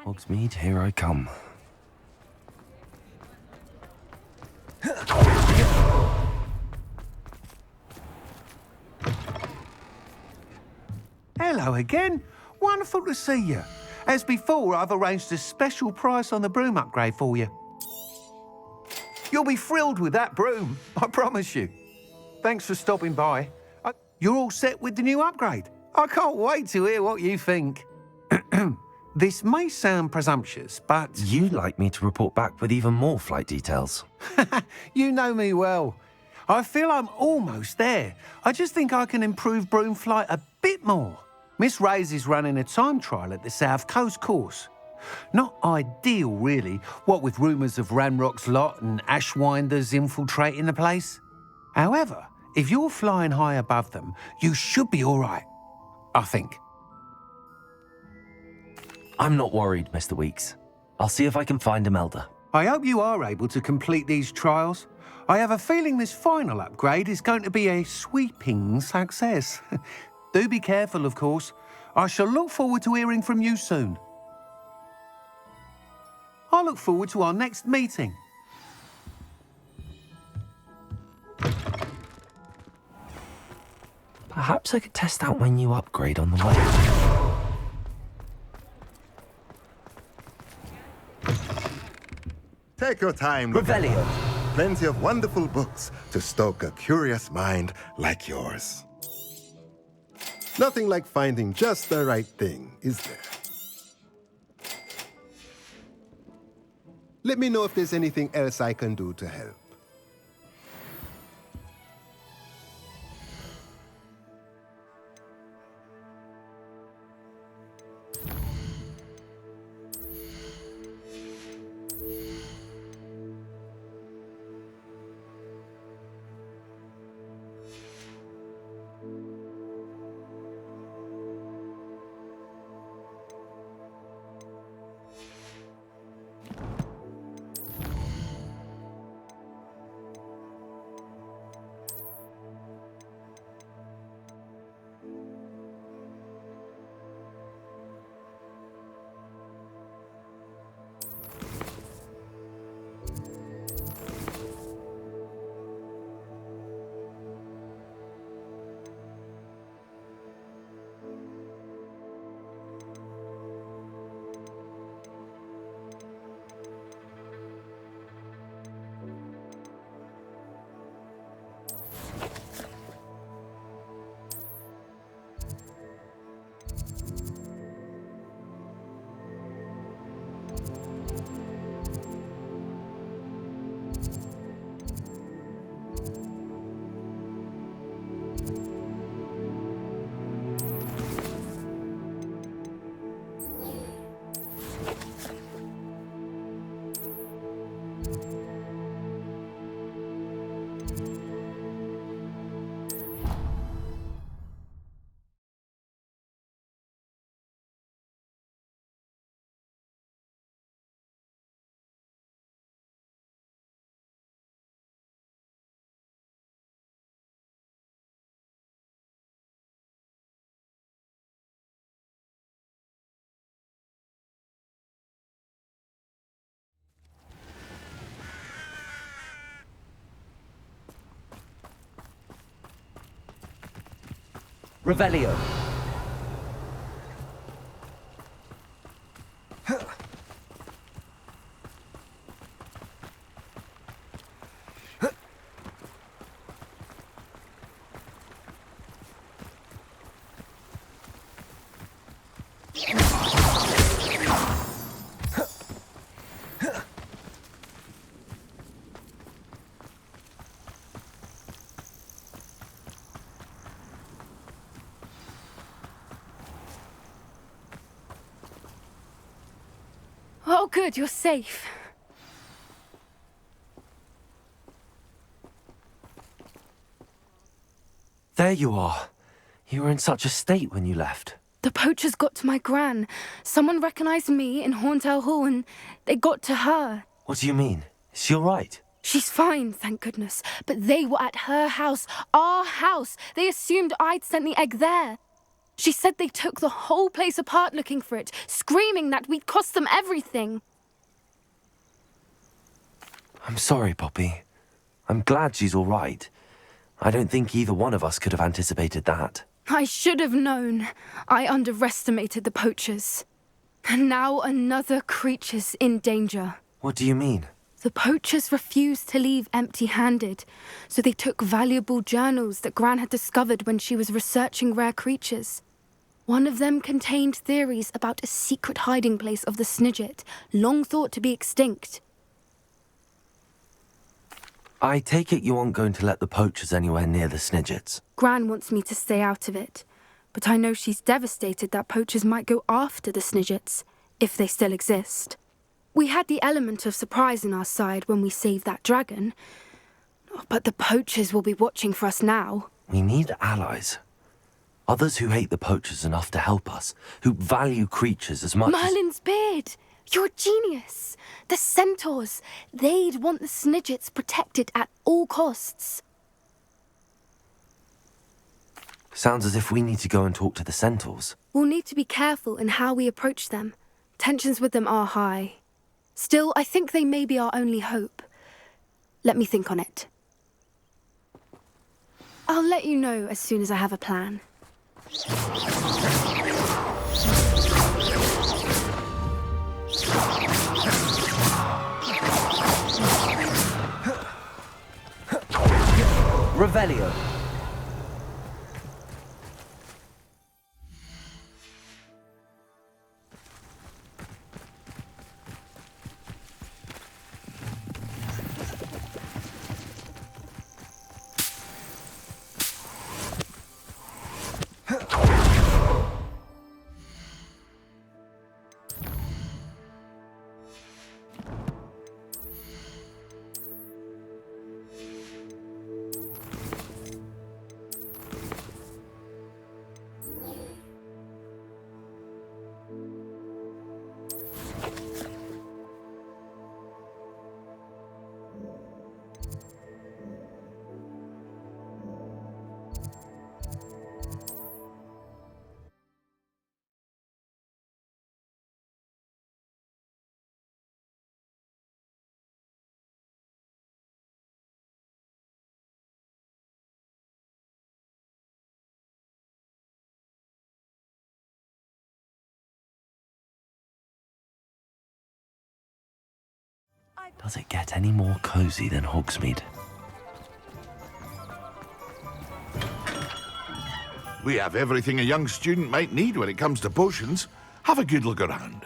Hogsmeade, here I come. Hello again. Wonderful to see you. As before, I've arranged a special price on the broom upgrade for you. You'll be thrilled with that broom, I promise you. Thanks for stopping by. You're all set with the new upgrade. I can't wait to hear what you think. This may sound presumptuous, but... You'd like me to report back with even more flight details. You know me well. I feel I'm almost there. I just think I can improve broom flight a bit more. Miss Ray's is running a time trial at the South Coast course. Not ideal, really, what with rumours of Ranrock's lot and Ashwinders infiltrating the place. However, if you're flying high above them, you should be all right, I think. I'm not worried, Mr. Weeks. I'll see if I can find Imelda. I hope you are able to complete these trials. I have a feeling this final upgrade is going to be a sweeping success. Do be careful, of course. I shall look forward to hearing from you soon. I look forward to our next meeting. Perhaps I could test out my new upgrade on the way. Take your time. Revelio. Plenty of wonderful books to stoke a curious mind like yours. Nothing like finding just the right thing, is there? Let me know if there's anything else I can do to help. Revelio. Oh, good, you're safe. There you are. You were in such a state when you left. The poachers got to my gran. Someone recognized me in Horntail Hall and they got to her. What do you mean? Is she all right? She's fine, thank goodness. But they were at her house, our house. They assumed I'd sent the egg there. She said they took the whole place apart looking for it, screaming that we'd cost them everything. I'm sorry, Poppy. I'm glad she's all right. I don't think either one of us could have anticipated that. I should have known. I underestimated the poachers. And now another creature's in danger. What do you mean? The poachers refused to leave empty-handed, so they took valuable journals that Gran had discovered when she was researching rare creatures. One of them contained theories about a secret hiding place of the Snidget, long thought to be extinct. I take it you aren't going to let the poachers anywhere near the Snidgets. Gran wants me to stay out of it, but I know she's devastated that poachers might go after the Snidgets, if they still exist. We had the element of surprise on our side when we saved that dragon, but the poachers will be watching for us now. We need allies. Others who hate the poachers enough to help us, who value creatures as much as... Merlin's beard! You're a genius! The centaurs! They'd want the Snidgets protected at all costs. Sounds as if we need to go and talk to the centaurs. We'll need to be careful in how we approach them. Tensions with them are high. Still, I think they may be our only hope. Let me think on it. I'll let you know as soon as I have a plan. Revelio. Does it get any more cozy than Hogsmeade? We have everything a young student might need when it comes to potions. Have a good look around.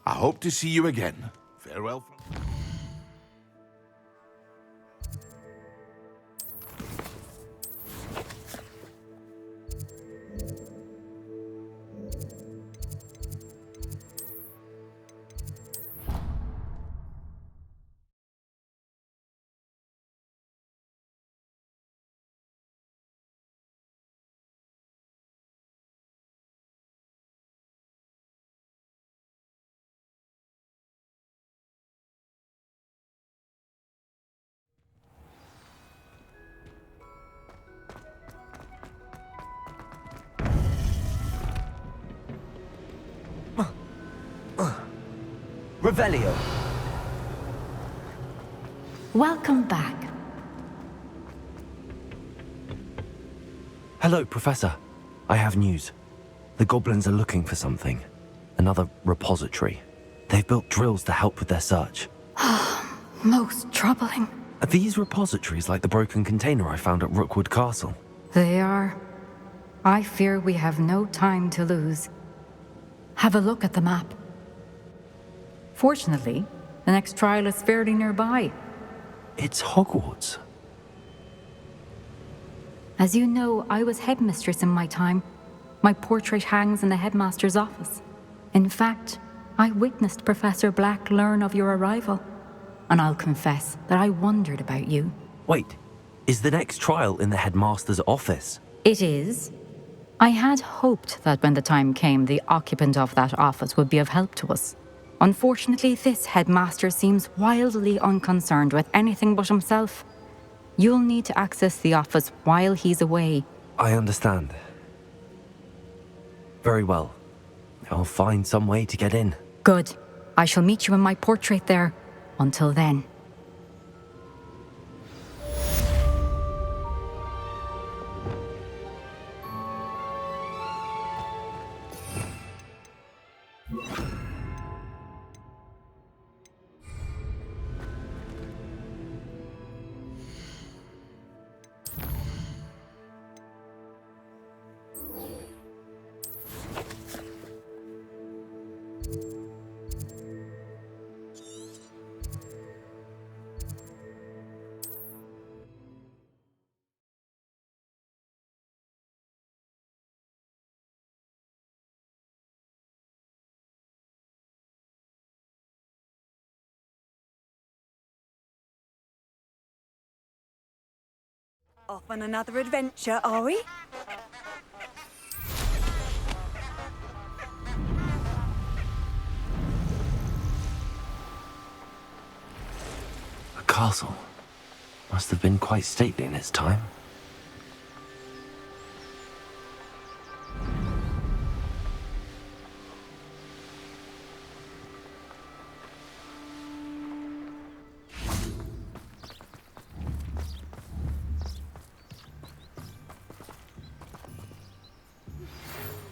I hope to see you again. Farewell. Revelio. Welcome back. Hello, Professor. I have news. The goblins are looking for something. Another repository. They've built drills to help with their search. Most troubling. Are these repositories like the broken container I found at Rookwood Castle? They are. I fear we have no time to lose. Have a look at the map. Fortunately, the next trial is fairly nearby. It's Hogwarts. As you know, I was headmistress in my time. My portrait hangs in the headmaster's office. In fact, I witnessed Professor Black learn of your arrival. And I'll confess that I wondered about you. Wait, is the next trial in the headmaster's office? It is. I had hoped that when the time came, the occupant of that office would be of help to us. Unfortunately, this headmaster seems wildly unconcerned with anything but himself. You'll need to access the office while he's away. I understand. Very well. I'll find some way to get in. Good. I shall meet you in my portrait there. Until then. Off on another adventure, are we? A castle. Must have been quite stately in its time.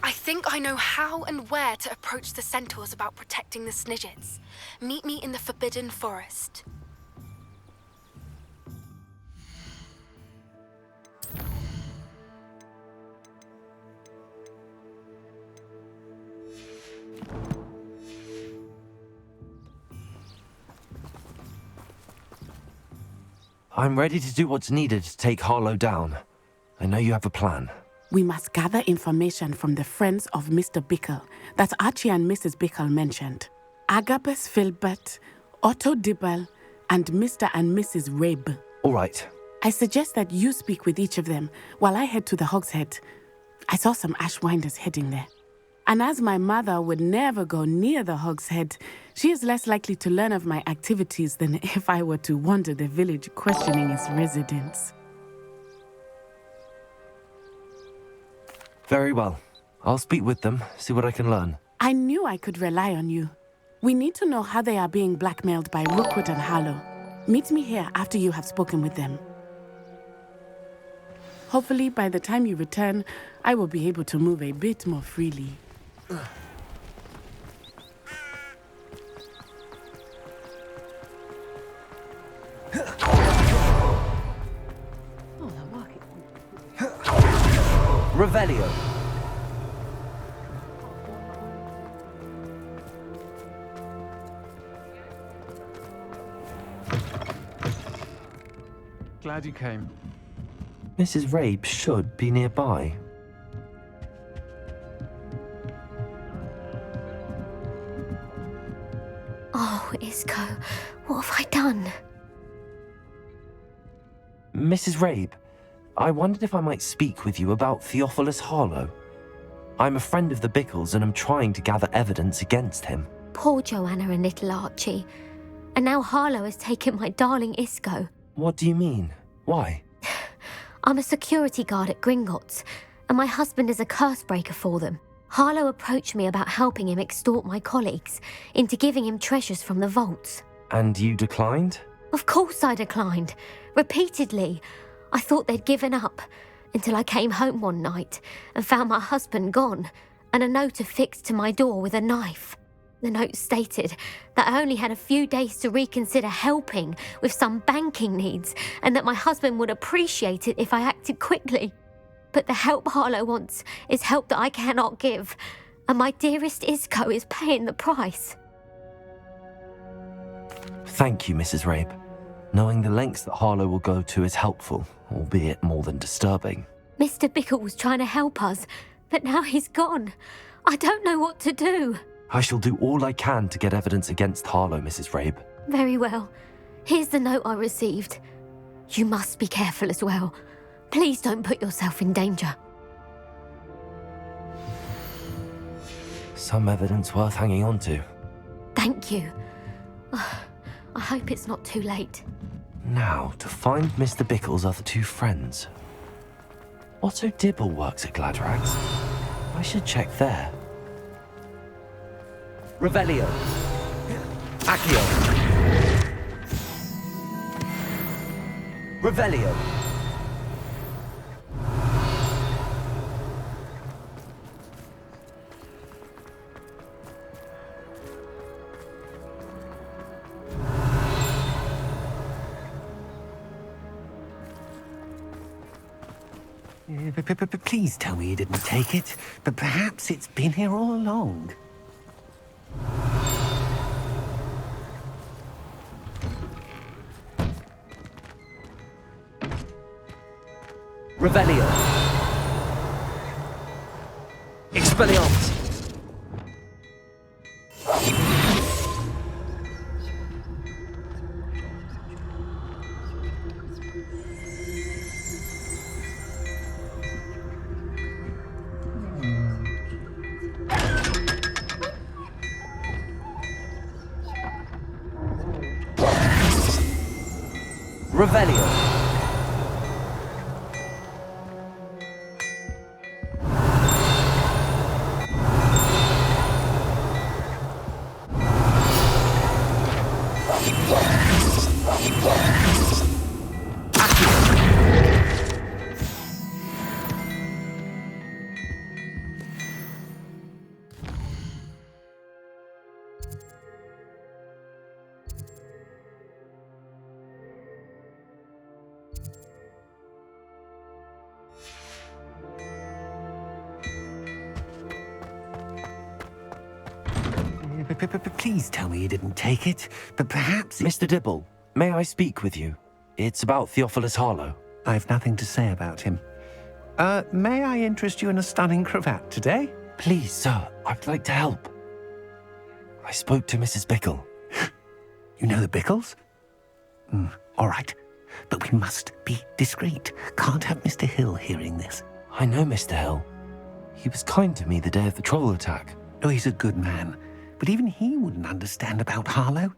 I think I know how and where to approach the centaurs about protecting the Snidgets. Meet me in the Forbidden Forest. I'm ready to do what's needed to take Harlow down. I know you have a plan. We must gather information from the friends of Mr. Bickle that Archie and Mrs. Bickle mentioned. Agabus Filbert, Otto Dibble, and Mr. and Mrs. Rabe. All right. I suggest that you speak with each of them while I head to the Hogshead. I saw some Ashwinders heading there. And as my mother would never go near the Hogshead, she is less likely to learn of my activities than if I were to wander the village questioning its residents. Very well. I'll speak with them, see what I can learn. I knew I could rely on you. We need to know how they are being blackmailed by Rookwood and Harlow. Meet me here after you have spoken with them. Hopefully, by the time you return, I will be able to move a bit more freely. Revelio. Glad you came. Mrs. Rabe should be nearby. Oh, Isco, what have I done? Mrs. Rabe, I wondered if I might speak with you about Theophilus Harlow. I'm a friend of the Bickles and I'm trying to gather evidence against him. Poor Joanna and little Archie. And now Harlow has taken my darling Isco. What do you mean? Why? I'm a security guard at Gringotts, and my husband is a curse breaker for them. Harlow approached me about helping him extort my colleagues into giving him treasures from the vaults. And you declined? Of course I declined. Repeatedly. I thought they'd given up, until I came home one night and found my husband gone, and a note affixed to my door with a knife. The note stated that I only had a few days to reconsider helping with some banking needs and that my husband would appreciate it if I acted quickly. But the help Harlow wants is help that I cannot give, and my dearest Isco is paying the price. Thank you, Mrs. Rabe. Knowing the lengths that Harlow will go to is helpful, albeit more than disturbing. Mr. Bickle was trying to help us, but now he's gone. I don't know what to do. I shall do all I can to get evidence against Harlow, Mrs. Rabe. Very well. Here's the note I received. You must be careful as well. Please don't put yourself in danger. Some evidence worth hanging on to. Thank you. I hope it's not too late. Now, to find Mr. Bickle's other two friends. Otto Dibble works at Gladrags. I should check there. Revelio. Accio. Revelio. Please tell me you didn't take it, but perhaps it's been here all along. Revelio. Expelliarmus. Revelio. Please tell me you didn't take it, but perhaps... Mr. Dibble, may I speak with you? It's about Theophilus Harlow. I've nothing to say about him. May I interest you in a stunning cravat today? Please, sir, I'd like to help. I spoke to Mrs. Bickle. You know the Bickles? All right, but we must be discreet. Can't have Mr. Hill hearing this. I know Mr. Hill. He was kind to me the day of the troll attack. Oh, he's a good man. But even he wouldn't understand about Harlow.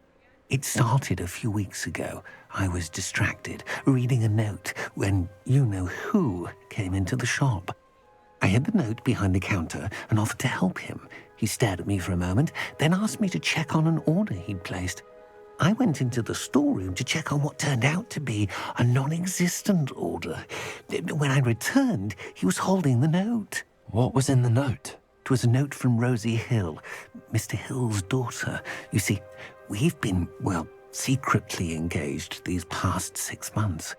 It started a few weeks ago. I was distracted, reading a note, when you-know-who came into the shop. I hid the note behind the counter and offered to help him. He stared at me for a moment, then asked me to check on an order he'd placed. I went into the storeroom to check on what turned out to be a non-existent order. When I returned, he was holding the note. What was in the note? It was a note from Rosie Hill, Mr. Hill's daughter. You see, we've been, secretly engaged these past 6 months.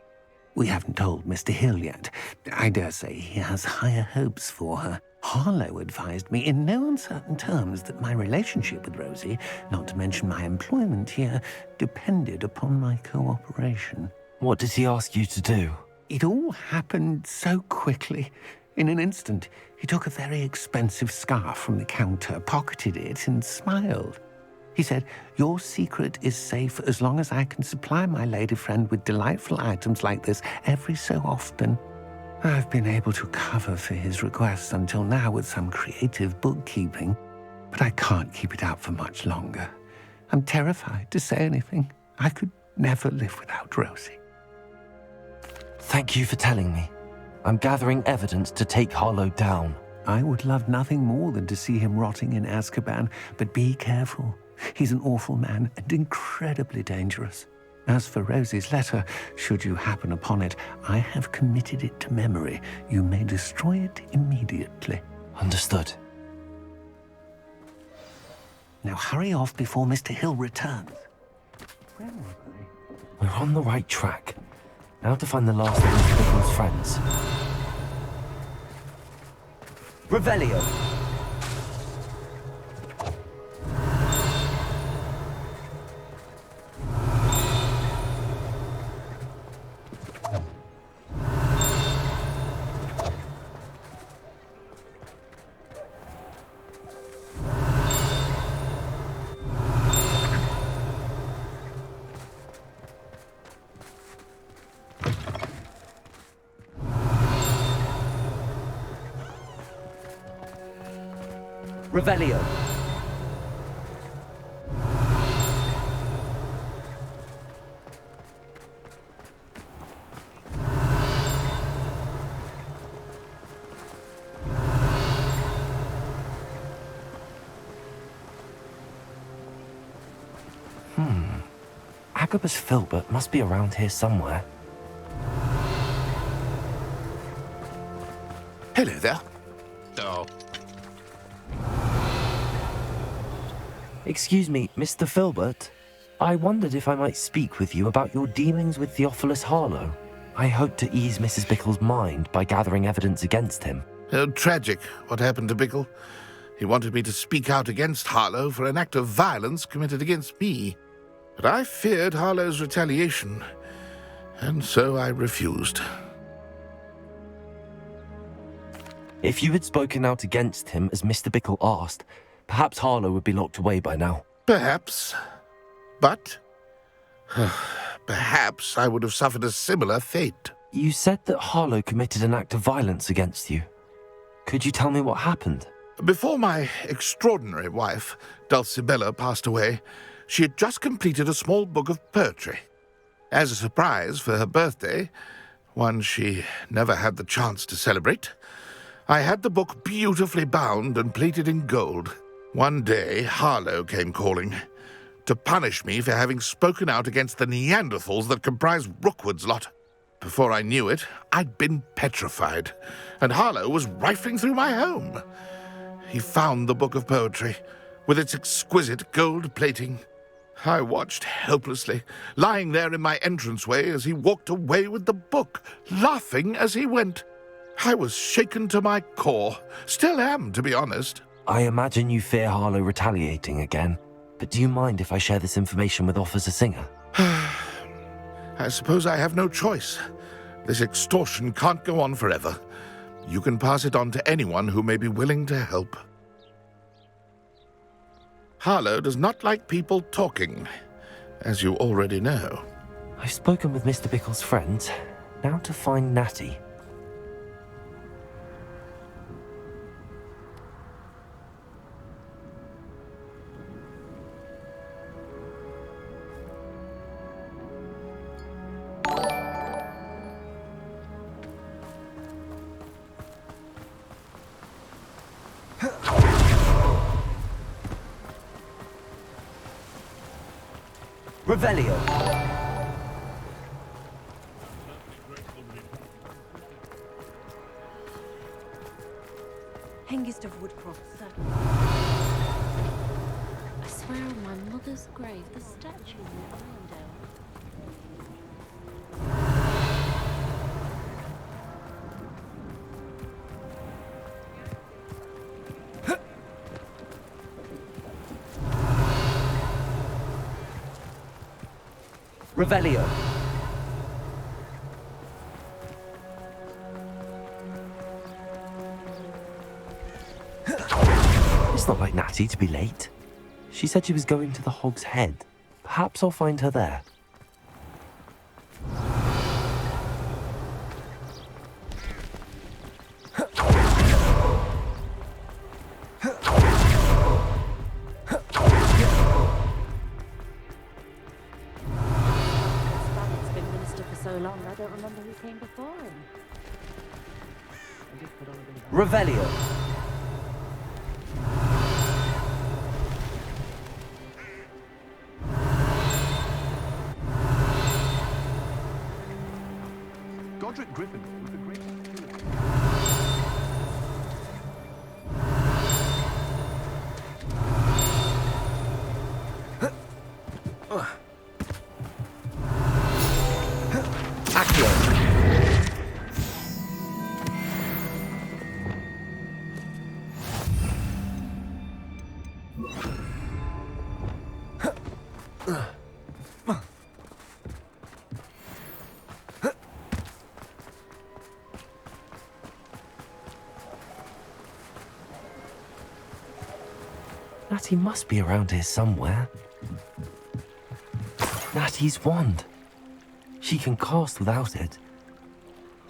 We haven't told Mr. Hill yet. I dare say he has higher hopes for her. Harlow advised me in no uncertain terms that my relationship with Rosie, not to mention my employment here, depended upon my cooperation. What did he ask you to do? It all happened so quickly. In an instant, he took a very expensive scarf from the counter, pocketed it, and smiled. He said, "Your secret is safe as long as I can supply my lady friend with delightful items like this every so often." I've been able to cover for his request until now with some creative bookkeeping, but I can't keep it out for much longer. I'm terrified to say anything. I could never live without Rosie. Thank you for telling me. I'm gathering evidence to take Harlow down. I would love nothing more than to see him rotting in Azkaban, but be careful. He's an awful man and incredibly dangerous. As for Rosie's letter, should you happen upon it, I have committed it to memory. You may destroy it immediately. Understood. Now hurry off before Mr. Hill returns. Where are they? We're on the right track. Now to find the last of Mr. Bickle's friends. Revelio! Revelio. Agabus Filbert must be around here somewhere. Hello there. Oh. Excuse me, Mr. Filbert. I wondered if I might speak with you about your dealings with Theophilus Harlow. I hope to ease Mrs. Bickle's mind by gathering evidence against him. Oh, tragic, what happened to Bickle. He wanted me to speak out against Harlow for an act of violence committed against me. But I feared Harlow's retaliation, and so I refused. If you had spoken out against him as Mr. Bickle asked, perhaps Harlow would be locked away by now. Perhaps. But perhaps I would have suffered a similar fate. You said that Harlow committed an act of violence against you. Could you tell me what happened? Before my extraordinary wife, Dulcibella, passed away, she had just completed a small book of poetry. As a surprise for her birthday, one she never had the chance to celebrate, I had the book beautifully bound and plated in gold. One day, Harlow came calling to punish me for having spoken out against the Neanderthals that comprise Rookwood's lot. Before I knew it, I'd been petrified, and Harlow was rifling through my home. He found the book of poetry, with its exquisite gold plating. I watched helplessly, lying there in my entranceway as he walked away with the book, laughing as he went. I was shaken to my core. Still am, to be honest. I imagine you fear Harlow retaliating again, but do you mind if I share this information with Officer Singer? I suppose I have no choice. This extortion can't go on forever. You can pass it on to anyone who may be willing to help. Harlow does not like people talking, as you already know. I've spoken with Mr. Bickle's friends. Now to find Natty. Revelio. Hengist of Woodcroft. I swear on my mother's grave, the statue will iron down. Revelio. It's not like Natty to be late. She said she was going to the Hog's Head. Perhaps I'll find her there. I don't remember who came before him. Revelio. Godric Griffin was the greatest. Natty must be around here somewhere. Natty's wand. She can cast without it.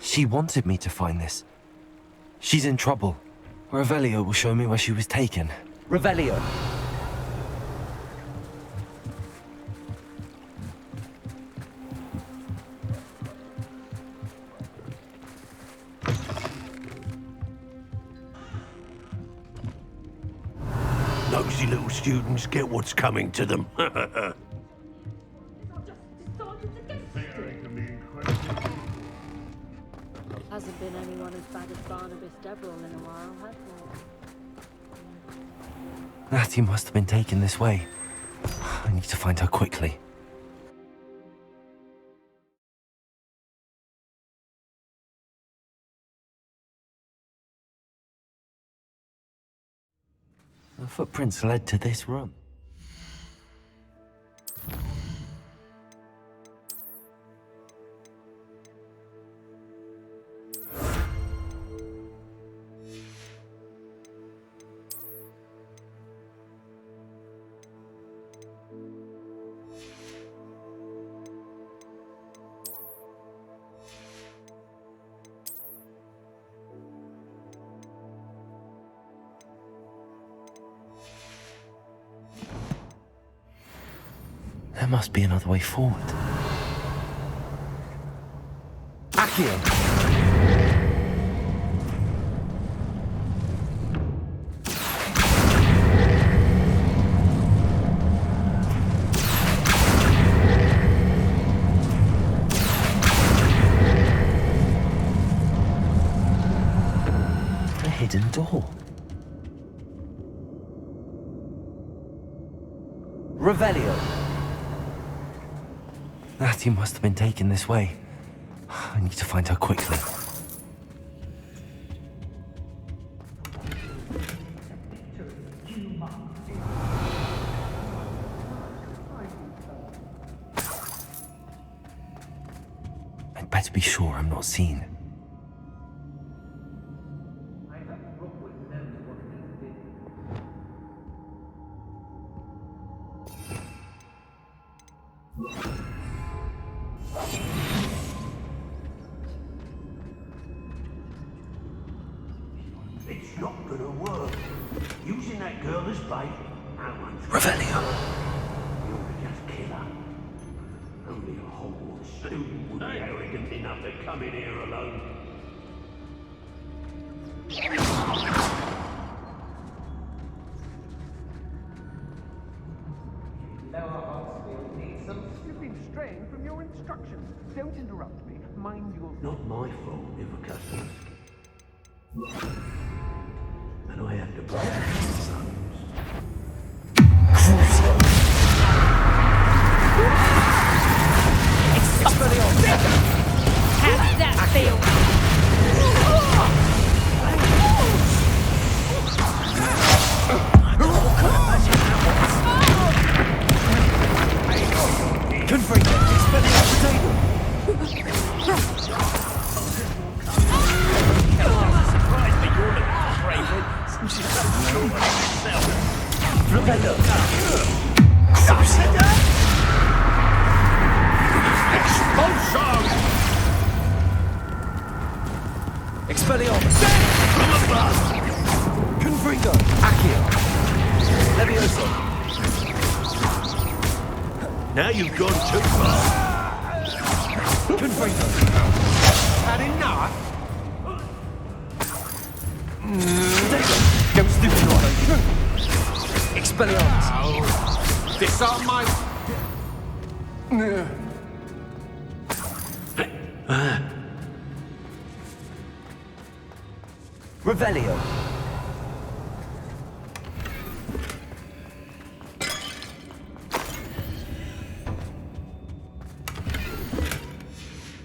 She wanted me to find this. She's in trouble. Revelio will show me where she was taken. Revelio! Nosy little students get what's coming to them. Hasn't been anyone as bad as Barnabas Deverell in a while, has there? Natty must have been taken this way. I need to find her quickly. The footprints led to this room. There must be another way forward. Accio! A hidden door. Revelio! Natty must have been taken this way. I need to find her quickly. I'd better be sure I'm not seen. It's not gonna work. Using that girl as bait, no one's... Revelio! You ought to just kill her. Only a Hogwarts student would be arrogant enough to come in here alone. You've been straying from your instructions. Don't interrupt me. Mind your... Not my fault if a customer's... And I have to protect my sons. How does that feel? Confringo! Expelling off the table! Surprised me you're looking crazy since you're so sure of yourself. Revelio! Expulsion! Expelliarmus! From above! Confringo! Accio! Levioso! Now you've gone too far. Confringo! Had enough? Go stupid, Expelliarmus! Disarm my... Revelio!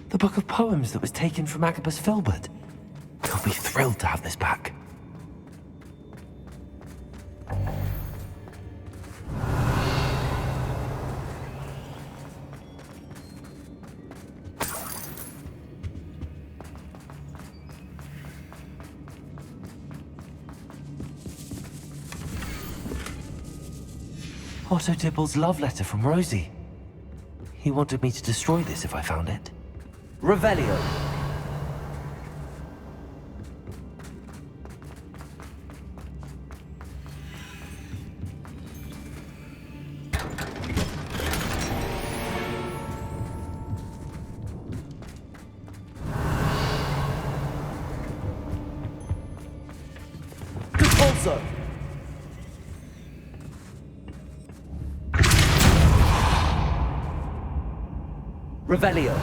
The book of poems that was taken from Agabus Filbert. He'll be thrilled to have this back. Otto Dibble's love letter from Rosie. He wanted me to destroy this if I found it. Revelio. Compulso. Revelio.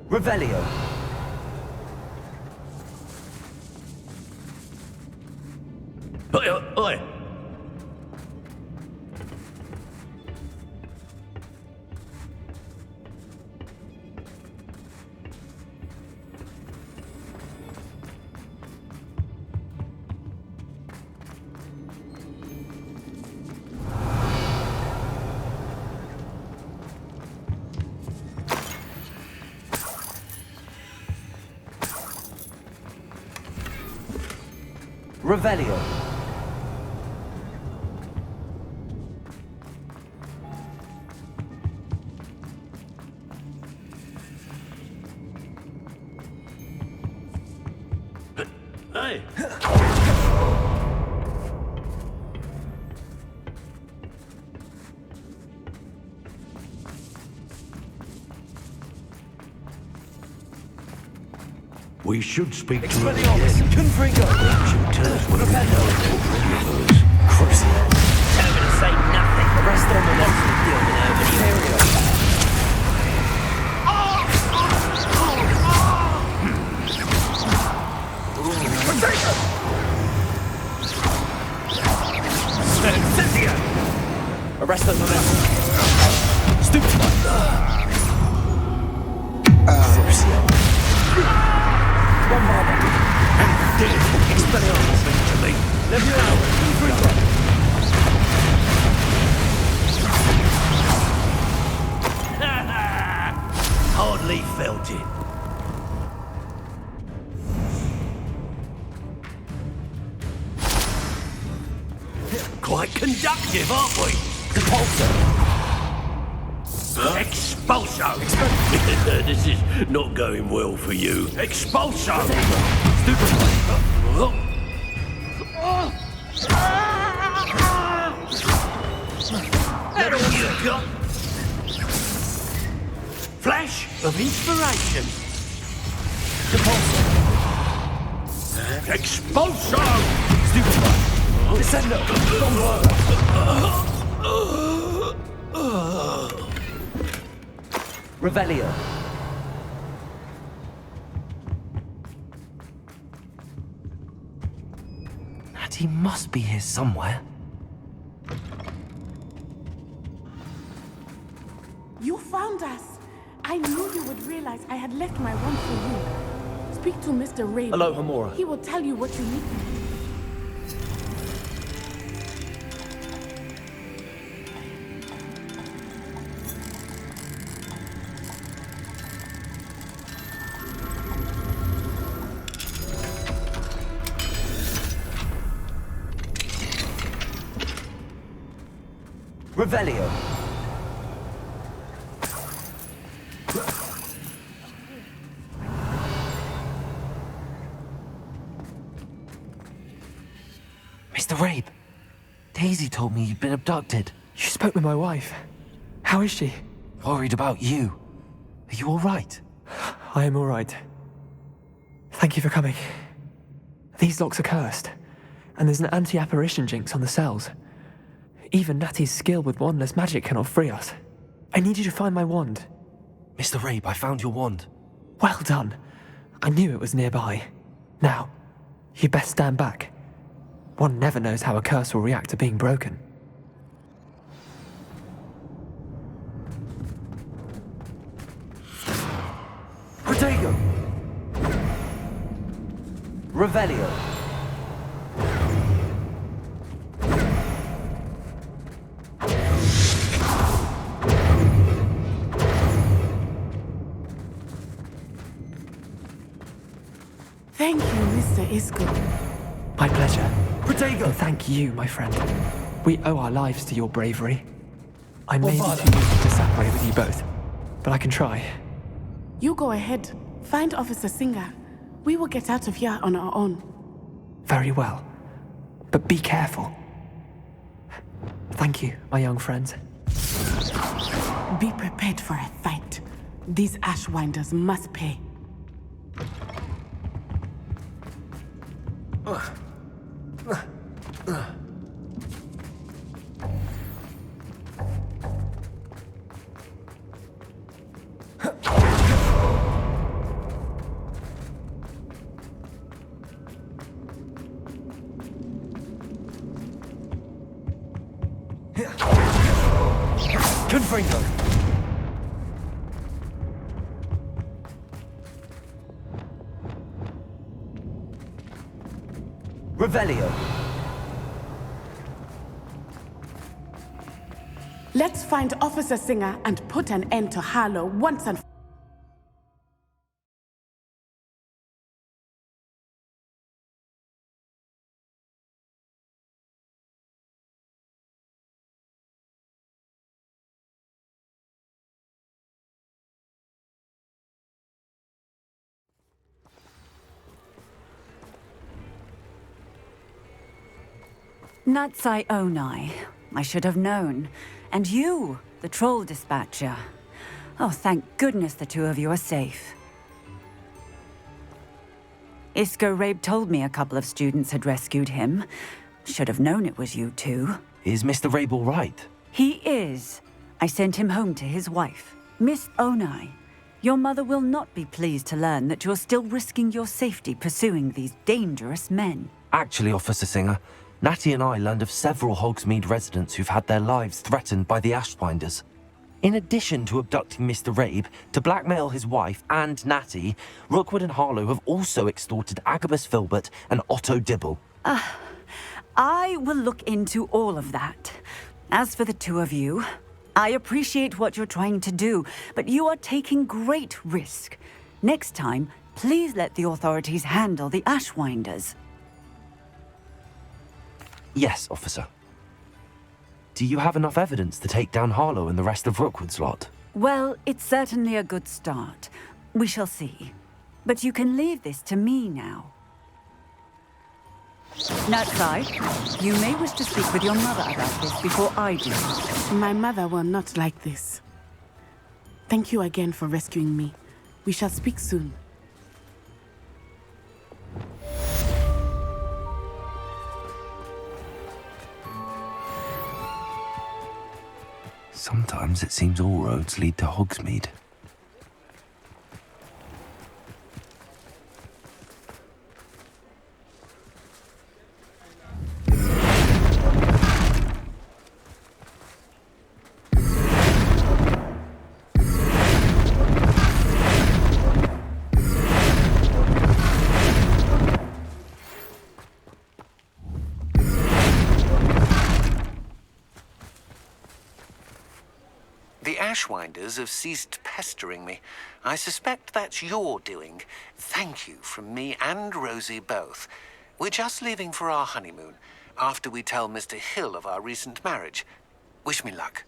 Revelio. Oi, oi. Revelio. Hey. We should speak to her again. Confringo. Should tell us what we know of hers. Crucial. Tell me to say nothing. Arrest them and Imperio. Cynthia! Arrest them and Stupid. Crucial. Bombarda. And dead. Expelliarmus. To me. Leviano. Confringo. Hardly felt it. Quite conductive, aren't we? Compulso. Expulso! This is not going well for you. Expulso! That all you got? Flash of inspiration. Expulso! Descendo. Revelio. Natty must be here somewhere. You found us. I knew you would realize I had left my wand for you. Speak to Mr. Ray. Hello, Hamura. He will tell you what you need from me. Revelio. Mr. Rabe, Daisy told me you'd been abducted. You spoke with my wife. How is she? Worried about you. Are you all right? I am all right. Thank you for coming. These locks are cursed, and there's an anti-apparition jinx on the cells. Even Natty's skill with wandless magic cannot free us. I need you to find my wand. Mr. Rabe, I found your wand. Well done. I knew it was nearby. Now, you best stand back. One never knows how a curse will react to being broken. Revelio. Thank you, Mr. Isco. My pleasure. Protego! And thank you, my friend. We owe our lives to your bravery. I may be father. too eager to separate with you both, but I can try. You go ahead. Find Officer Singer. We will get out of here on our own. Very well. But be careful. Thank you, my young friends. Be prepared for a fight. These Ashwinders must pay. Confringo! Revelio. Let's find Officer Singer and put an end to Harlow once and for all. Natsai Onai. I should have known. And you, the troll dispatcher. Oh, thank goodness the two of you are safe. Isco Rabe told me a couple of students had rescued him. Should have known it was you two. Is Mr. Rabe all right? He is. I sent him home to his wife. Miss Onai, your mother will not be pleased to learn that you're still risking your safety pursuing these dangerous men. Actually, Officer Singer, Natty and I learned of several Hogsmeade residents who've had their lives threatened by the Ashwinders. In addition to abducting Mr. Rabe, to blackmail his wife and Natty, Rookwood and Harlow have also extorted Agabus Filbert and Otto Dibble. I will look into all of that. As for the two of you, I appreciate what you're trying to do, but you are taking great risk. Next time, please let the authorities handle the Ashwinders. Yes, officer. Do you have enough evidence to take down Harlow and the rest of Rookwood's lot? Well, it's certainly a good start. We shall see. But you can leave this to me now. Natsai, you may wish to speak with your mother about this before I do. My mother will not like this. Thank you again for rescuing me. We shall speak soon. Sometimes it seems all roads lead to Hogsmeade. The Ashwinders have ceased pestering me. I suspect that's your doing. Thank you from me and Rosie both. We're just leaving for our honeymoon, after we tell Mr. Hill of our recent marriage. Wish me luck.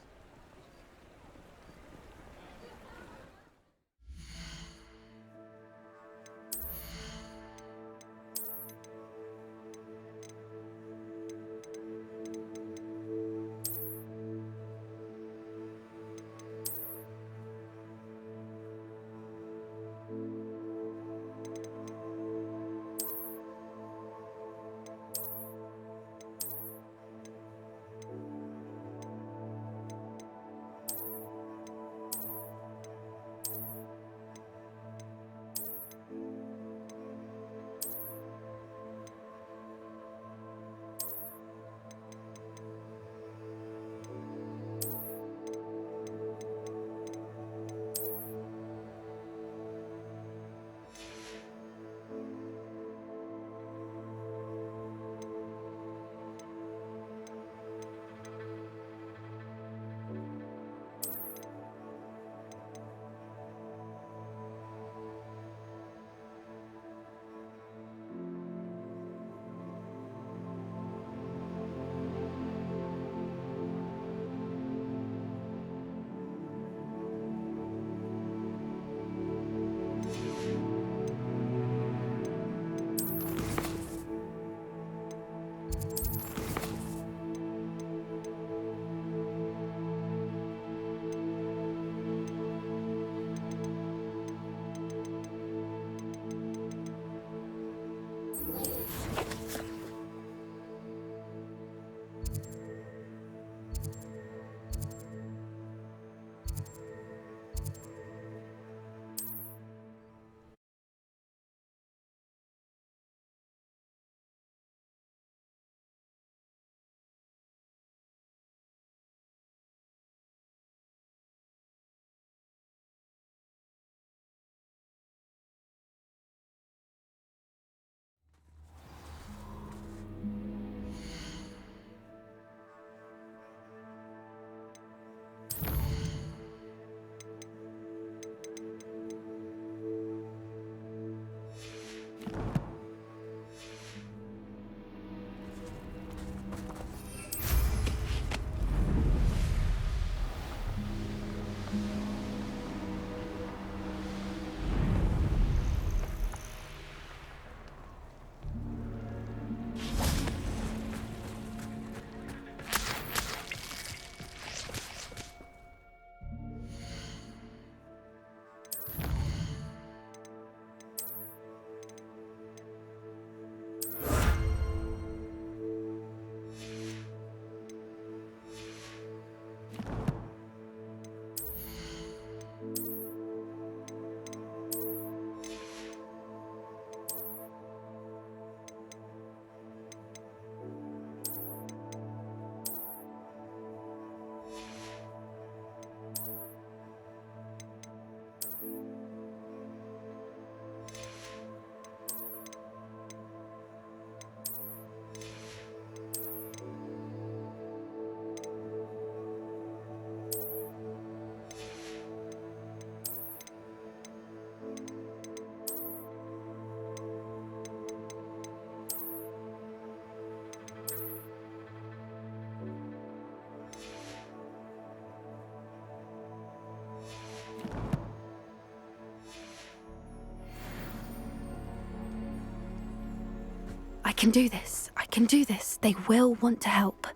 can do this. I can do this. They will want to help.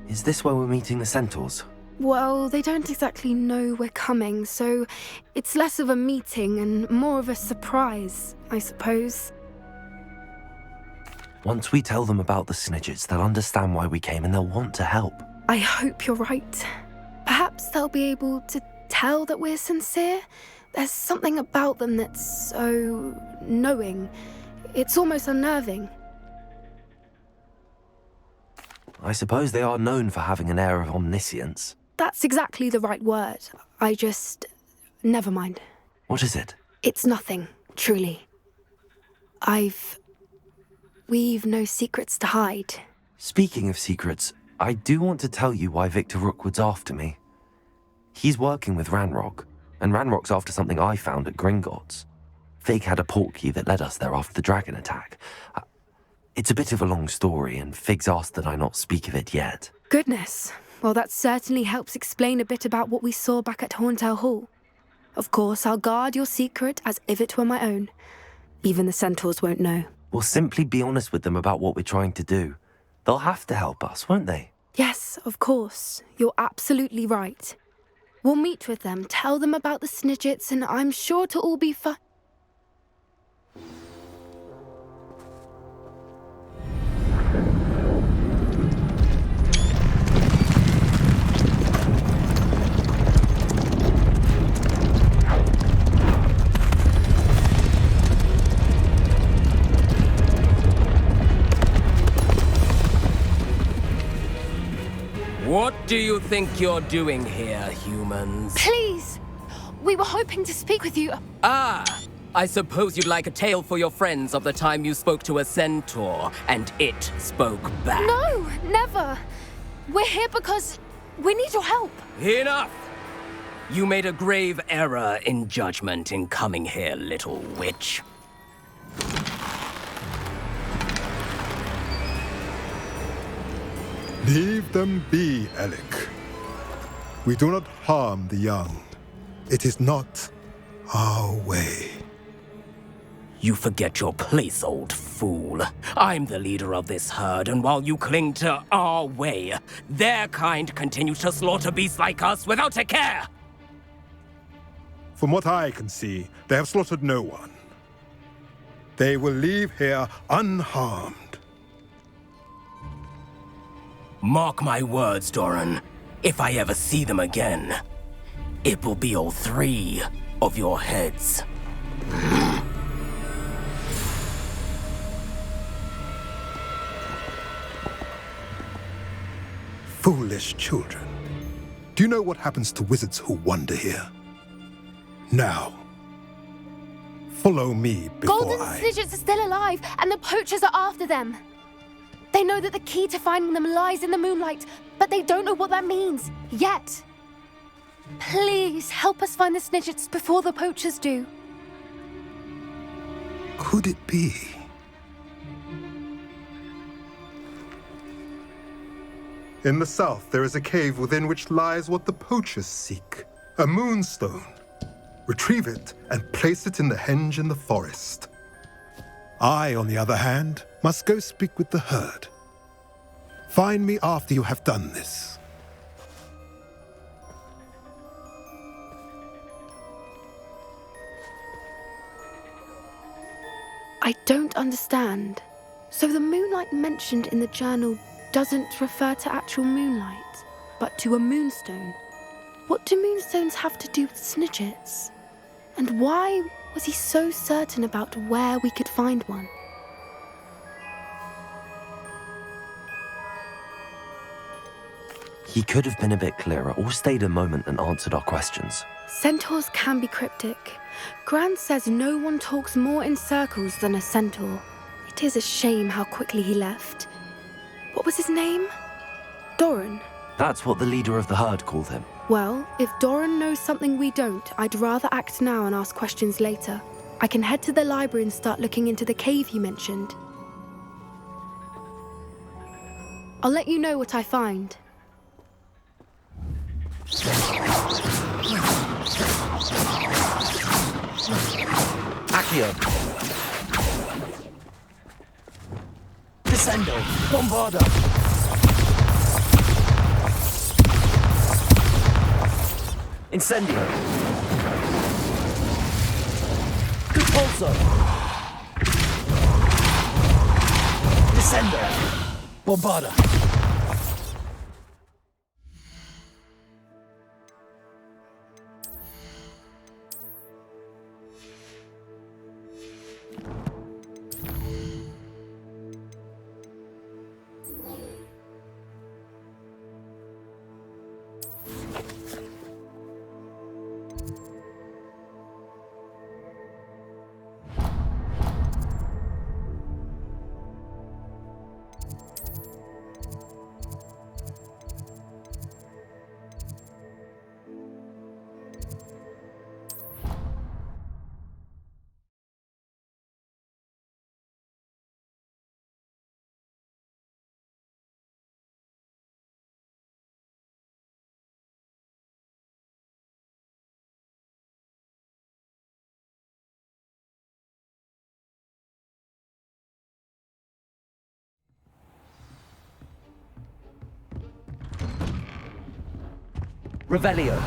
Is this where we're meeting the centaurs? Well, they don't exactly know we're coming, so it's less of a meeting and more of a surprise, I suppose. Once we tell them about the Snidgets, they'll understand why we came and they'll want to help. I hope you're right. Perhaps they'll be able to tell that we're sincere. There's something about them that's so knowing. It's almost unnerving. I suppose they are known for having an air of omniscience. That's exactly the right word. Never mind. What is it? It's nothing, truly. We've no secrets to hide. Speaking of secrets, I do want to tell you why Victor Rookwood's after me. He's working with Ranrock, and Ranrock's after something I found at Gringotts. Fig had a portkey that led us there after the dragon attack. It's a bit of a long story, and Fig's asked that I not speak of it yet. Goodness. Well, that certainly helps explain a bit about what we saw back at Horntail Hall. Of course, I'll guard your secret as if it were my own. Even the centaurs won't know. We'll simply be honest with them about what we're trying to do. They'll have to help us, won't they? Yes, of course. You're absolutely right. We'll meet with them, tell them about the Snidgets, and I'm sure it'll all be fine. What do you think you're doing here, humans? Please! We were hoping to speak with you. Ah! I suppose you'd like a tale for your friends of the time you spoke to a centaur, and it spoke back. No, never! We're here because we need your help. Enough! You made a grave error in judgment in coming here, little witch. Leave them be, Alec. We do not harm the young. It is not our way. You forget your place, old fool. I'm the leader of this herd, and while you cling to our way, their kind continue to slaughter beasts like us without a care. From what I can see, they have slaughtered no one. They will leave here unharmed. Mark my words, Doran. If I ever see them again, it will be all 3 of your heads. Foolish children. Do you know what happens to wizards who wander here? Now, follow me before Golden Snidgets are still alive, and the poachers are after them. They know that the key to finding them lies in the moonlight, but they don't know what that means, yet. Please, help us find the Snidgets before the poachers do. Could it be? In the south, there is a cave within which lies what the poachers seek. A moonstone. Retrieve it and place it in the henge in the forest. I, on the other hand, must go speak with the herd. Find me after you have done this. I don't understand. So the moonlight mentioned in the journal doesn't refer to actual moonlight, but to a moonstone. What do moonstones have to do with Snidgets? And why was he so certain about where we could find one? He could have been a bit clearer or stayed a moment and answered our questions. Centaurs can be cryptic. Gran says no one talks more in circles than a centaur. It is a shame how quickly he left. What was his name? Doran? That's what the leader of the herd called him. Well, if Doran knows something we don't, I'd rather act now and ask questions later. I can head to the library and start looking into the cave you mentioned. I'll let you know what I find. Accio! Descendo! Bombarda! Incendio! Repulso! Descendo! Bombarda! Revelio.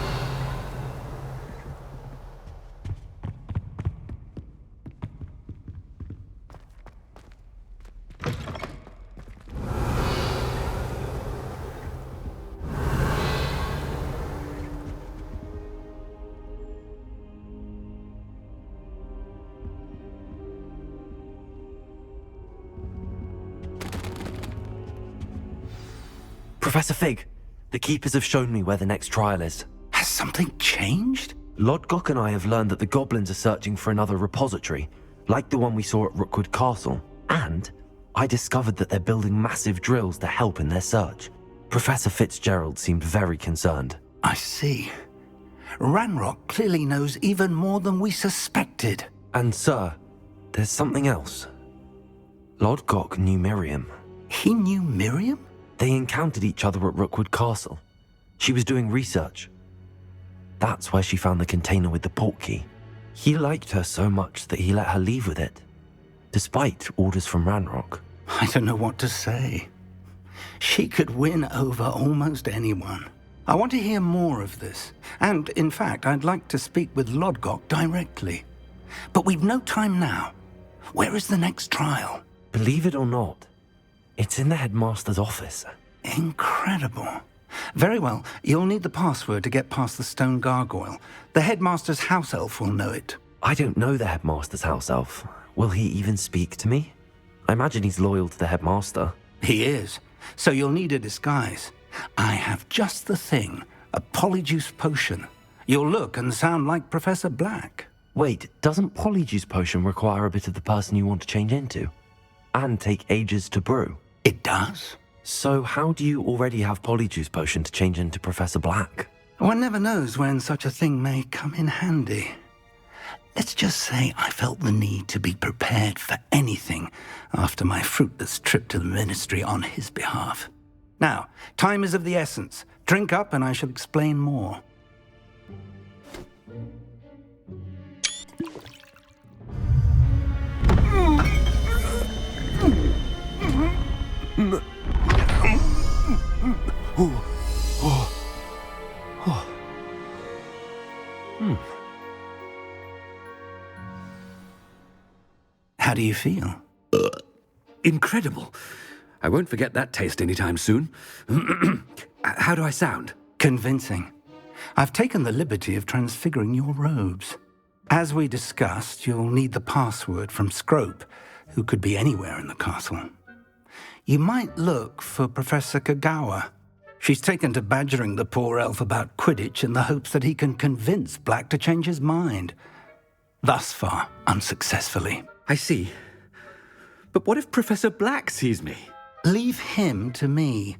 Professor Fig, the Keepers have shown me where the next trial is. Has something changed? Lodgok and I have learned that the goblins are searching for another repository, like the one we saw at Rookwood Castle. And I discovered that they're building massive drills to help in their search. Professor Fitzgerald seemed very concerned. I see. Ranrock clearly knows even more than we suspected. And sir, there's something else. Lodgok knew Miriam. He knew Miriam? They encountered each other at Rookwood Castle. She was doing research. That's where she found the container with the portkey. He liked her so much that he let her leave with it, despite orders from Ranrock. I don't know what to say. She could win over almost anyone. I want to hear more of this. And, in fact, I'd like to speak with Lodgok directly. But we've no time now. Where is the next trial? Believe it or not, it's in the headmaster's office. Incredible. Very well. You'll need the password to get past the stone gargoyle. The headmaster's house elf will know it. I don't know the headmaster's house elf. Will he even speak to me? I imagine he's loyal to the headmaster. He is. So you'll need a disguise. I have just the thing. A polyjuice potion. You'll look and sound like Professor Black. Wait, doesn't polyjuice potion require a bit of the person you want to change into? And take ages to brew? It does. So how do you already have polyjuice potion to change into Professor Black? One never knows when such a thing may come in handy. Let's just say I felt the need to be prepared for anything after my fruitless trip to the ministry on his behalf. Now, time is of the essence. Drink up and I shall explain more. How do you feel? Incredible. I won't forget that taste anytime soon. How do I sound? Convincing. I've taken the liberty of transfiguring your robes. As we discussed, you'll need the password from Scrope, who could be anywhere in the castle. You might look for Professor Kagawa. She's taken to badgering the poor elf about Quidditch in the hopes that he can convince Black to change his mind. Thus far, unsuccessfully. I see. But what if Professor Black sees me? Leave him to me.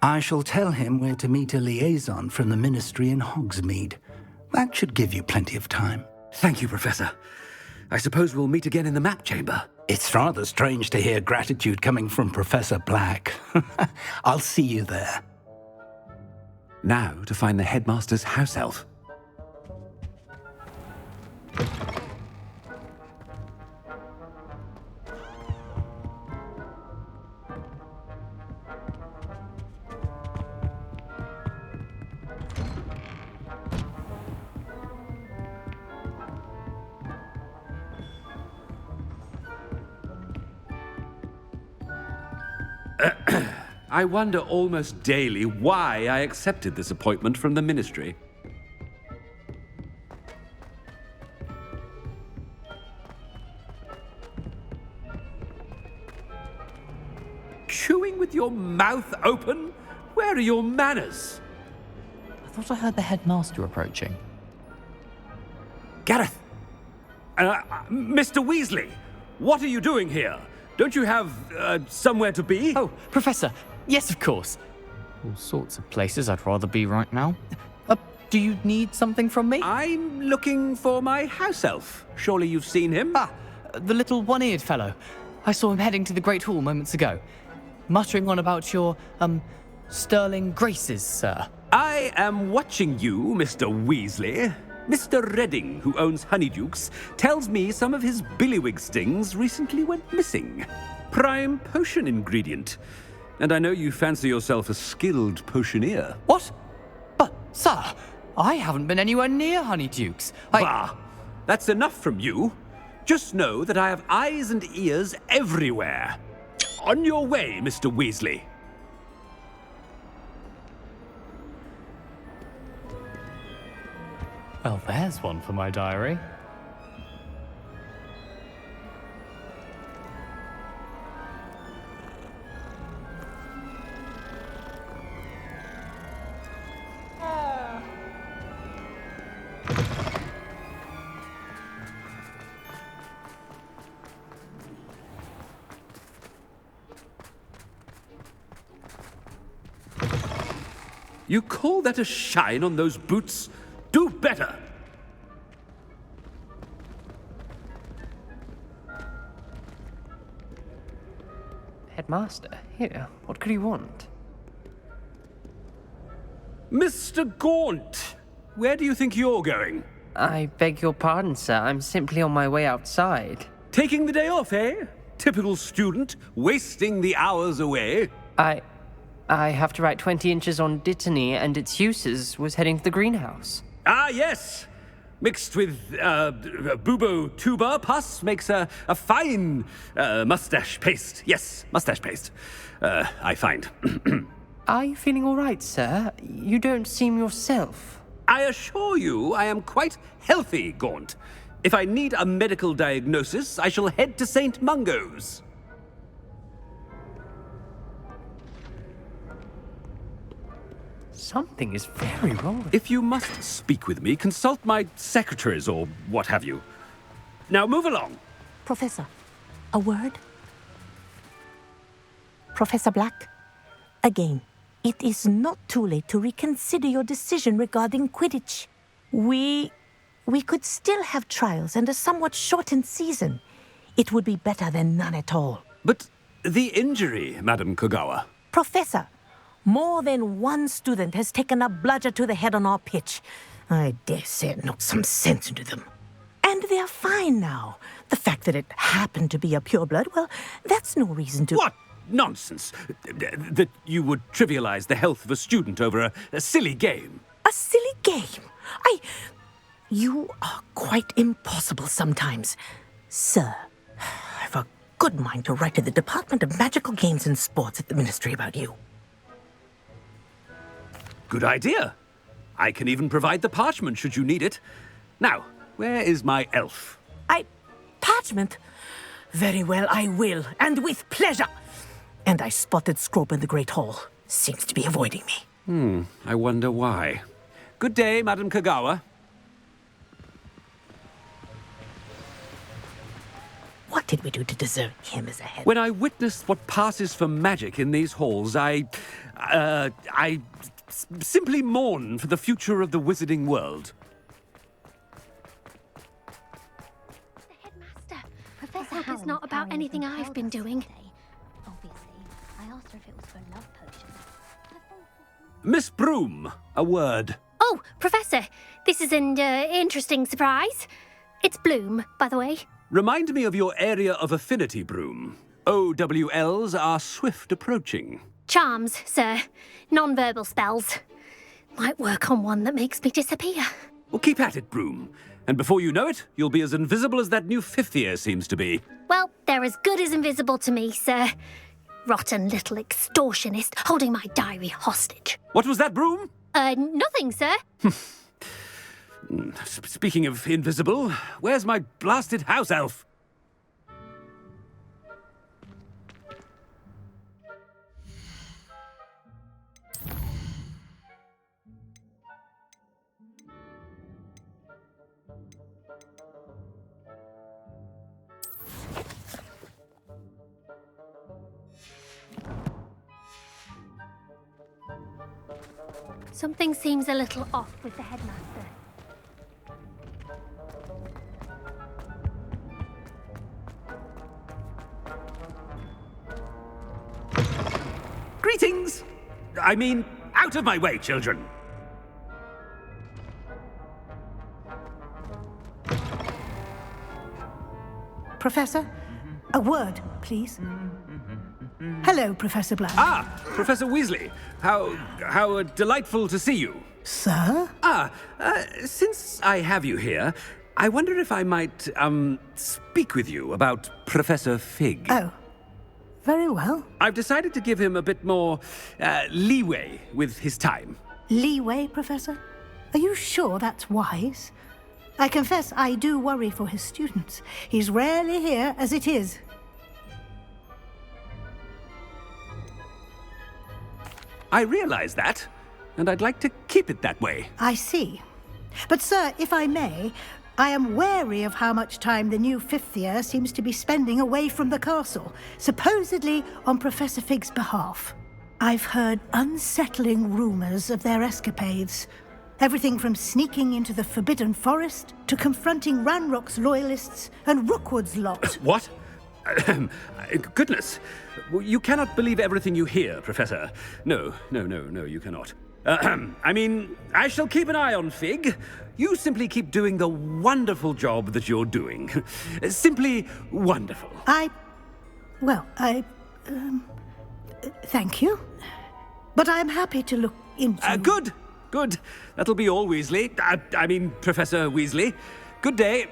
I shall tell him where to meet a liaison from the ministry in Hogsmeade. That should give you plenty of time. Thank you, Professor. I suppose we'll meet again in the map chamber. It's rather strange to hear gratitude coming from Professor Black. I'll see you there. Now to find the headmaster's house elf. I wonder almost daily why I accepted this appointment from the Ministry. Chewing with your mouth open? Where are your manners? I thought I heard the headmaster approaching. Gareth! Mr. Weasley! What are you doing here? Don't you have, somewhere to be? Oh, Professor! Yes, of course. All sorts of places I'd rather be right now. Do you need something from me? I'm looking for my house elf. Surely you've seen him? Ah, the little one-eared fellow. I saw him heading to the Great Hall moments ago. Muttering on about your, sterling graces, sir. I am watching you, Mr. Weasley. Mr. Redding, who owns Honeydukes, tells me some of his billywig stings recently went missing. Prime potion ingredient. And I know you fancy yourself a skilled potioneer. What? But, sir, I haven't been anywhere near Honeydukes. Bah! That's enough from you. Just know that I have eyes and ears everywhere. On your way, Mr. Weasley. Well, there's one for my diary. You call that a shine on those boots? Do better! Headmaster, here, what could he want? Mr. Gaunt! Where do you think you're going? I beg your pardon, sir. I'm simply on my way outside. Taking the day off, eh? Typical student, wasting the hours away. I have to write 20 inches on Dittany and its uses. Was heading to the greenhouse. Ah, yes! Mixed with bubo tuber pus makes a fine mustache paste. Yes, mustache paste. I find. Are you feeling all right, sir? You don't seem yourself. I assure you I am quite healthy, Gaunt. If I need a medical diagnosis, I shall head to St. Mungo's. Something is very wrong. If you must speak with me, consult my secretaries or what have you. Now move along. Professor, a word? Professor Black, again, it is not too late to reconsider your decision regarding Quidditch. We could still have trials and a somewhat shortened season. It would be better than none at all. But the injury, Madam Kogawa. Professor, more than one student has taken a bludger to the head on our pitch. I dare say it knocked some sense into them. And they're fine now. The fact that it happened to be a pureblood, well, that's no reason to... What nonsense! That you would trivialize the health of a student over a silly game. A silly game? You are quite impossible sometimes. Sir, I've a good mind to write to the Department of Magical Games and Sports at the Ministry about you. Good idea. I can even provide the parchment should you need it. Now, where is my elf? Parchment? Very well, I will, and with pleasure. And I spotted Scrope in the Great Hall. Seems to be avoiding me. I wonder why. Good day, Madam Kogawa. What did we do to deserve him as a head? When I witnessed what passes for magic in these halls, I simply mourn for the future of the wizarding world. The headmaster. Professor Hound is not about anything I've been doing. Obviously, I asked her if it was for love potions. Miss Broom, a word. Oh, Professor, this is an interesting surprise. It's Bloom, by the way. Remind me of your area of affinity, Broom. OWLs are swift approaching. Charms, sir. Non-verbal spells. Might work on one that makes me disappear. Well, keep at it, Broom. And before you know it, you'll be as invisible as that new fifth year seems to be. Well, they're as good as invisible to me, sir. Rotten little extortionist holding my diary hostage. What was that, Broom? Nothing, sir. Speaking of invisible, where's my blasted house elf? Something seems a little off with the headmaster. Greetings! I mean, out of my way, children! Professor, a word, please. Hello, Professor Black. Ah, Professor Weasley. How delightful to see you. Sir? Since I have you here, I wonder if I might, speak with you about Professor Fig. Oh, very well. I've decided to give him a bit more, leeway with his time. Leeway, Professor? Are you sure that's wise? I confess I do worry for his students. He's rarely here as it is. I realize that, and I'd like to keep it that way. I see. But, sir, if I may, I am wary of how much time the new fifth year seems to be spending away from the castle, supposedly on Professor Fig's behalf. I've heard unsettling rumors of their escapades. Everything from sneaking into the Forbidden Forest to confronting Ranrock's loyalists and Rookwood's lot. What? Goodness. You cannot believe everything you hear, Professor. No, you cannot. I mean, I shall keep an eye on Fig. You simply keep doing the wonderful job that you're doing. Simply wonderful. Thank you. But I'm happy to look into... Good. That'll be all, Weasley. I mean, Professor Weasley. Good day.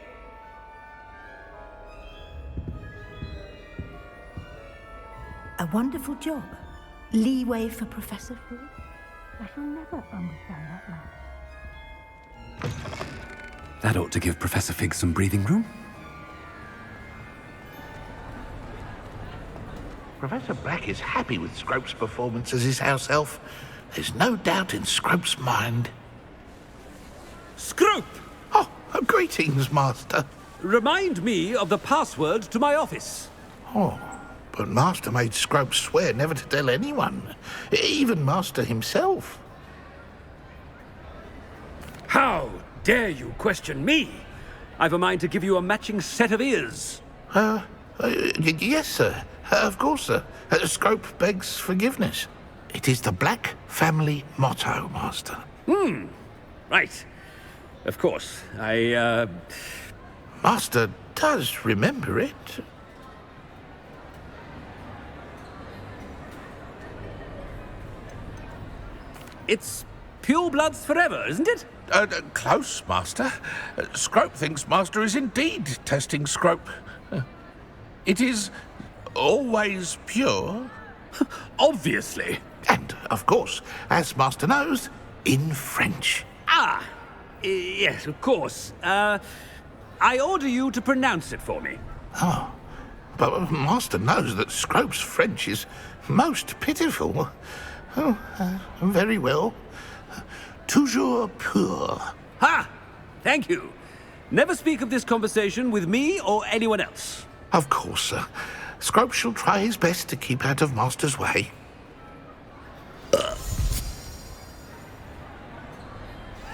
A wonderful job. Leeway for Professor Fig. I shall never understand that man. That ought to give Professor Fig some breathing room. Professor Black is happy with Scrope's performance as his house elf. There's no doubt in Scrope's mind. Scrope! Oh, greetings, Master. Remind me of the password to my office. Oh, but Master made Scrope swear never to tell anyone, even Master himself. How dare you question me? I've a mind to give you a matching set of ears. Yes, sir. Of course, sir. Scrope begs forgiveness. It is the Black family motto, Master. Right. Of course. Master does remember it. It's pure bloods forever, isn't it? Close, Master. Scrope thinks Master is indeed testing Scrope. It is always pure. Obviously. And, of course, as Master knows, in French. Yes, of course. I order you to pronounce it for me. Oh, but Master knows that Scrope's French is most pitiful. Oh, very well. Toujours pur. Ha! Thank you. Never speak of this conversation with me or anyone else. Of course, sir. Scrope shall try his best to keep out of Master's way.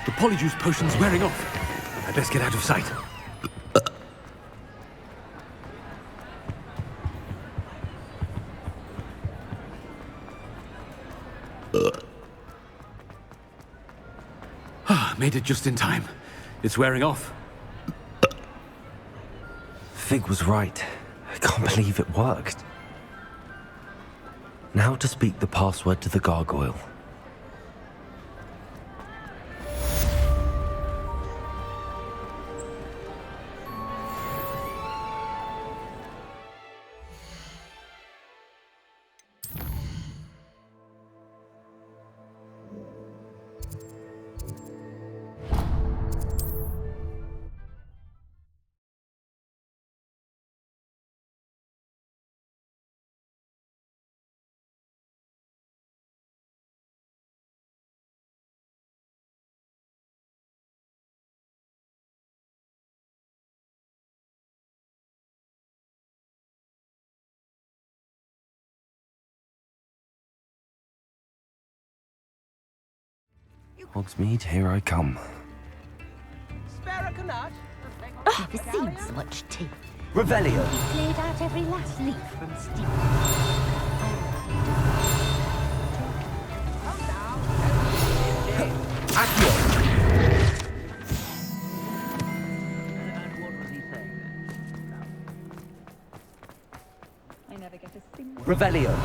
The polyjuice potion's wearing off. I'd best get out of sight. Made it just in time. It's wearing off. Fig was right. I can't believe it worked. Now to speak the password to the gargoyle. Hogsmeade, here I come. Never seen so much tea. Revelio! He cleared out every last leaf from Steve. I never get a single... Revelio!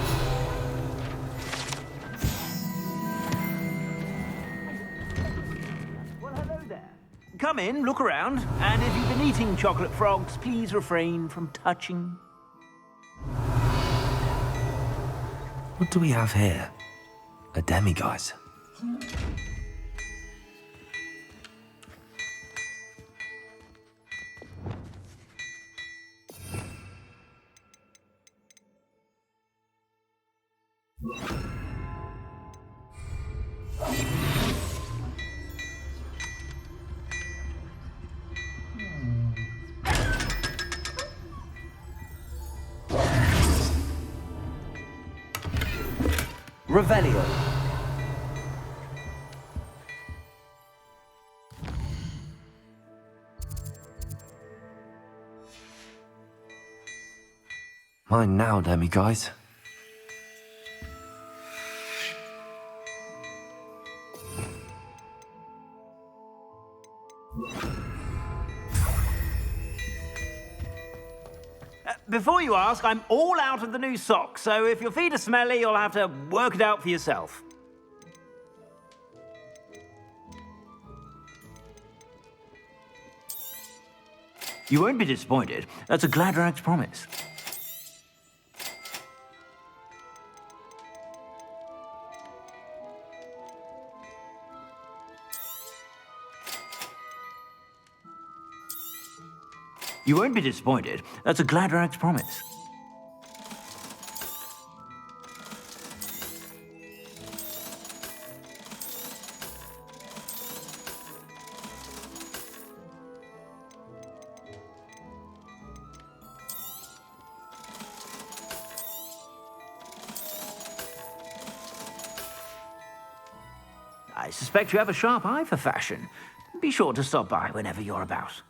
Well, hello there. Come in, look around, and if you've been eating chocolate frogs, please refrain from touching. What do we have here? A demiguise. Revelio. Mine now, demiguise. Before you ask, I'm all out of the new socks, so if your feet are smelly, you'll have to work it out for yourself. You won't be disappointed. That's a Gladrag's promise. You won't be disappointed. That's a Gladrag's promise. I suspect you have a sharp eye for fashion. Be sure to stop by whenever you're about.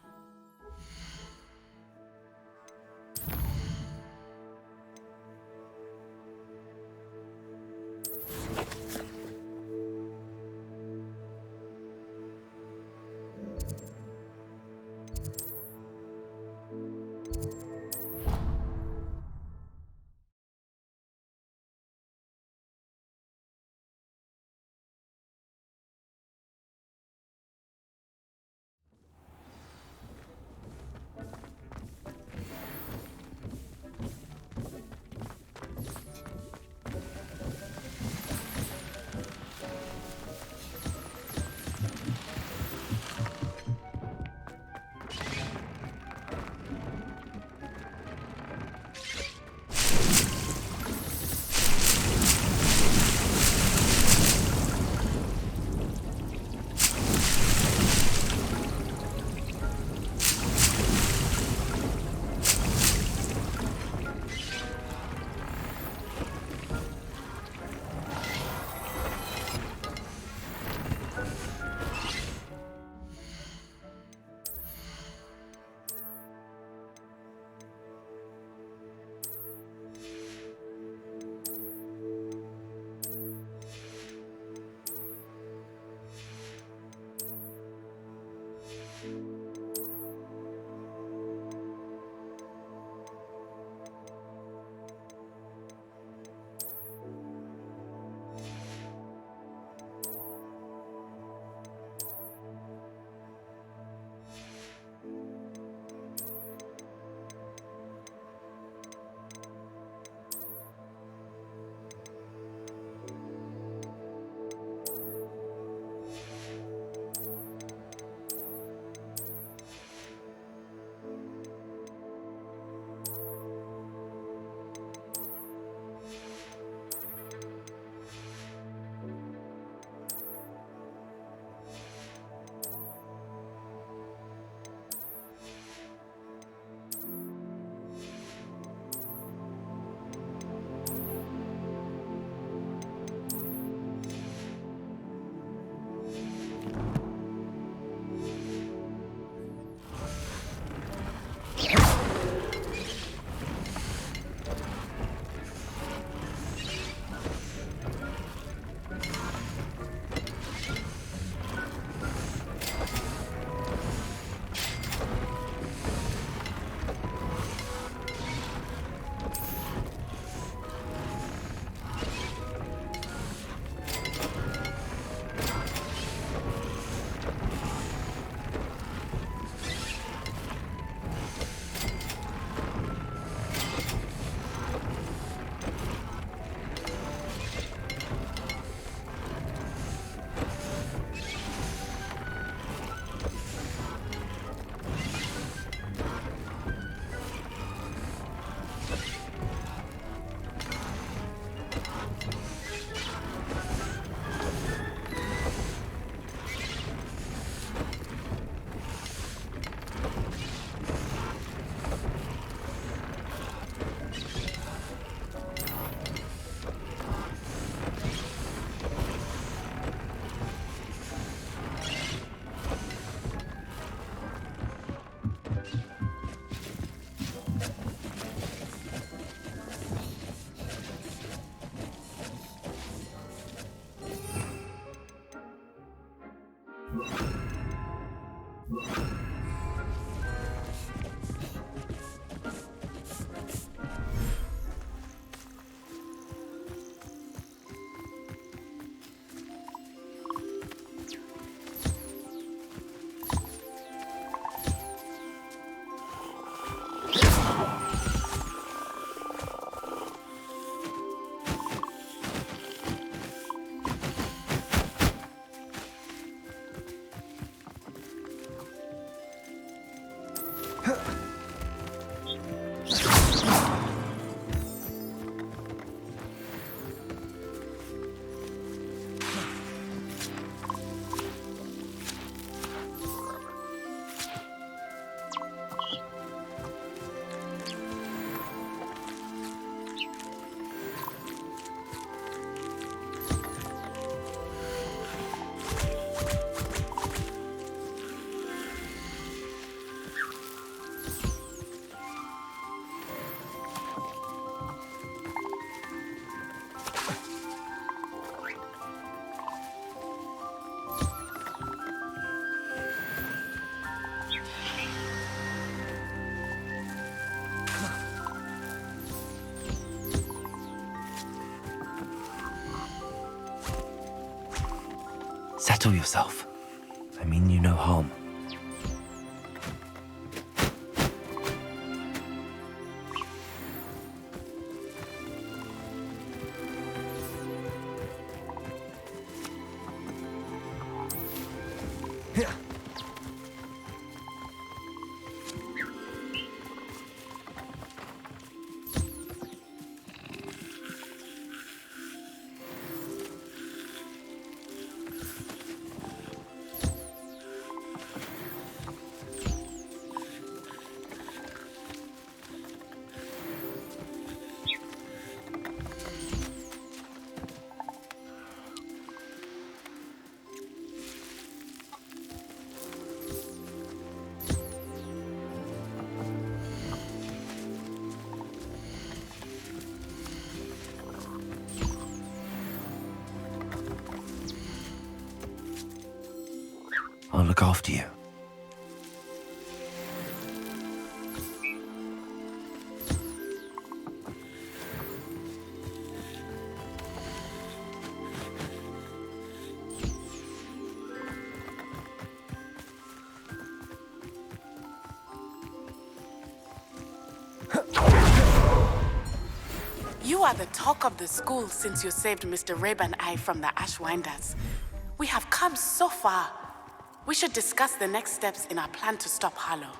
Settle yourself. I mean you no harm. I'll look after you. You are the talk of the school since you saved Mr. Rabe and I from the Ashwinders. We have come so far. We should discuss the next steps in our plan to stop Harlow.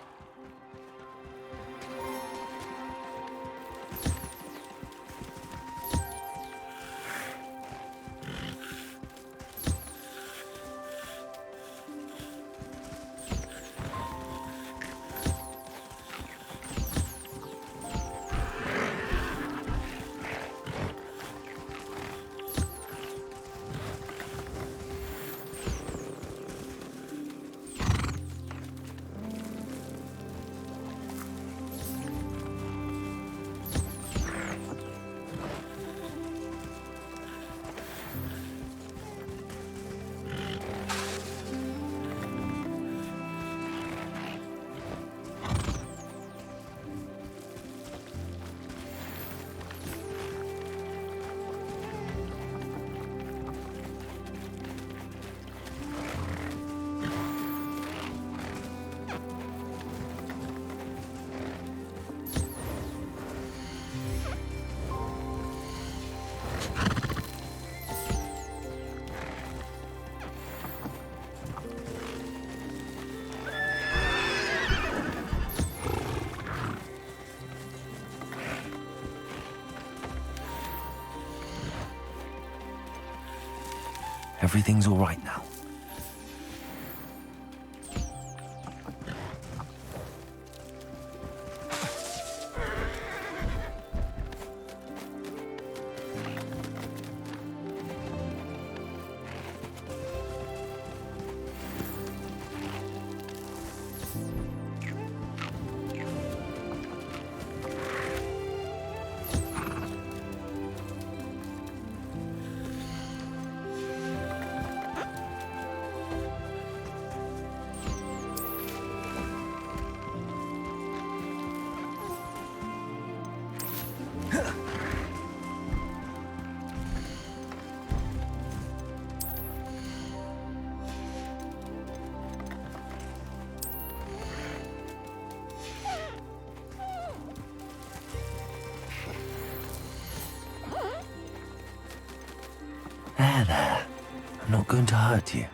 Everything's all right now. There. I'm not going to hurt you.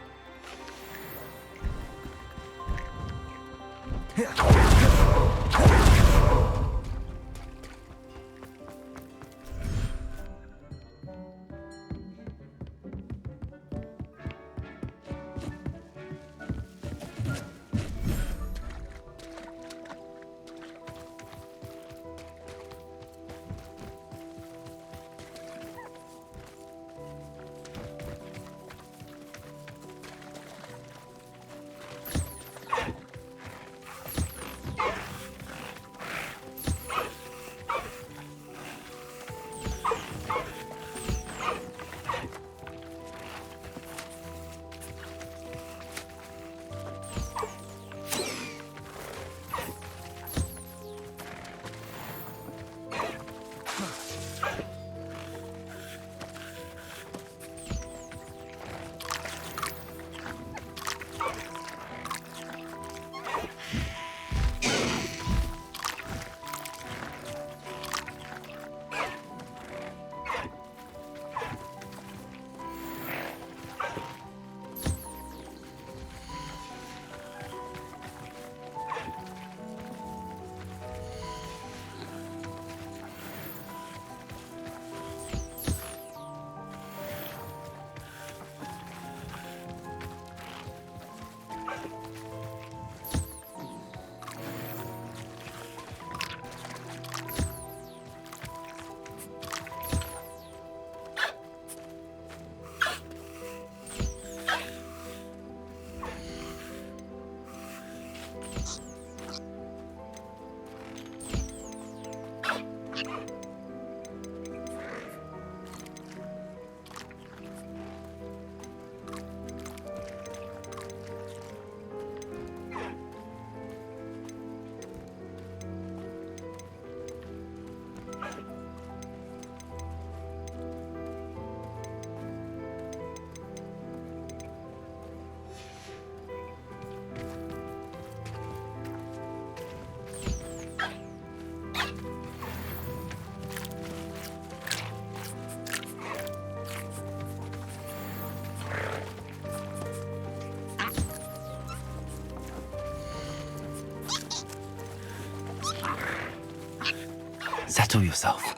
Settle yourself.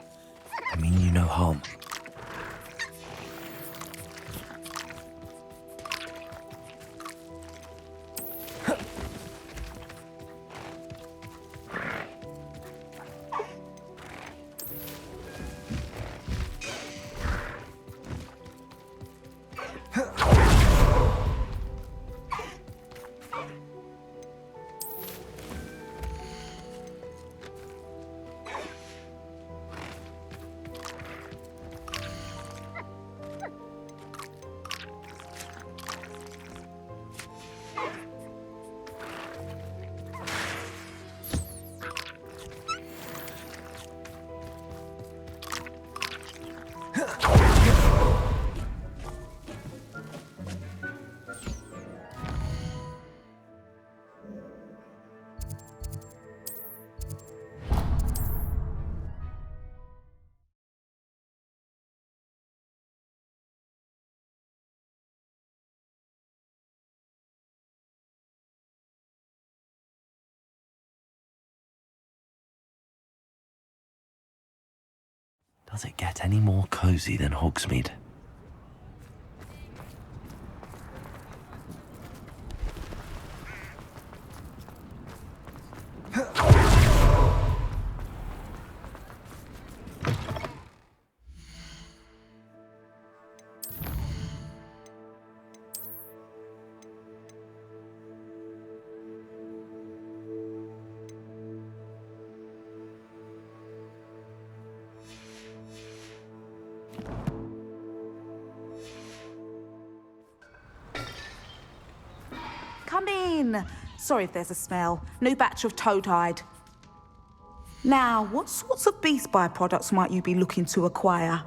I mean you no harm. Does it get any more cozy than Hogsmeade? in. Sorry if there's a smell. New batch of toad-hide. Now, what sorts of beast byproducts might you be looking to acquire?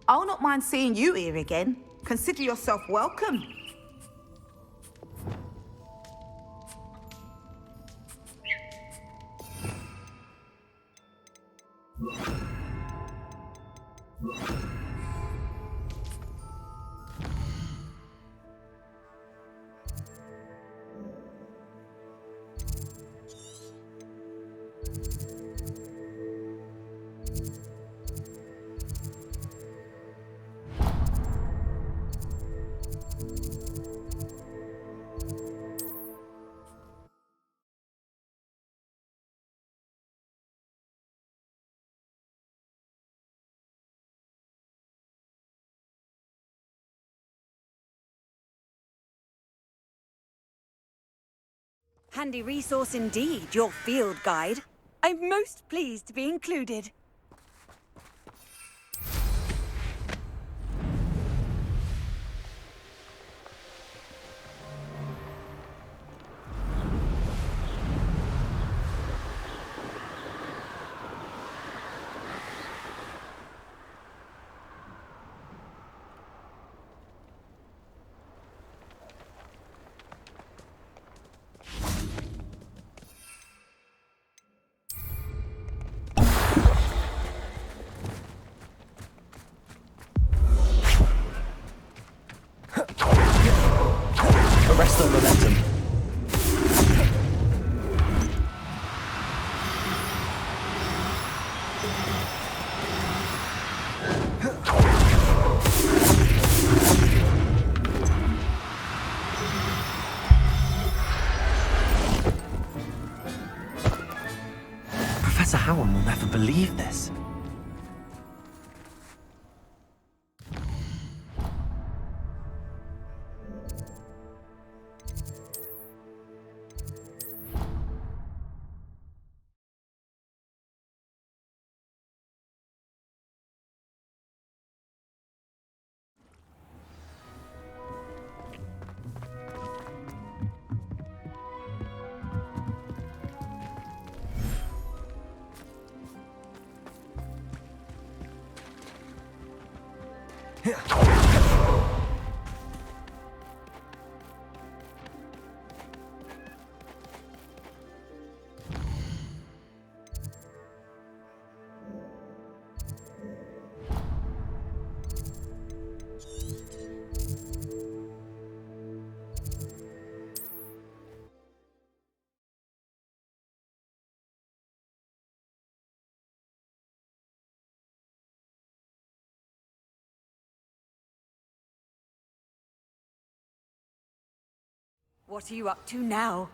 I'll not mind seeing you here again. Consider yourself welcome. Handy resource indeed, your field guide. I'm most pleased to be included. Arrest the momentum. Professor Howard will never believe this. What are you up to now?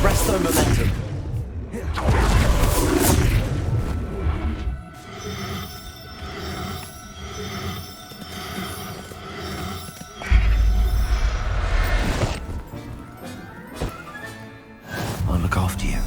Arrest the momentum. will look after you.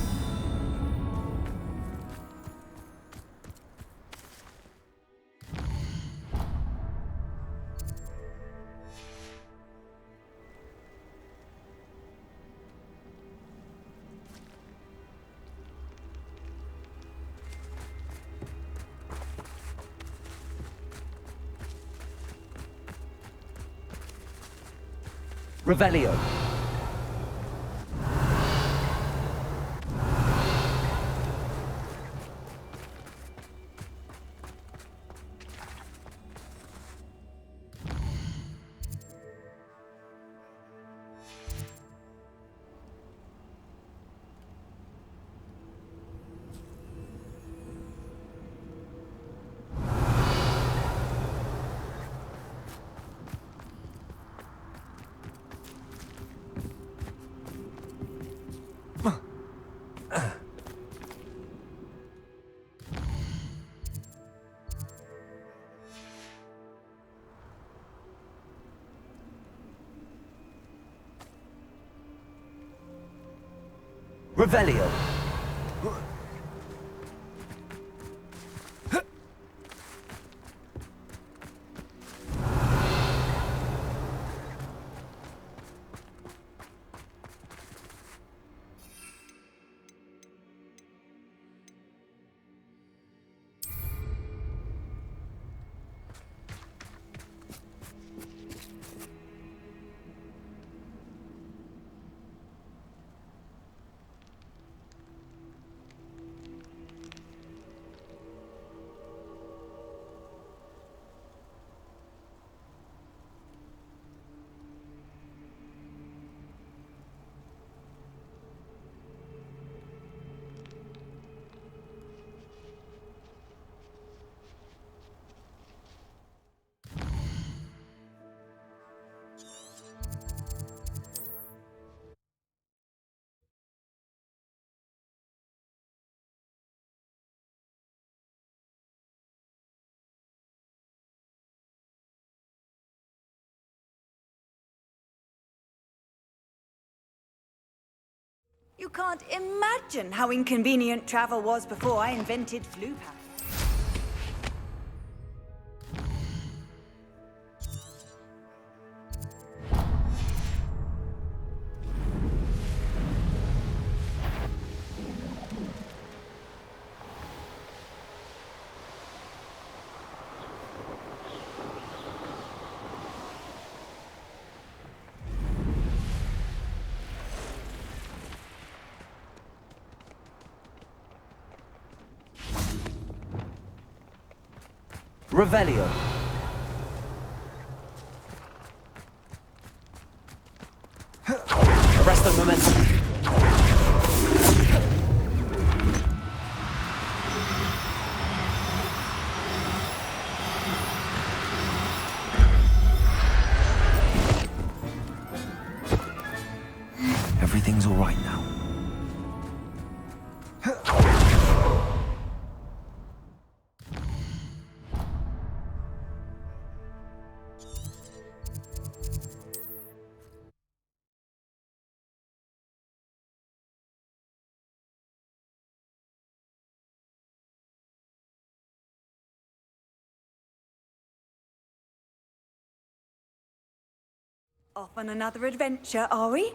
Revelio. Revelio. You can't imagine how inconvenient travel was before I invented flu pass. Revelio. Arrest the momentum. Everything's all right now. Off on another adventure, are we?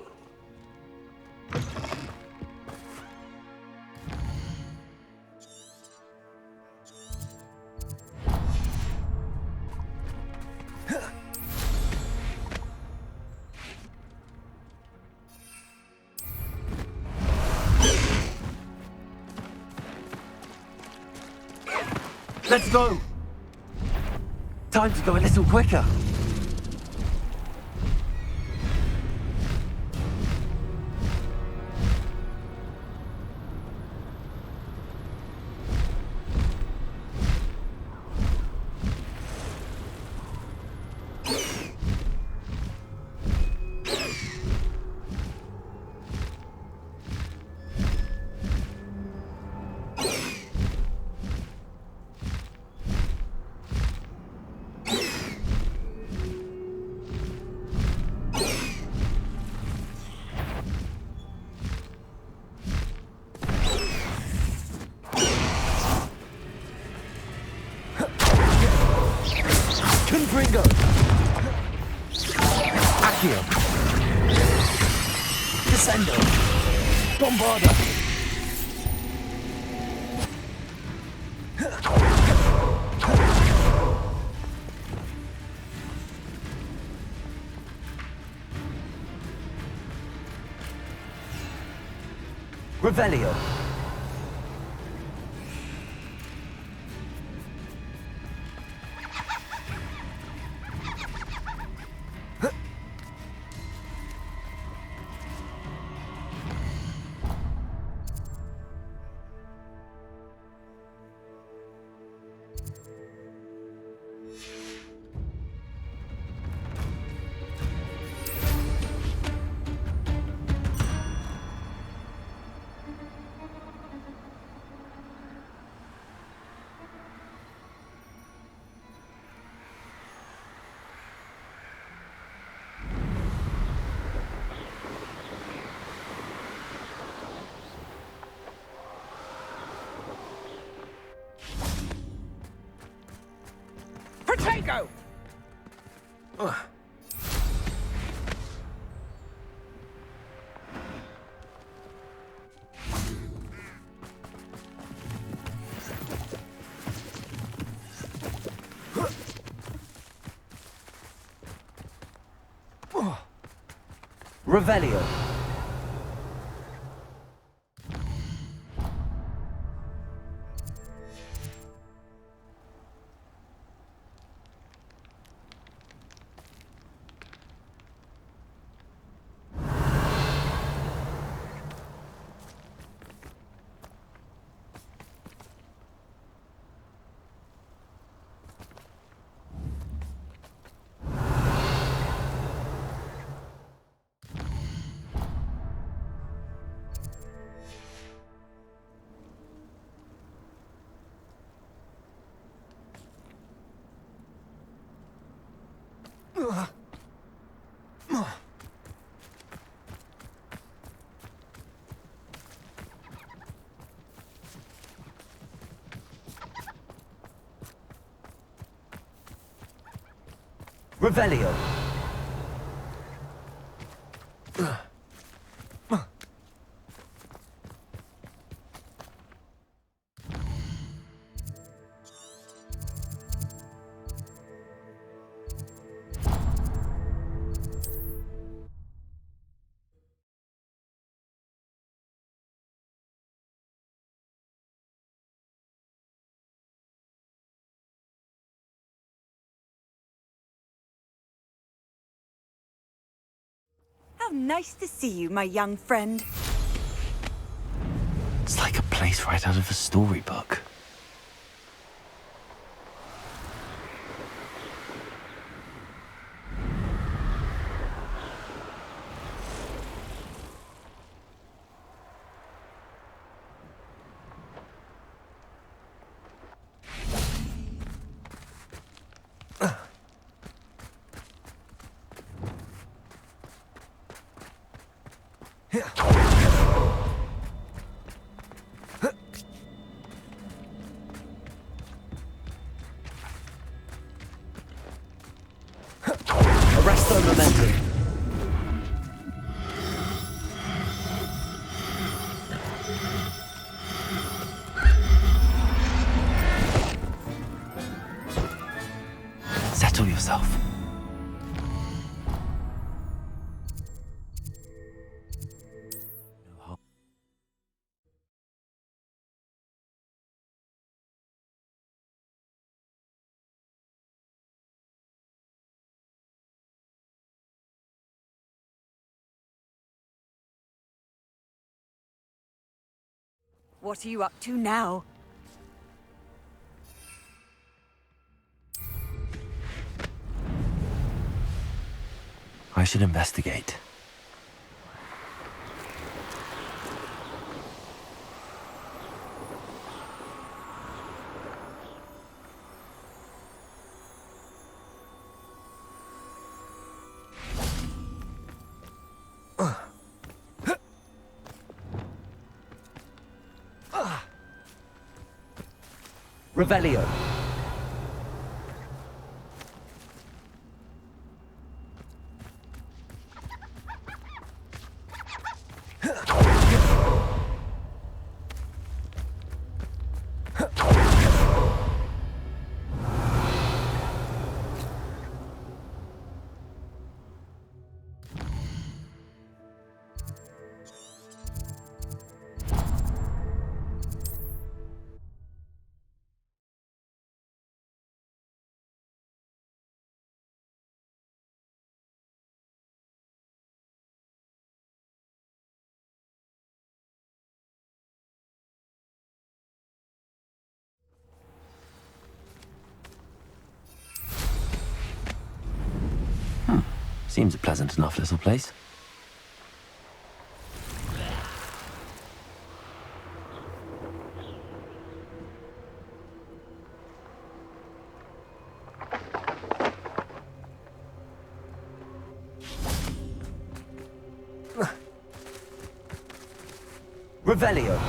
Let's go! Time to go a little quicker. Gringo! Accio! Descendo! Bombarda! Revelio! Protego! Revelio! Revelio! How nice to see you, my young friend. It's like a place right out of a storybook. Arresto momentum. Settle yourself. What are you up to now? I should investigate. Revelio. Seems a pleasant enough little place. Revelio.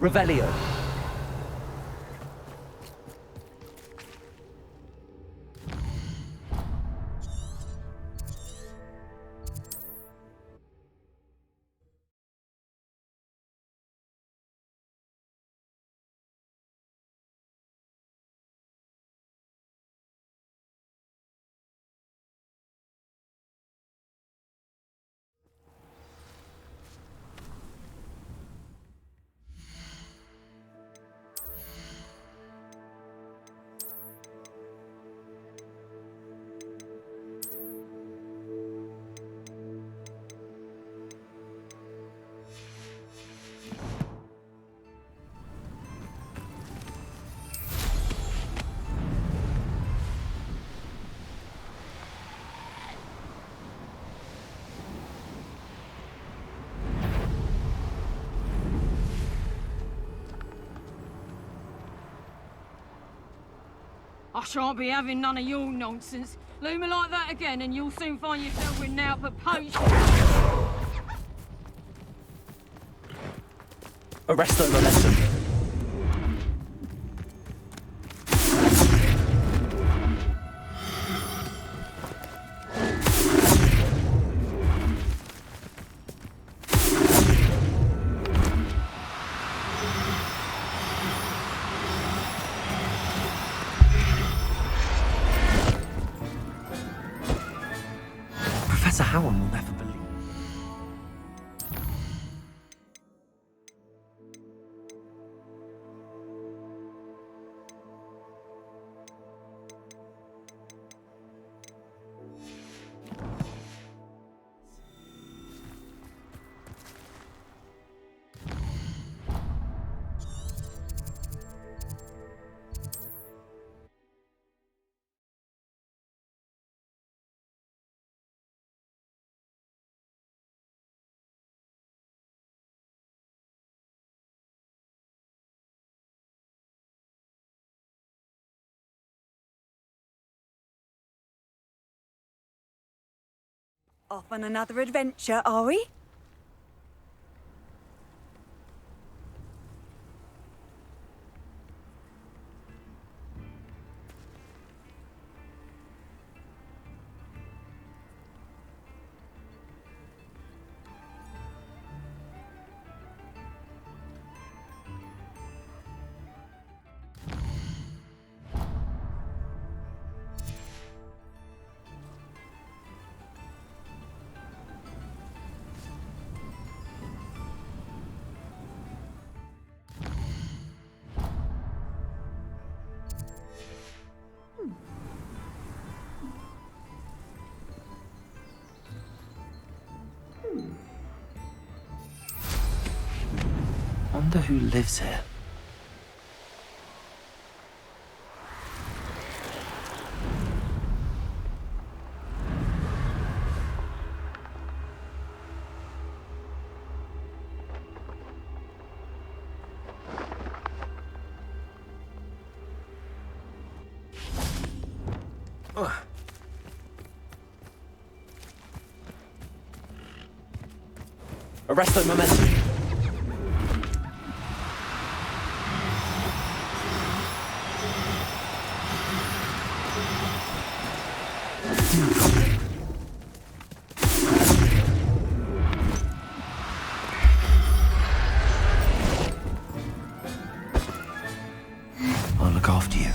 Revelio. I shan't be having none of your nonsense. Leave me like that again and you'll soon find yourself with naught but patience. Arresto momentum. Professor Howard will never believe. Off on another adventure, are we? Wonder who lives here. Arresto momentum. I'll look after you.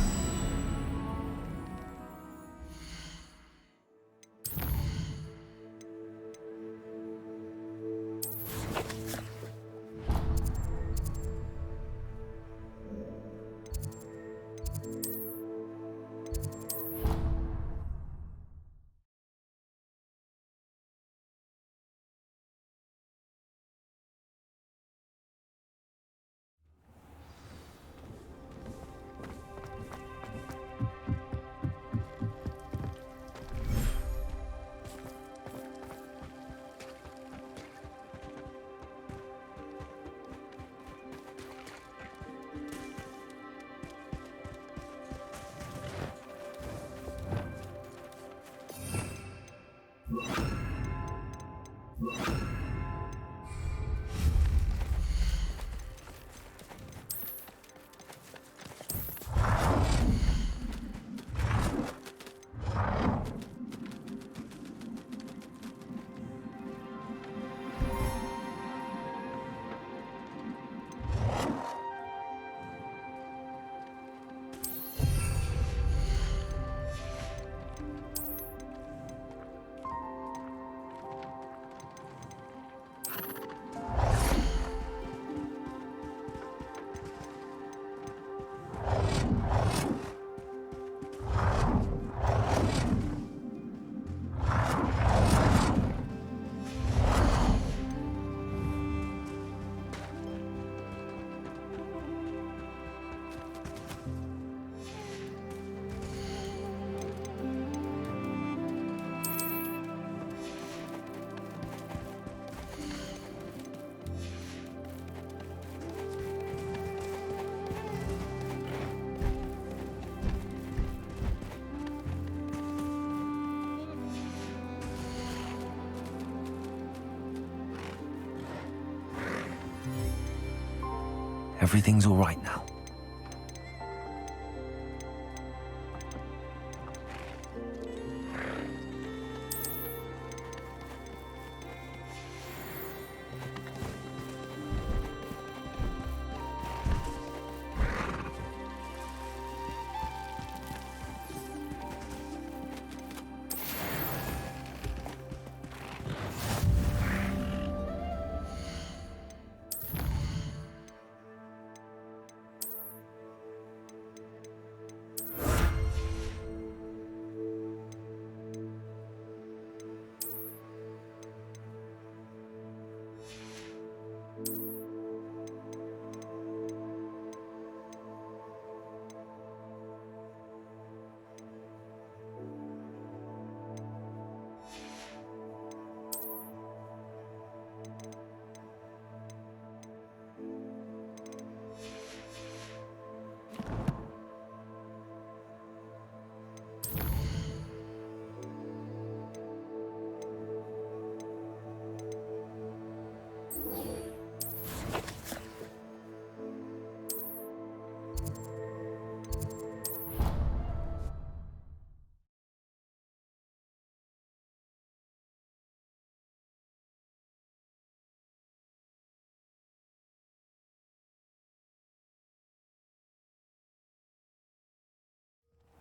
Everything's all right now.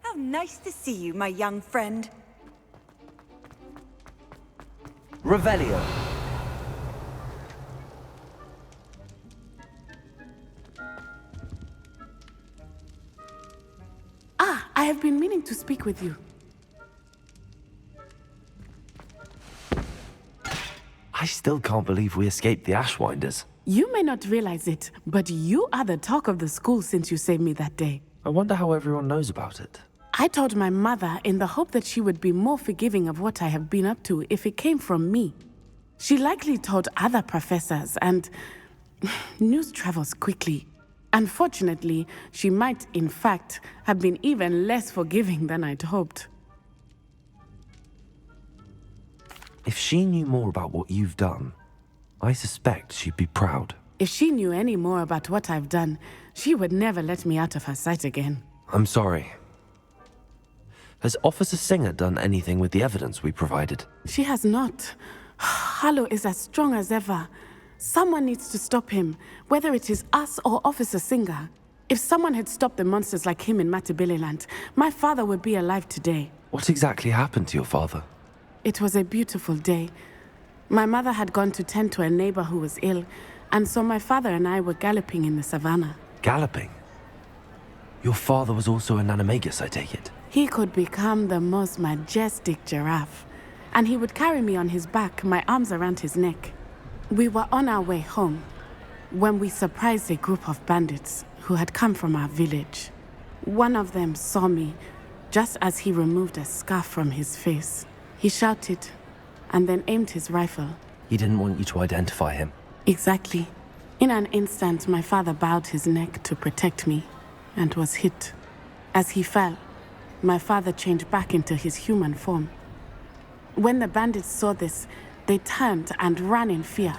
How nice to see you, my young friend. Revelio. Ah, I have been meaning to speak with you. I still can't believe we escaped the Ashwinders. You may not realize it, but you are the talk of the school since you saved me that day. I wonder how everyone knows about it. I told my mother in the hope that she would be more forgiving of what I have been up to if it came from me. She likely told other professors, and news travels quickly. Unfortunately, she might, in fact, have been even less forgiving than I'd hoped. If she knew more about what you've done, I suspect she'd be proud. If she knew any more about what I've done, she would never let me out of her sight again. I'm sorry. Has Officer Singer done anything with the evidence we provided? She has not. Harlow is as strong as ever. Someone needs to stop him, whether it is us or Officer Singer. If someone had stopped the monsters like him in Matabeleland, my father would be alive today. What exactly happened to your father? It was a beautiful day. My mother had gone to tend to a neighbor who was ill, and so my father and I were galloping in the savannah. Galloping? Your father was also an animagus, I take it? He could become the most majestic giraffe, and he would carry me on his back, my arms around his neck. We were on our way home when we surprised a group of bandits who had come from our village. One of them saw me just as he removed a scarf from his face. He shouted and then aimed his rifle. He didn't want you to identify him. Exactly. In an instant, my father bowed his neck to protect me and was hit. As he fell, my father changed back into his human form. When the bandits saw this, they turned and ran in fear.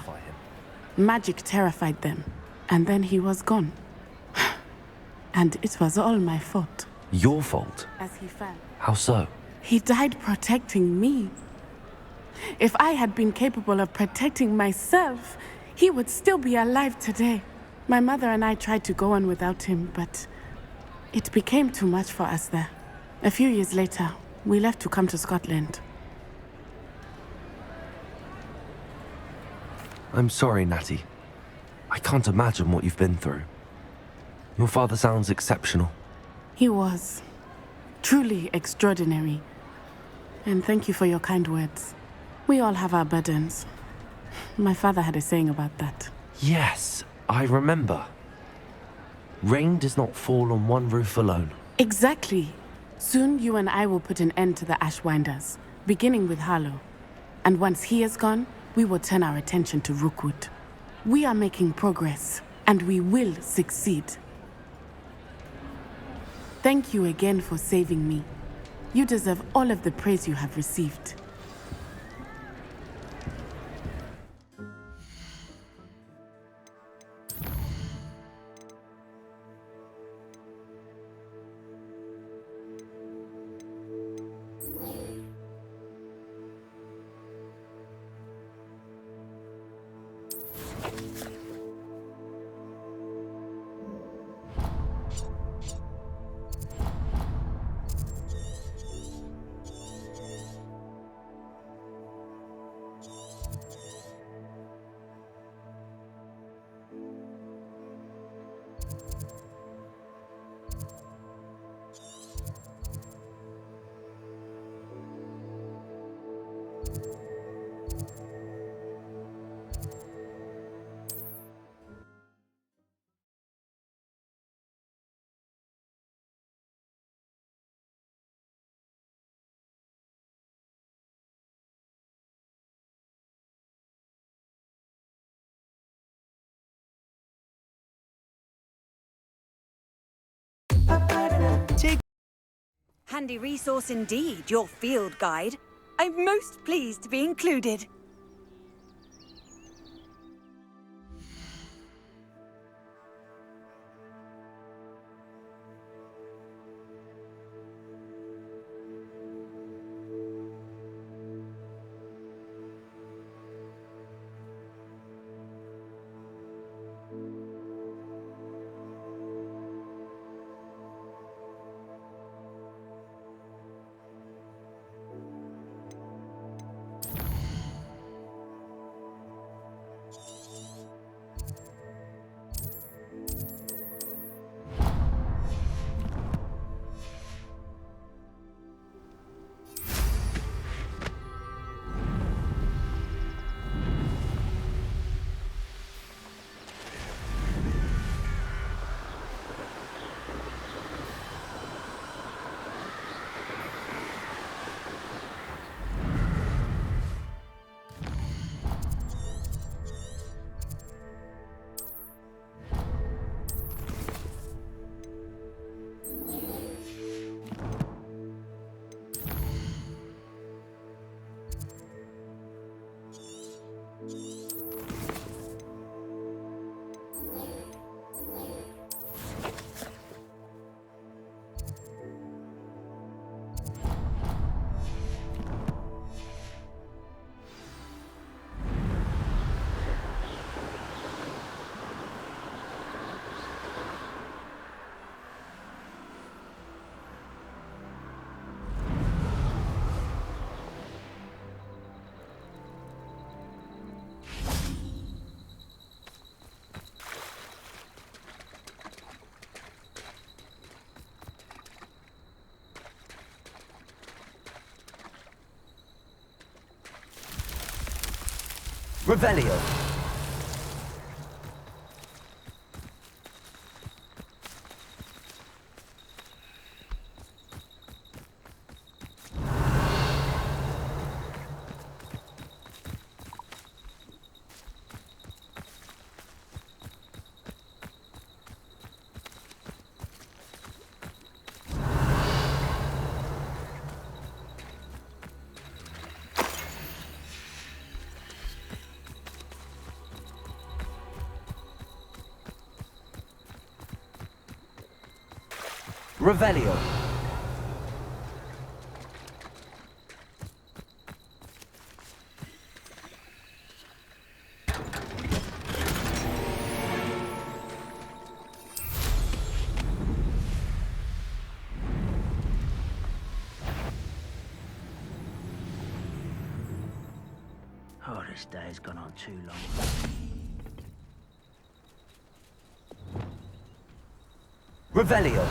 Magic terrified them, and then he was gone. And it was all my fault. Your fault? As he fell. How so? He died protecting me. If I had been capable of protecting myself, he would still be alive today. My mother and I tried to go on without him, but it became too much for us there. A few years later, we left to come to Scotland. I'm sorry, Natty. I can't imagine what you've been through. Your father sounds exceptional. He was. Truly extraordinary. And thank you for your kind words. We all have our burdens. My father had a saying about that. Yes, I remember. Rain does not fall on one roof alone. Exactly. Soon you and I will put an end to the Ashwinders, beginning with Harlow. And once he is gone, we will turn our attention to Rookwood. We are making progress, and we will succeed. Thank you again for saving me. You deserve all of the praise you have received. Handy resource indeed, your field guide. I'm most pleased to be included. Revelio. Revelio. Oh, this day's gone on too long. Revelio.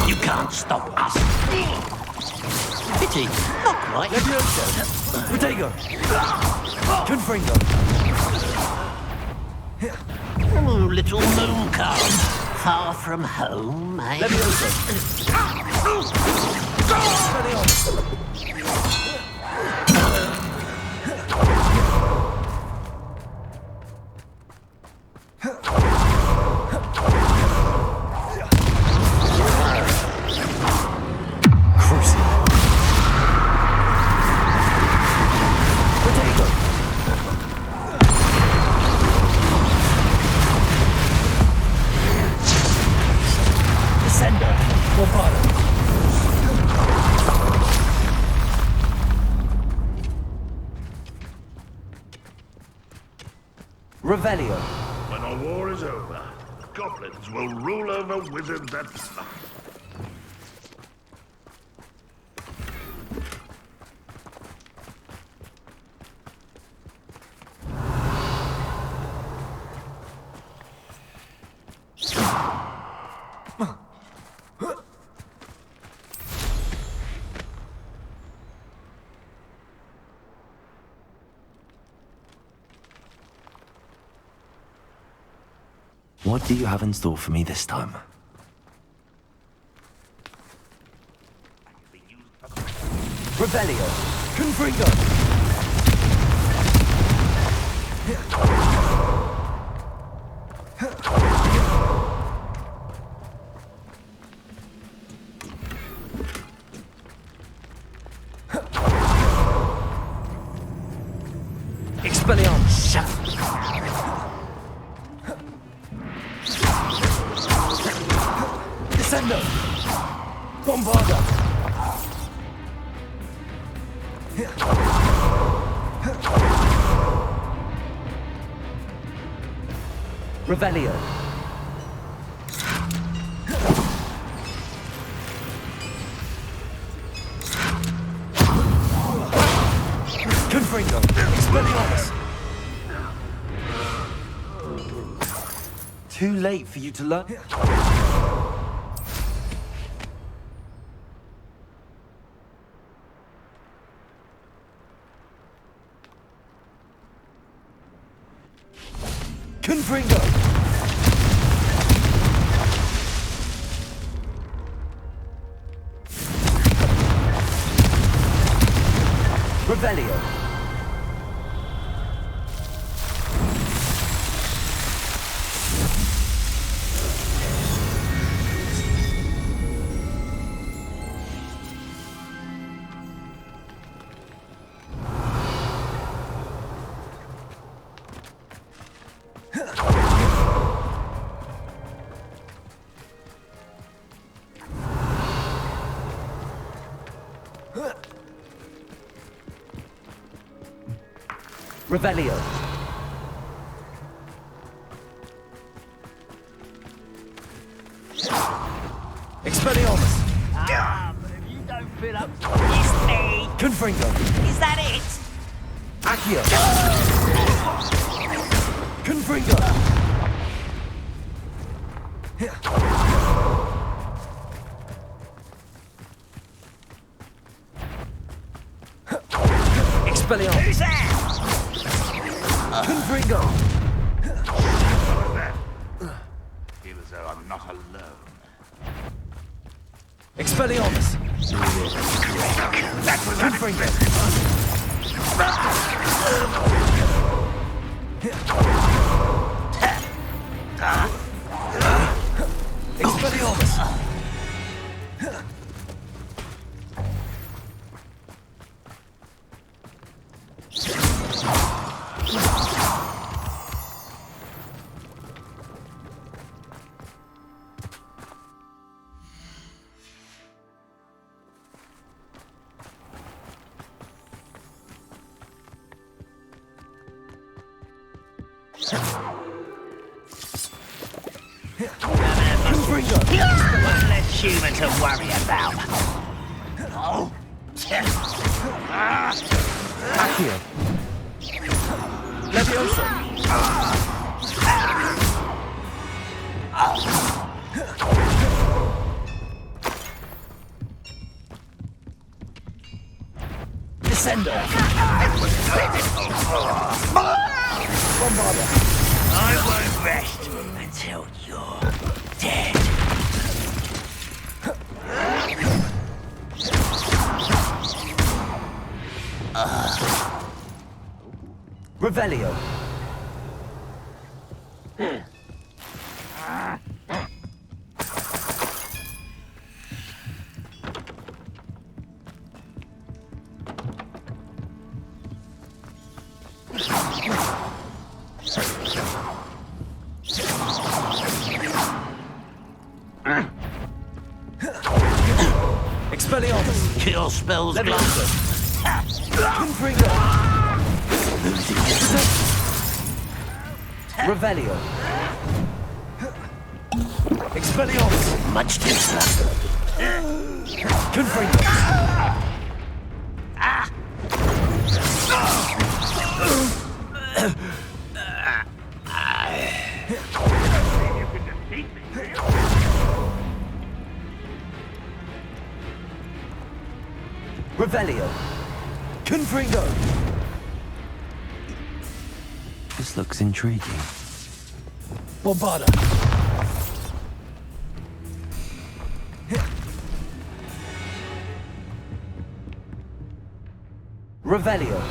You can't stop us. Pity. Not quite. Levioso. Protego. Confringo. Oh, little moon calf. Far from home, eh? Levioso. Revelio. When the war is over, goblins will rule over wizards at night. What do you have in store for me this time? Revelio. Confringo. Expelliarmus. Descendo! Bombarda! Revelio. Confringo. Expelliarmus. Too late for you to learn. Confringo. Revelio. Revelio. Expelliarmus. Ah, but if you don't fill up... It's me! Confringo. Is that it? Accio. Confringo. Expelliarmus. Who's there? Confringo. Feel as though I'm not alone. Expelliarmus. That was Confringo. Expelliarmus. One less human to worry about. Oh. Accio. Levioso. Descendo. Bombarda. I won't rest until you're dead. Revelio. Expelliarmus. Kill spells glasses. Confringo. Revelio. Expelliarmus. Much too slow. Confringo. Revelio. Confringo. This looks intriguing. Bombarda. Revelio.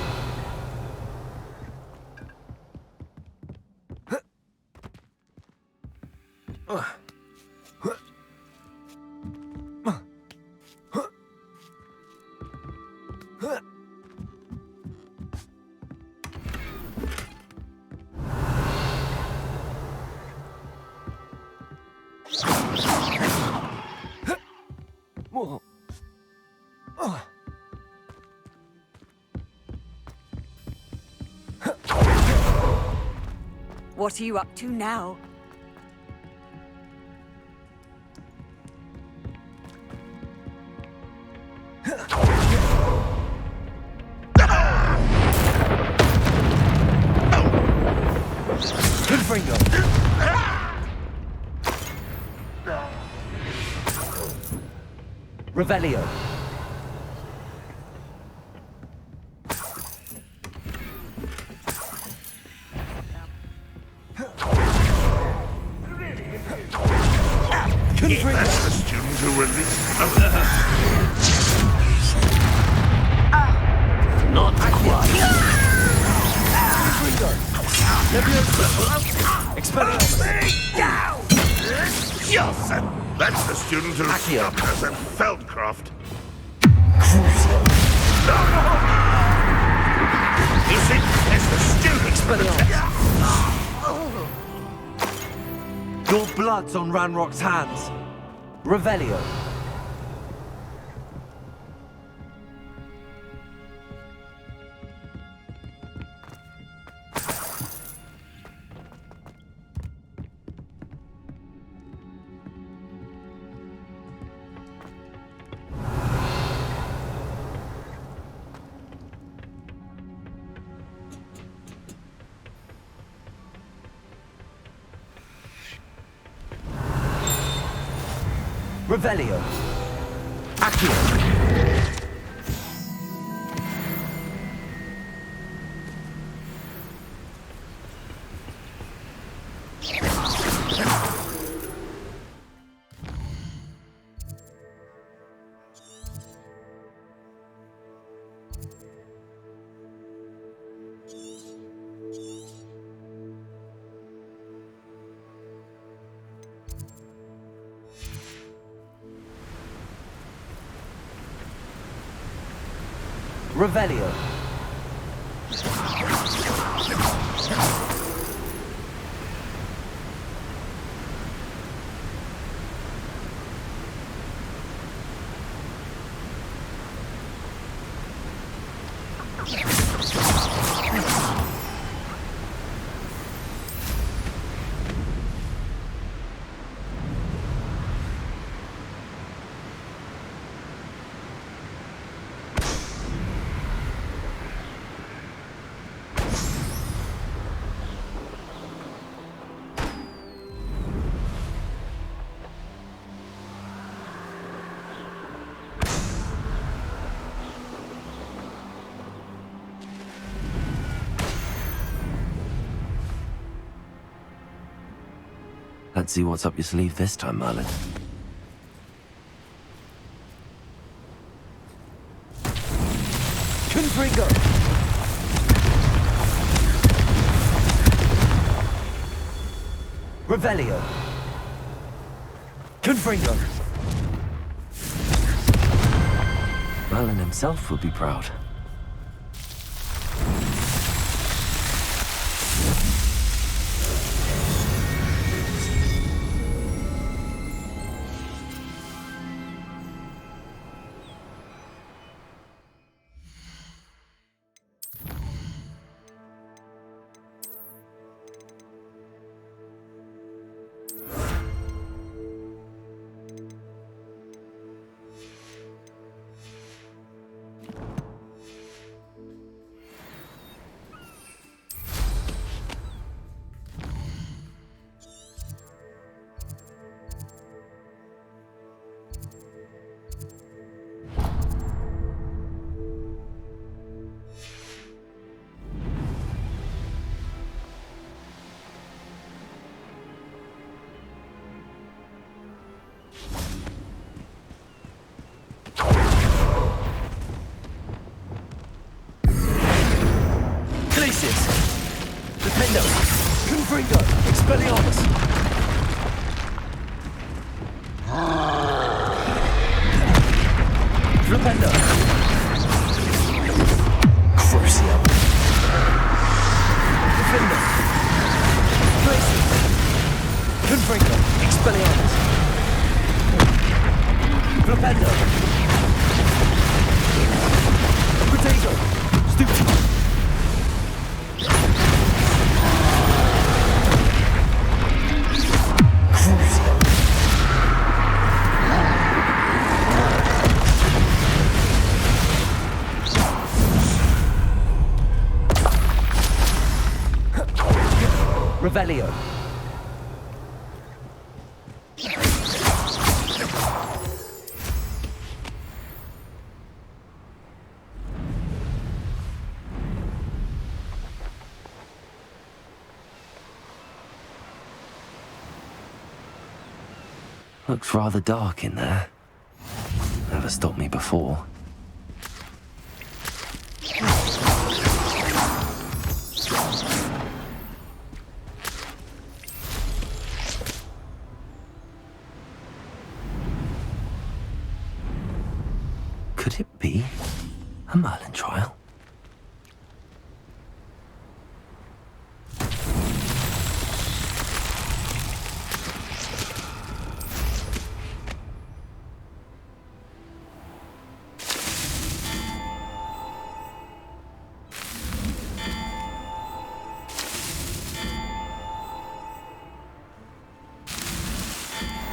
What are you up to now? Confringo! Revelio! That's the student who released... Not quite. Yes! That's the student who stopped us at Feldcroft. You see, it's the student. Your blood's on Ranrock's hands. Revelio. Revelio. Accio. Revelio. Let's see what's up your sleeve this time, Merlin. Confringo! Revelio! Confringo! Merlin himself would be proud. Defendo! Confringo! Expelliarmus! Flipendo! Crucio! Defendo! Glacius! Confringo! Expelliarmus! Flipendo! Potato! Stupid! Revelio. Looks rather dark in there. Never stopped me before. Could it be a Merlin trial?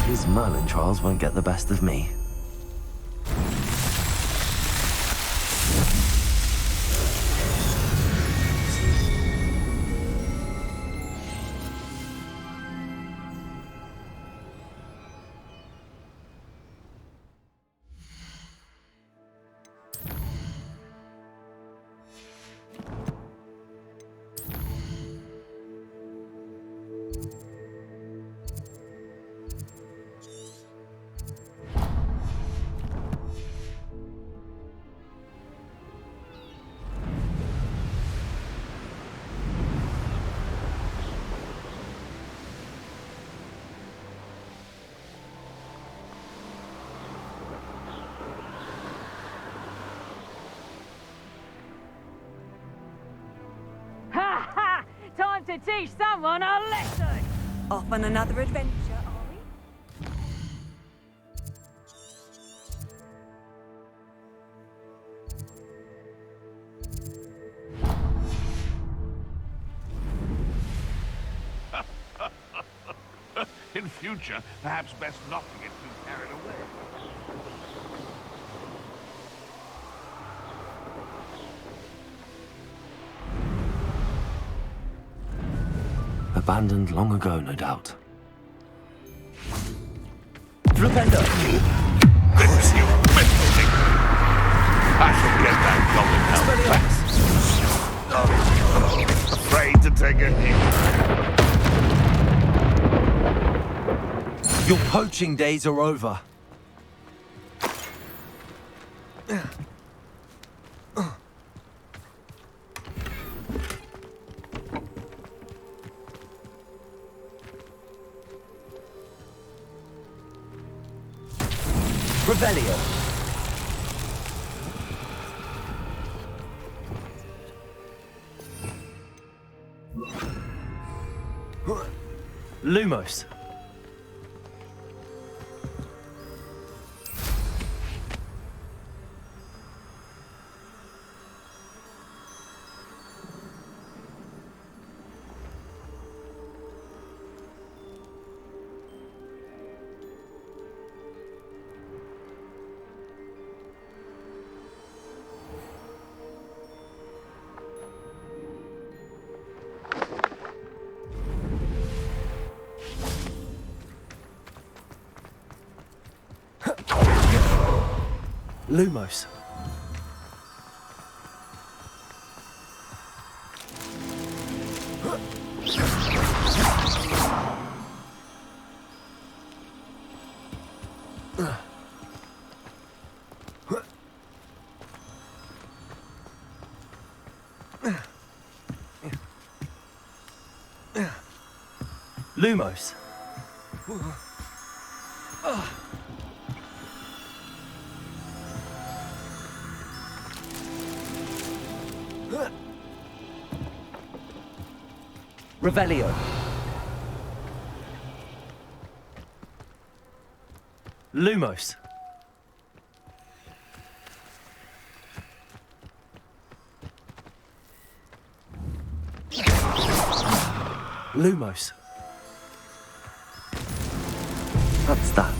These Merlin trials won't get the best of me. Time to teach someone a lesson! Off on another adventure, are we? In future, perhaps best not to get too carried away. Abandoned long ago, no doubt. Flipendo! This, you mental thing! I shall get that goblin help back. Afraid to take a hit. Your poaching days are over. Revelio. Lumos. Lumos. Lumos. Revelio. Lumos. Lumos. That's that.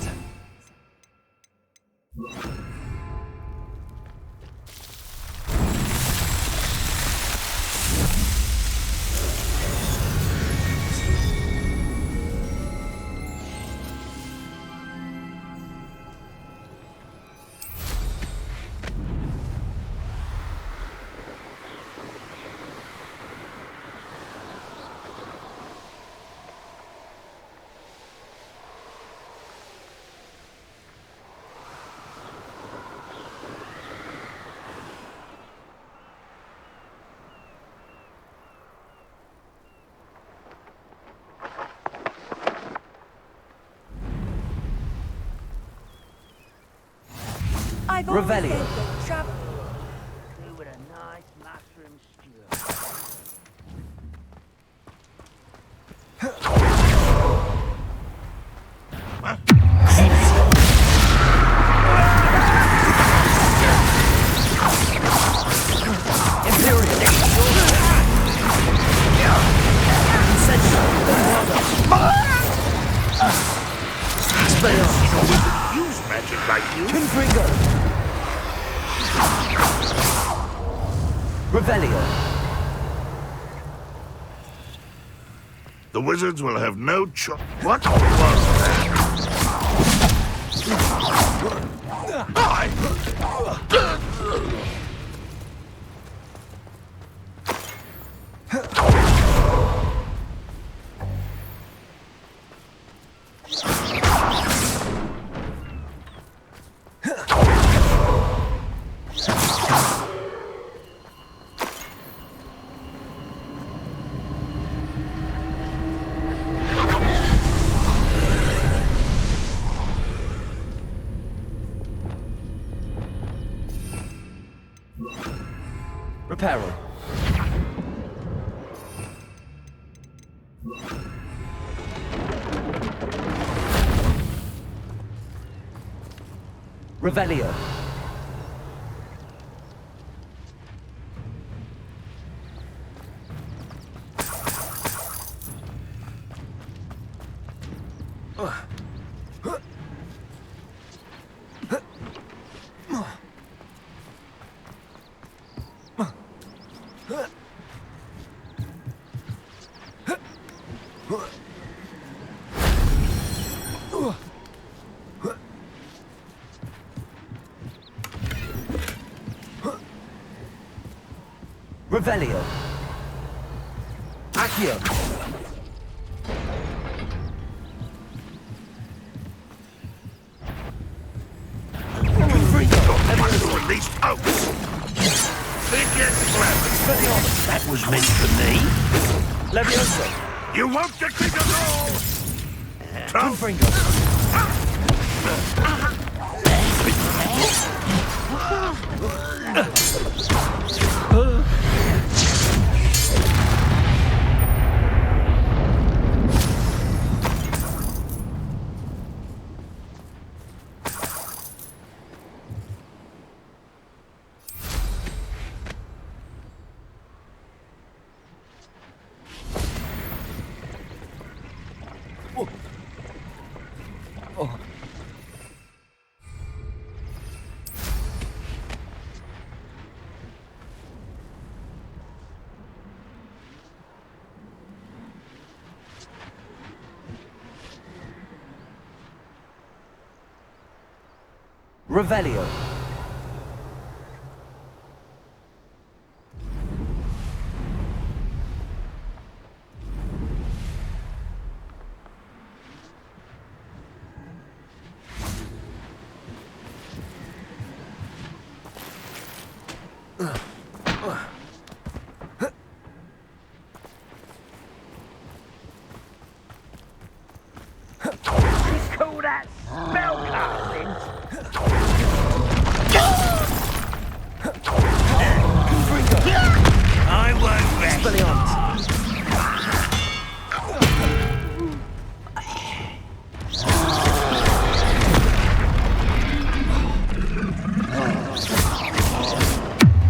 I've always Revelio. said that travel... With a nice mushroom stew. Use magic like you. Confringo. Revelio. The wizards will have no choice. What was that? Reparo. Revelio. Revelio. Accio. Released oats. Think it clever. That was meant for me. Levioso. You won't defeat us all. Confringo. Revelio. Call that spellcasting? I won't rest.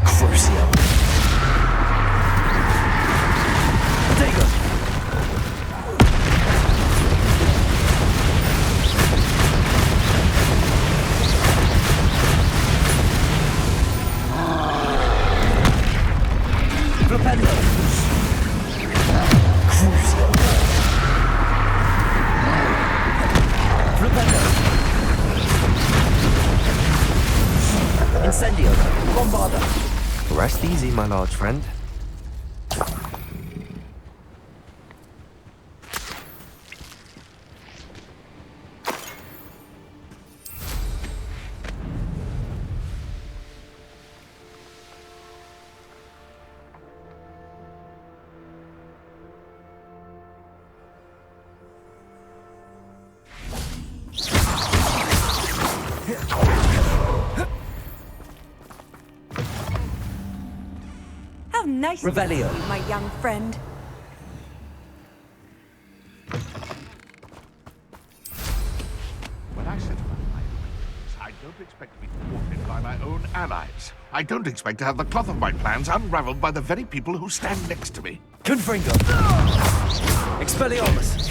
Crucio. Dagger. Flipendo. Crucio. Flipendo. Incendio. Bombarda. Rest easy, my large friend. Nice Revelio. to see you, my young friend. When I set about my acquaintance, I don't expect to be thwarted by my own allies. I don't expect to have the cloth of my plans unraveled by the very people who stand next to me. Confringo! Expelliarmus!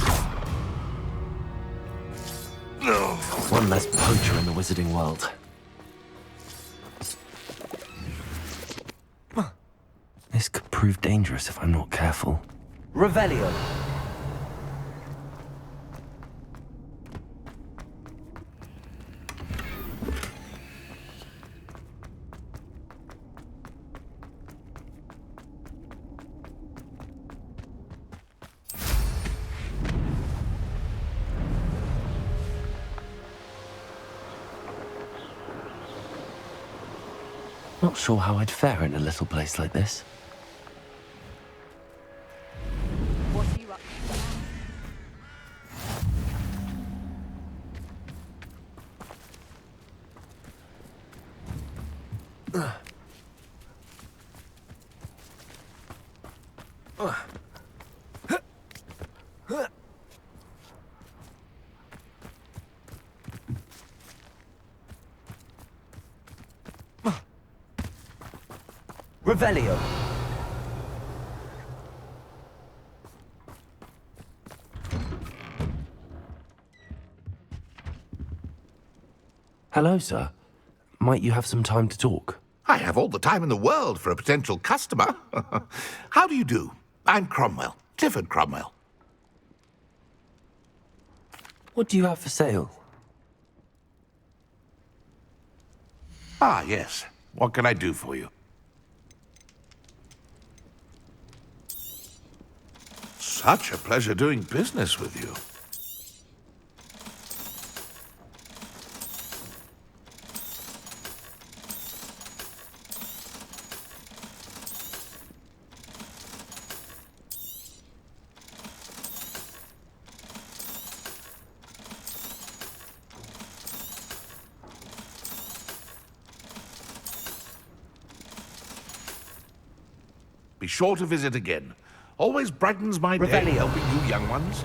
One less poacher in the wizarding world. This could prove dangerous if I'm not careful. Revelio! Not sure how I'd fare in a little place like this. What are you up Revelio! Hello, sir. Might you have some time to talk? I have all the time in the world for a potential customer. How do you do? I'm Cromwell, Clifford Cromwell. What do you have for sale? Ah, yes. What can I do for you? Such a pleasure doing business with you. Be sure to visit again. Always brightens my day Revelio. helping you young ones.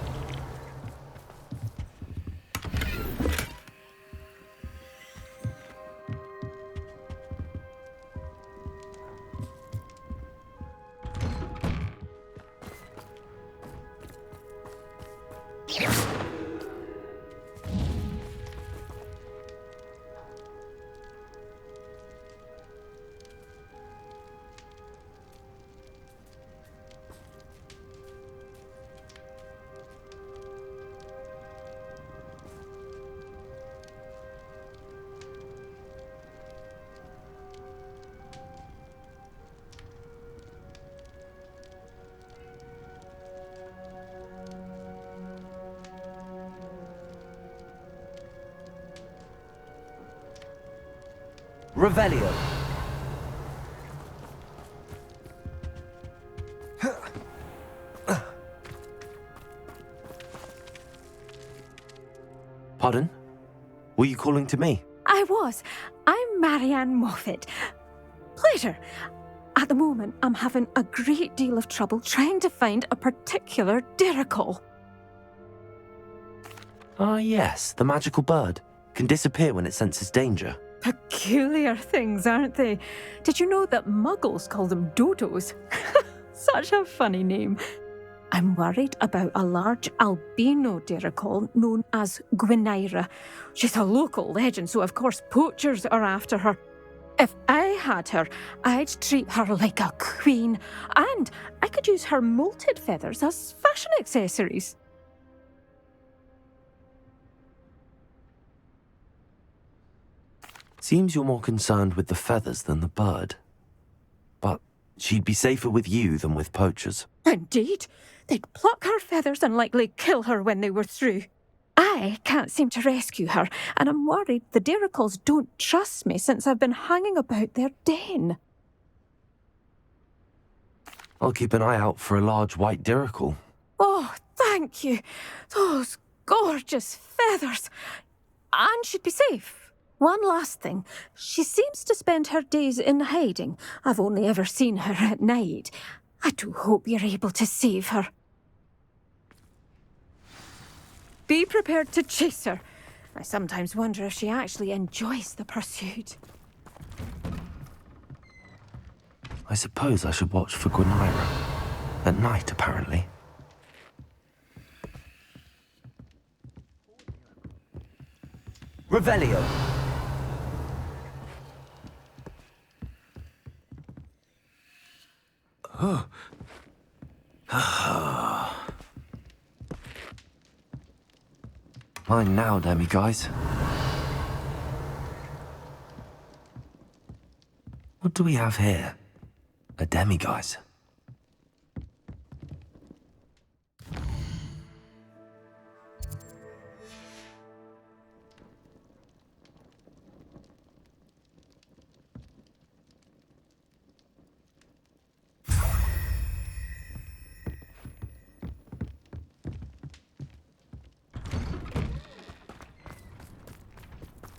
Revelio! Pardon? Were you calling to me? I was. I'm Marianne Moffat. Pleasure. At the moment, I'm having a great deal of trouble trying to find a particular diricle. Ah, yes, the magical bird. Can disappear when it senses danger. Peculiar things, aren't they? Did you know that muggles call them dodos? Such a funny name. I'm worried about a large albino diricle known as Gwynaira. She's a local legend, so of course poachers are after her. If I had her, I'd treat her like a queen, and I could use her molted feathers as fashion accessories. Seems you're more concerned with the feathers than the bird. But she'd be safer with you than with poachers. Indeed. They'd pluck her feathers and likely kill her when they were through. I can't seem to rescue her, and I'm worried the diricles don't trust me since I've been hanging about their den. I'll keep an eye out for a large white diricle. Oh, thank you. Those gorgeous feathers. And she'd be safe. One last thing. She seems to spend her days in hiding. I've only ever seen her at night. I do hope you're able to save her. Be prepared to chase her. I sometimes wonder if she actually enjoys the pursuit. I suppose I should watch for Gwynaira. At night, apparently. Revelio! Oh. Mine now, demi-guys. What do we have here? A demi-guise.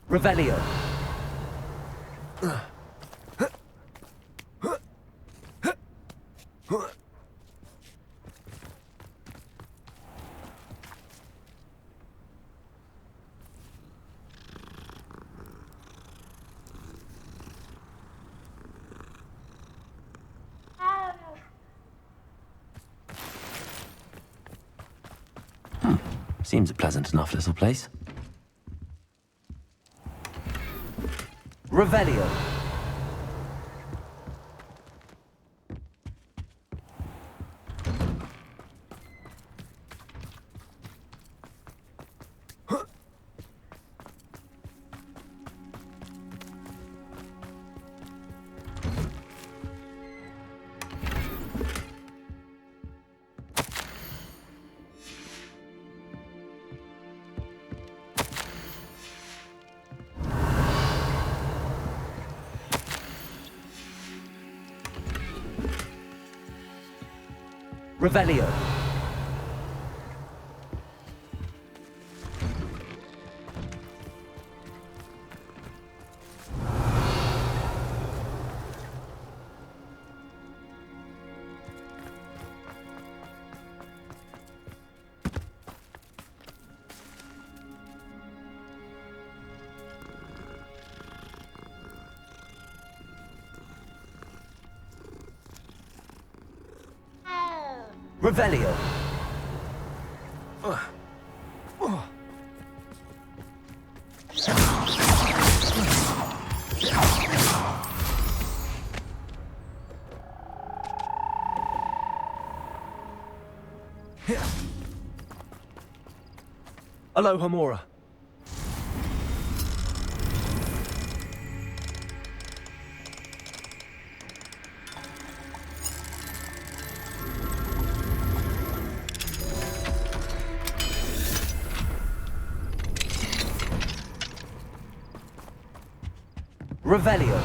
Revelio. Seems a pleasant enough little place. Revelio. Revelio. Revelio. Hello, Hamura. Revelio.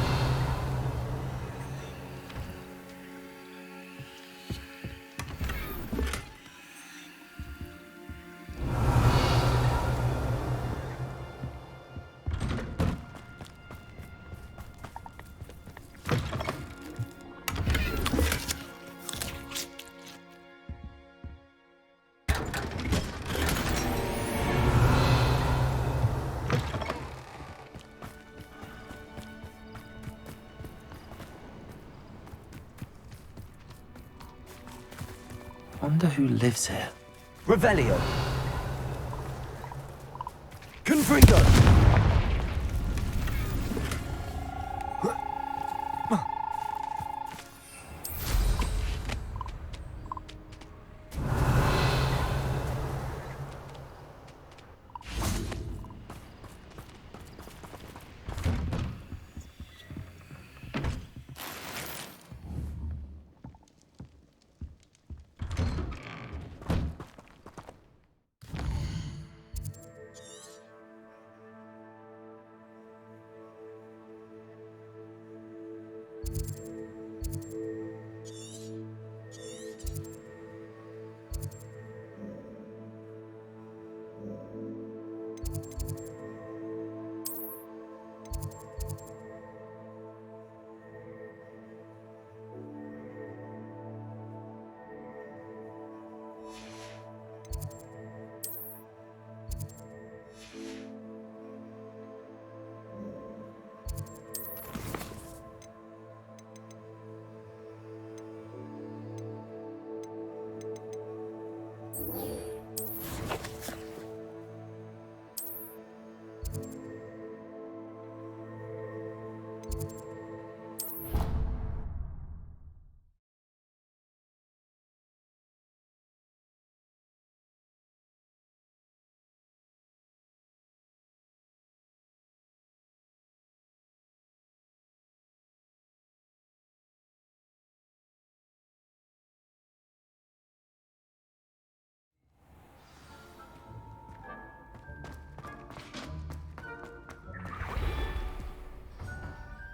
Wonder who lives here. Revelio. Confringo.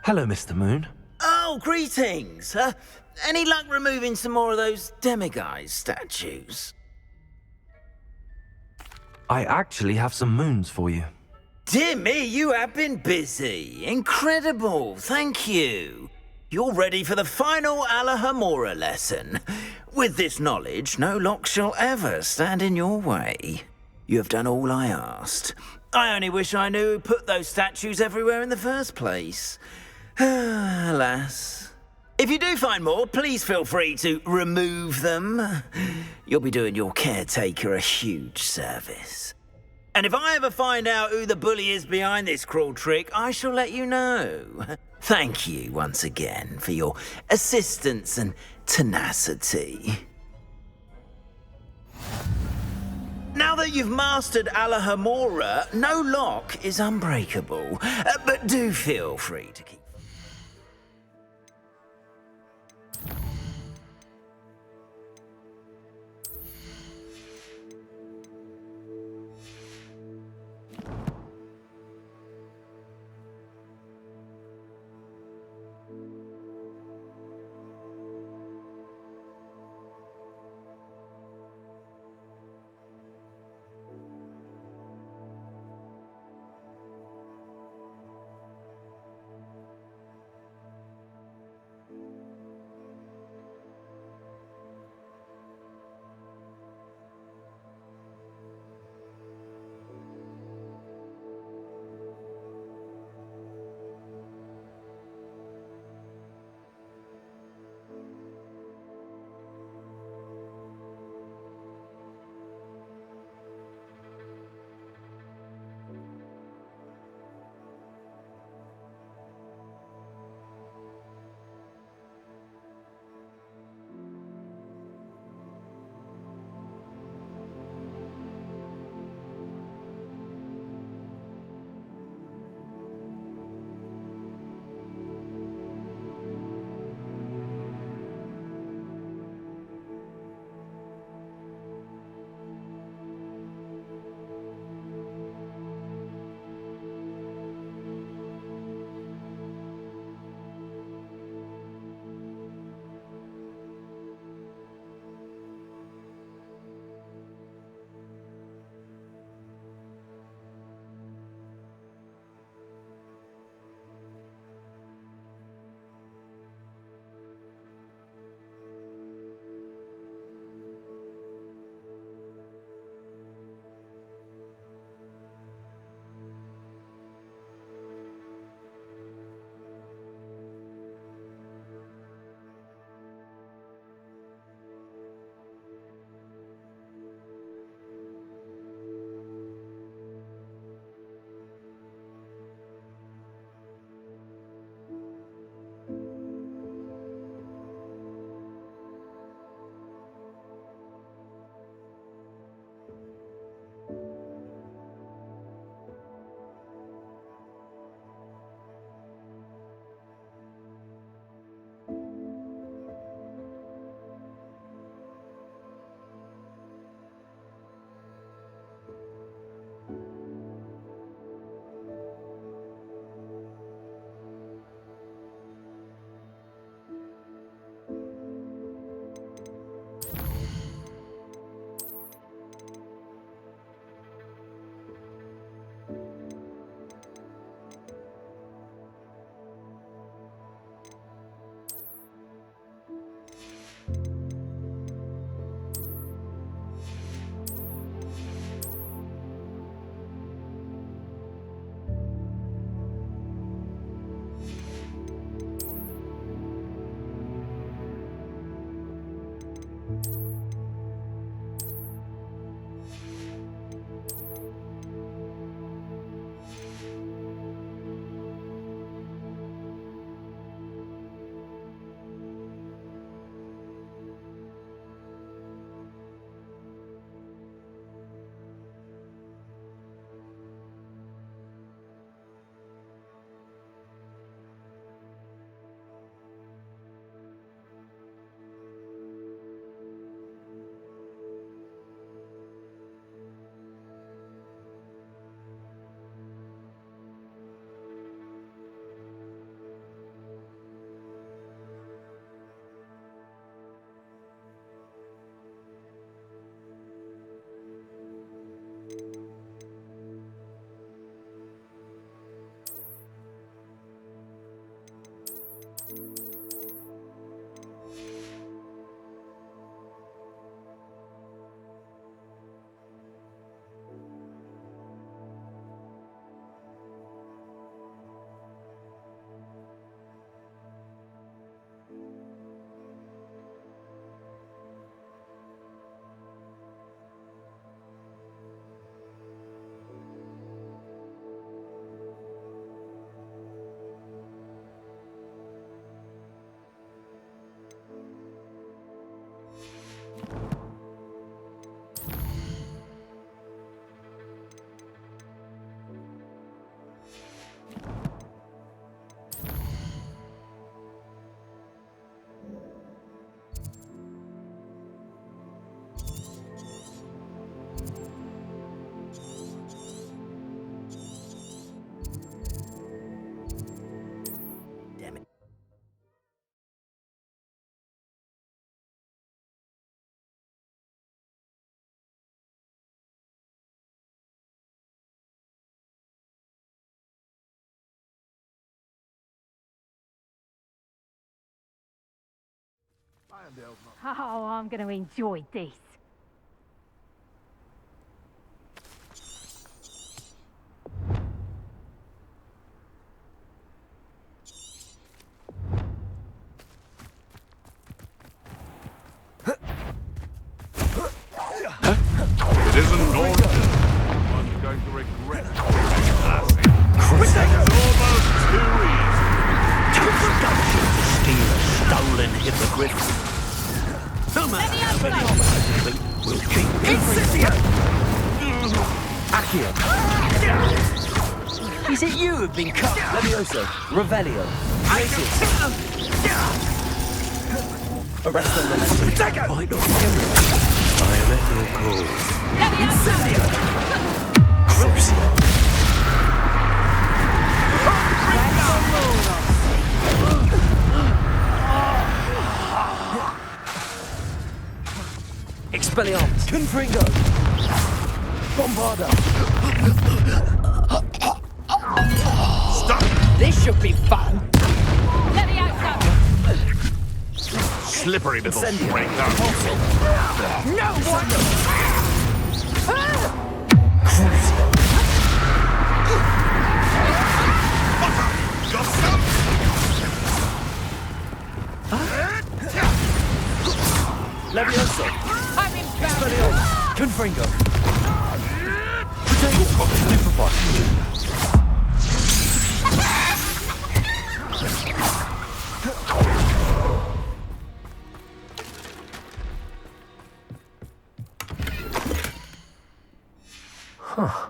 Hello, Mr. Moon. Oh, greetings. Any luck removing some more of those demiguise statues? I actually have some moons for you. Dear me, you have been busy. Incredible, thank you. You're ready for the final Alahamora lesson. With this knowledge, no lock shall ever stand in your way. You have done all I asked. I only wish I knew who put those statues everywhere in the first place. Alas. If you do find more, please feel free to remove them. You'll be doing your caretaker a huge service. And if I ever find out who the bully is behind this cruel trick, I shall let you know. Thank you once again for your assistance and tenacity. Now that you've mastered Alahamora, no lock is unbreakable. But do feel free to keep... Oh, I'm going to enjoy this. It isn't normal. One's going to regret it. This is almost too easy. Introduction to steal a stolen hippogriff. No matter how many obstacles will keep Incendio! Accio! Is it you who've been cut? Levioso! Revelio! Gracious! Arrest them, Memento! I am at your call. Incendio! Crucio! Expelliarmus! Confringo! Bombarda! Stop! This should be fun. Slippery little Incendio! spring. No wonder. Crucio! Got some? Levioso! I'm in Expelliarmus! Confringo! Stupefy! Huh.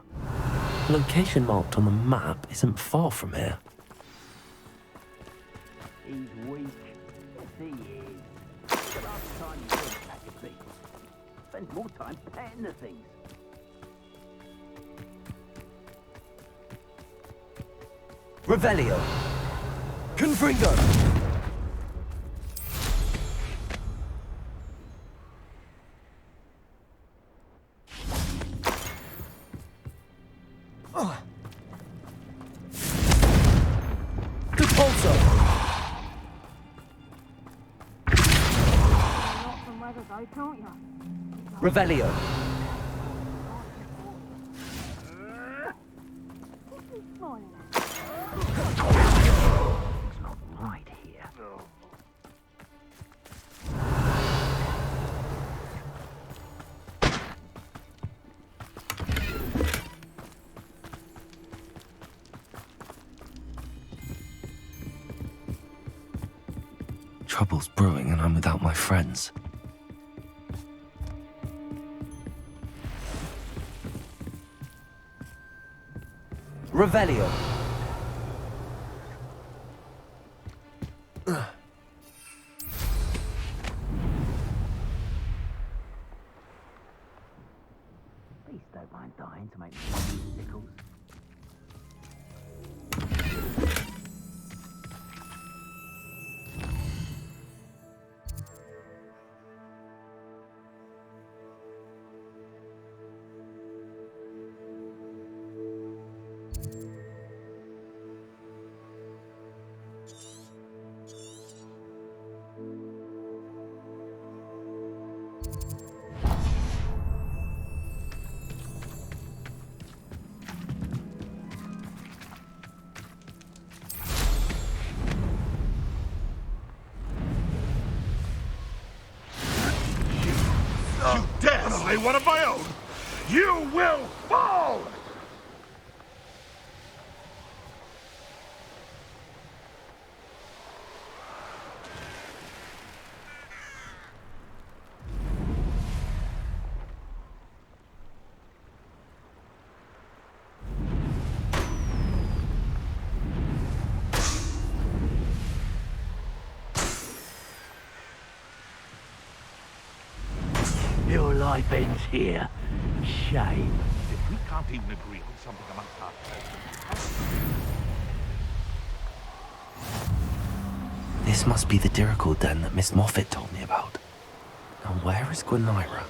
Location marked on the map isn't far from here. He's weak. Yes, he is. The last time you did a pack of beats, spend more time petting the things. Revelio! Confringo! Repulso! Revelio! Right here. Trouble's brewing and I'm without my friends. Revelio! Please don't mind dying to make me musicals. slay one of my own, you will fall! Your life ends here. Shame. If we can't even agree on something amongst ourselves... This must be the Dirical den that Miss Moffat told me about. Now where is Gwenira?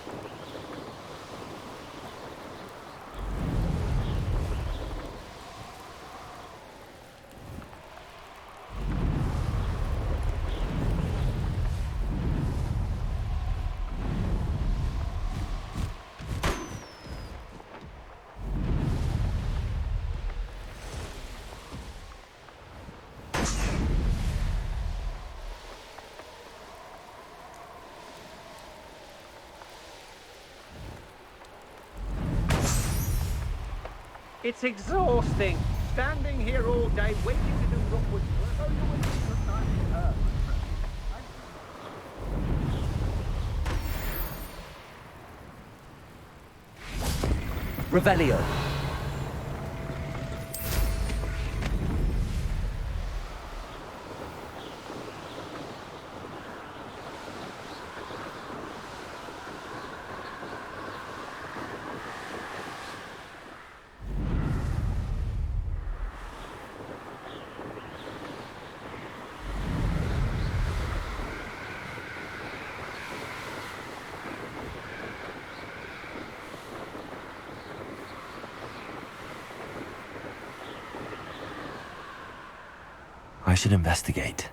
It's exhausting. Standing here all day waiting to do Rookwood's work. Oh, you're wasting your time with her. Revelio. I should investigate.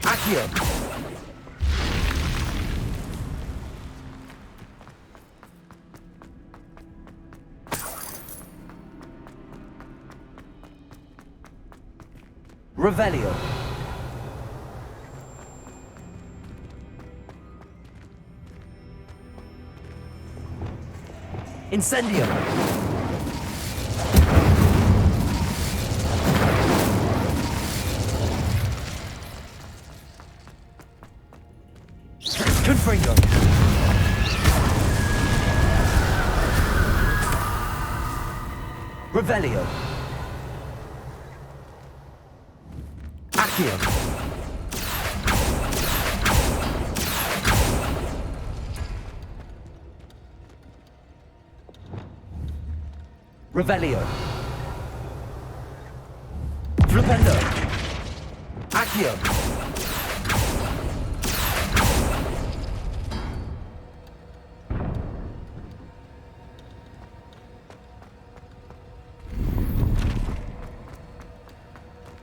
Accio! Revelio. Incendio. Confringo. Revelio. Accio. Revelio. Flipendo. Accio.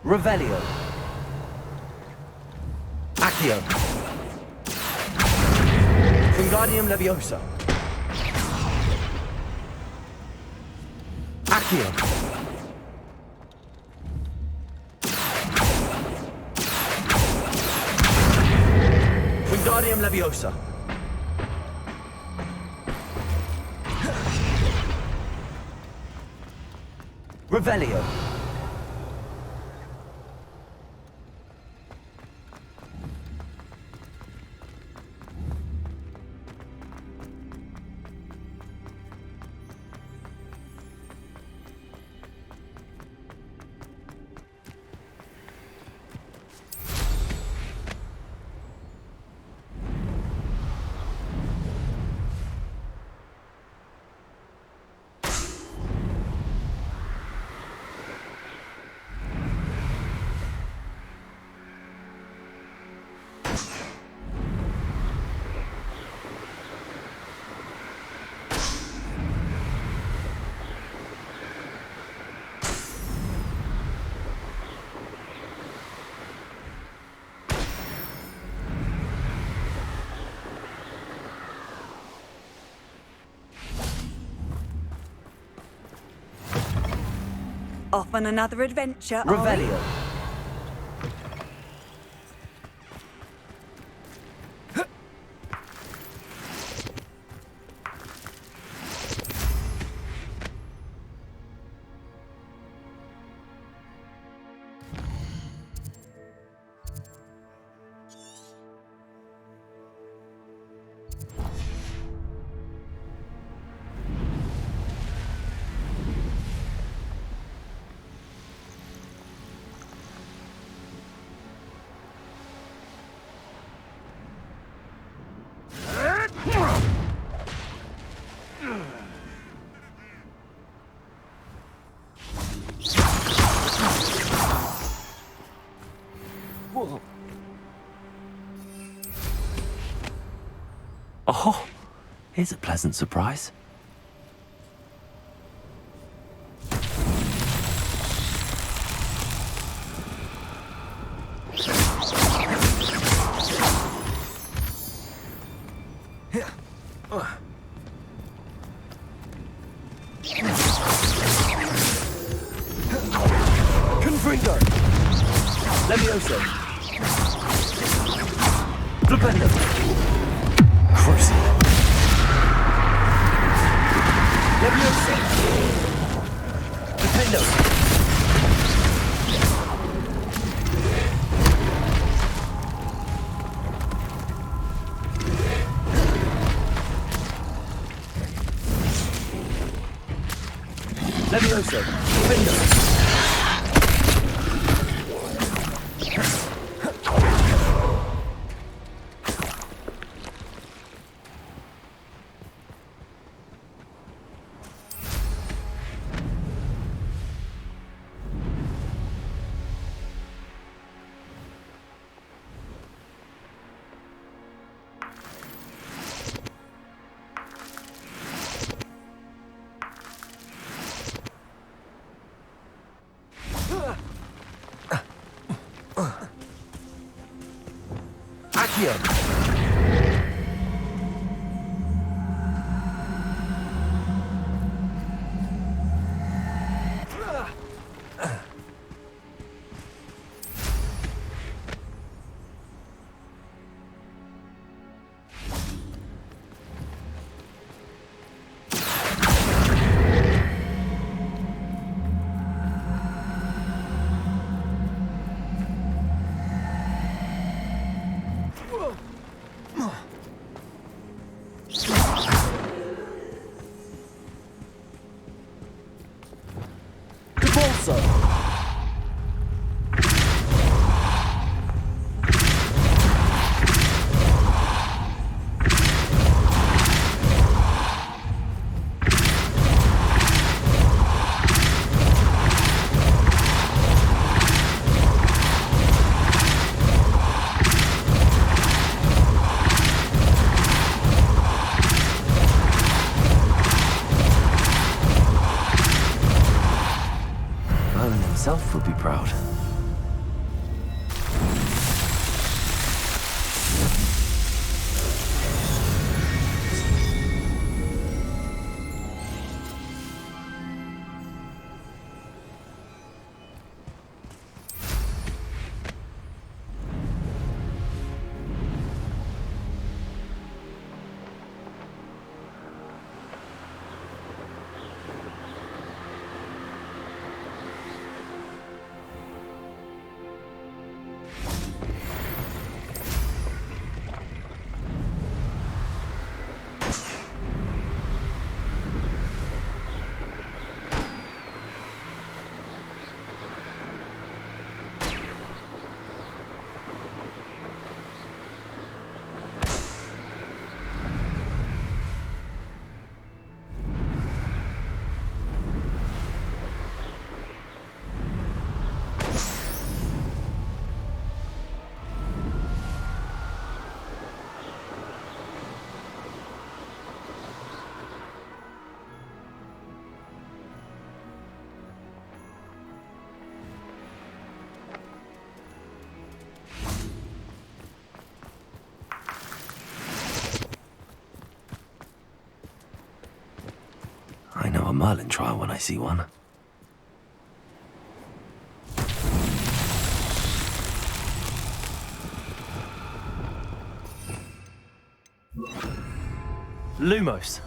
Revelio. Accio. Wingardium Leviosa. Accio. Wingardium Leviosa. Revelio. Off on another adventure, are we? Revelio. Whoa. Oh, here's a pleasant surprise. Confringo! Levioso! Flipendo! Cruci! Levioso! Flipendo! Levioso! Flipendo! Accio! Himself would be proud. I know a Merlin trial when I see one. Lumos.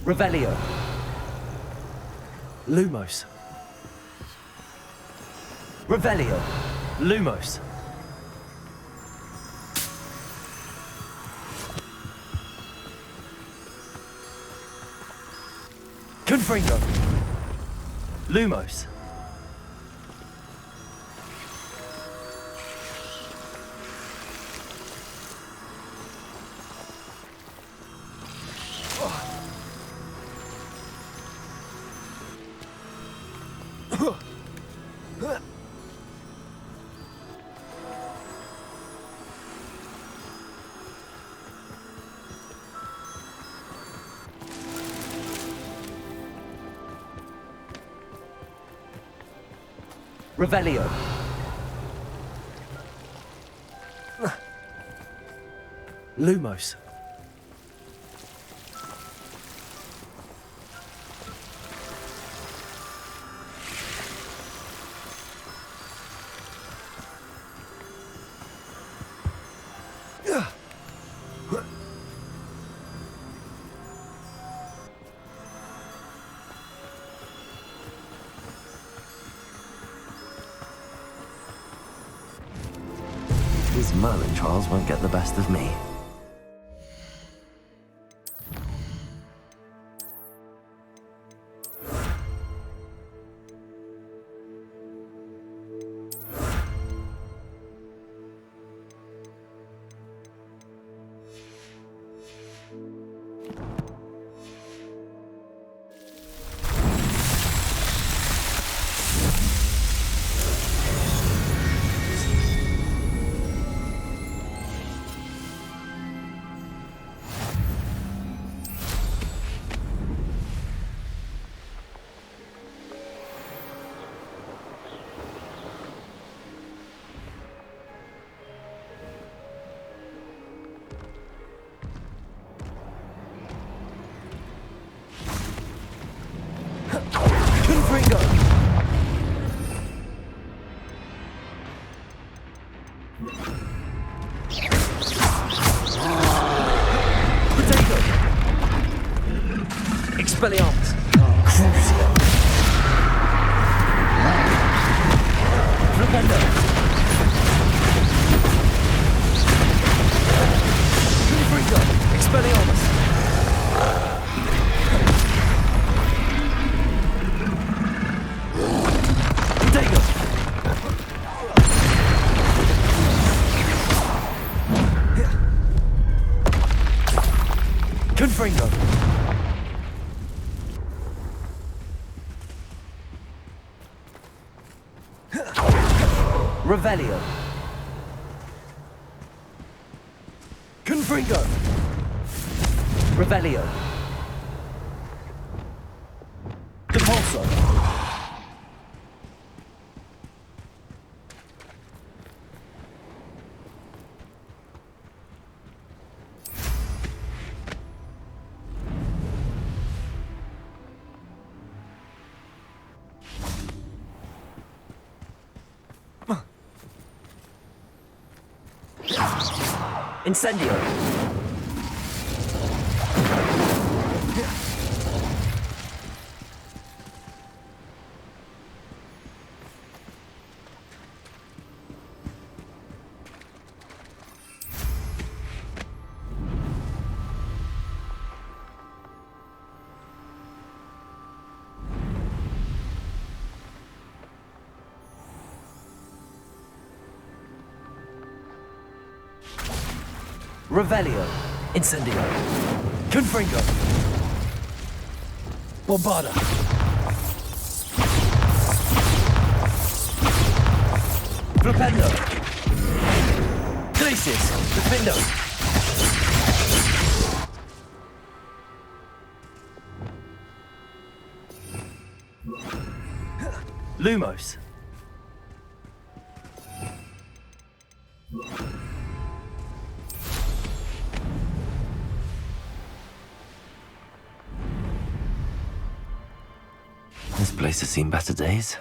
Revelio. Lumos. Revelio. Lumos. Confringo. Lumos. Revelio. Lumos. These Merlin trials won't get the best of me. Expelliarmus. Crucio. Flipendo. Confringo. Expelliarmus. Dago. Confringo. Revelio. Confringo. Revelio. Depulso. Incendio. Revelio. Incendio. Confringo. Bombarda. Flipendo. Glacius! Defendo! Lumos! This place has seen better days.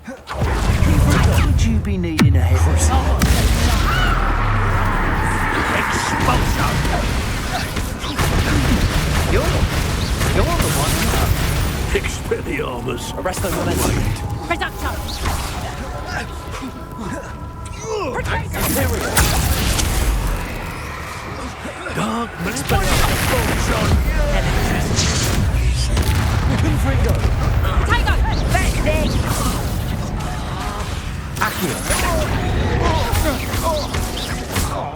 Would you be needing a head? Exposure! You're the one. Expelliarmus. Arrest them, momentum. Reducto! Dark Expelliarmus. Confringo! Tago! Bending! Accio!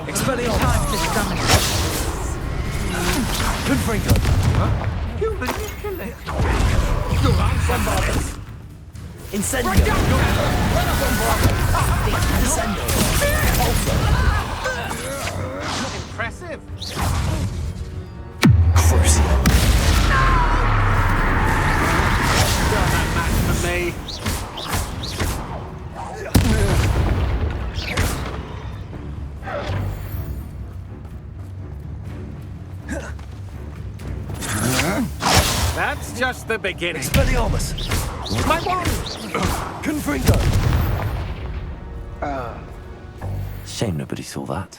Expelliarmus! Confringo! You manipulate. Bombardus! Incendio! Descendo! Impressive. Crucio! Done that match for me. That's just the beginning. Expelliarmus! My one! Confringo! Shame nobody saw that.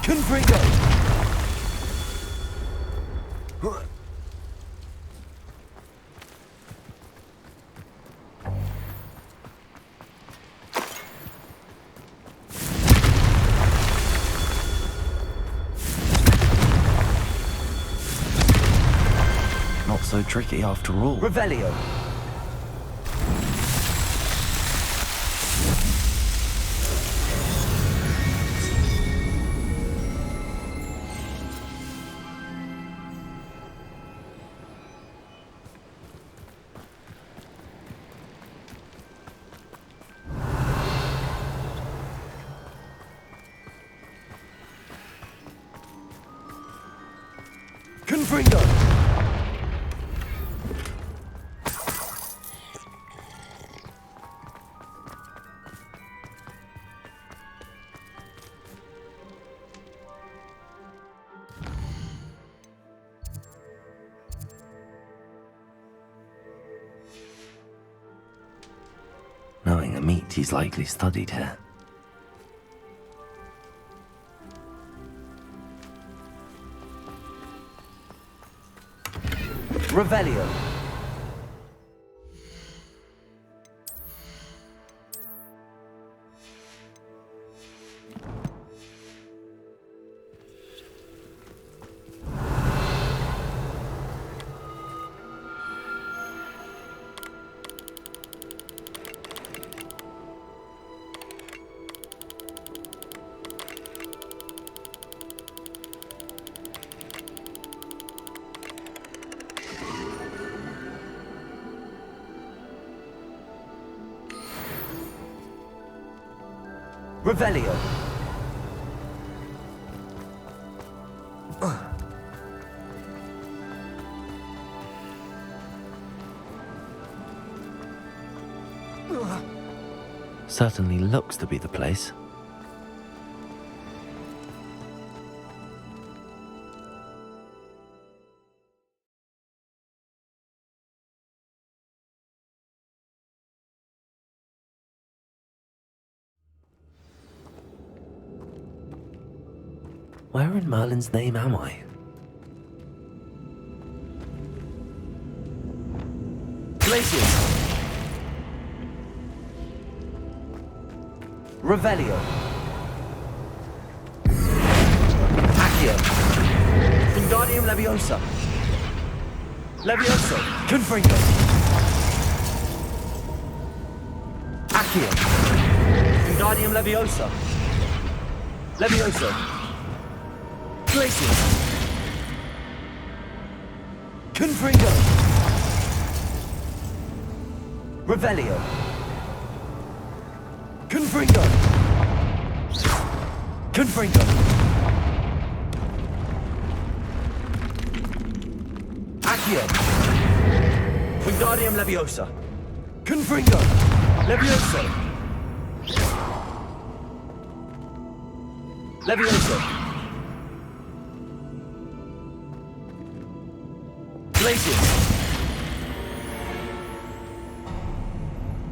Confringo! Not so tricky after all. Revelio! Confringo! Knowing a meat he's likely studied here. Revelio. Revelio. Certainly looks to be the place. Where in Merlin's name am I? Glacius! Revelio! Leviosa! Levioso! Confringo! Accio! Wingardium Leviosa! Levioso! Glacius! Confringo! Revelio! Confringo! Confringo! Accio! Wingardium Leviosa! Confringo! Levioso! Levioso! Glacius!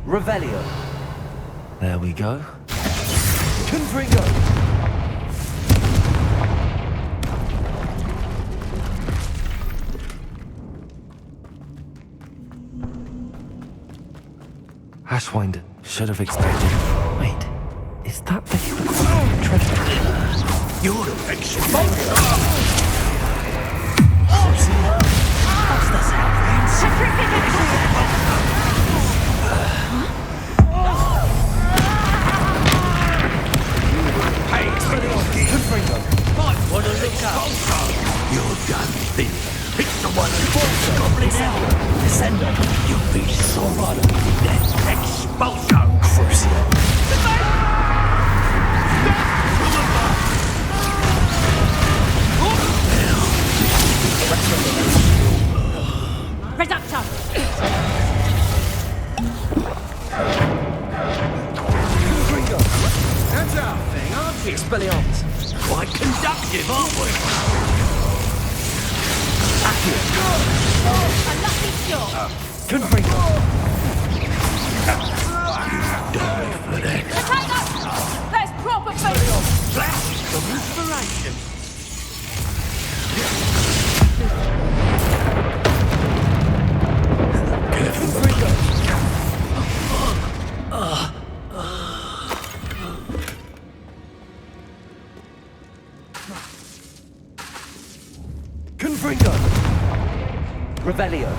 Revelio! There we go. Confringo! Ashwinder should have expected. Wait, is that the treasure? You're exposed! What's the sound? Hey, Confringo! Might want to look up. You're done, Thin. It's the one who falls goblin out. Descender. You'll be so right with that expulso. Crucio. Reductor! Confringo! That's our thing, aren't you? Expelliarmus! Quite conductive, aren't we? Accio! A lucky shot! Confringo! Die for that. Potato! That's proper food! Flash of inspiration. Confringo! Confringo! Revelio!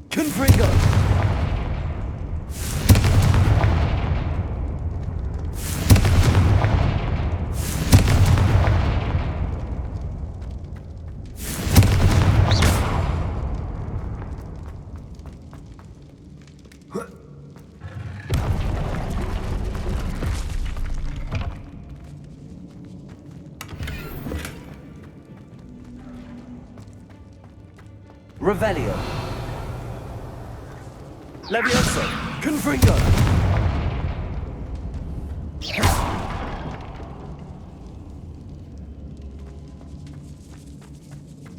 Confringo! Revelio! Levioso! Confringo!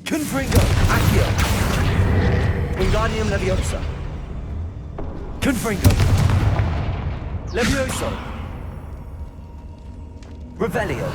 Confringo! Accio! Wingardium Leviosa! Confringo! Levioso! Revelio!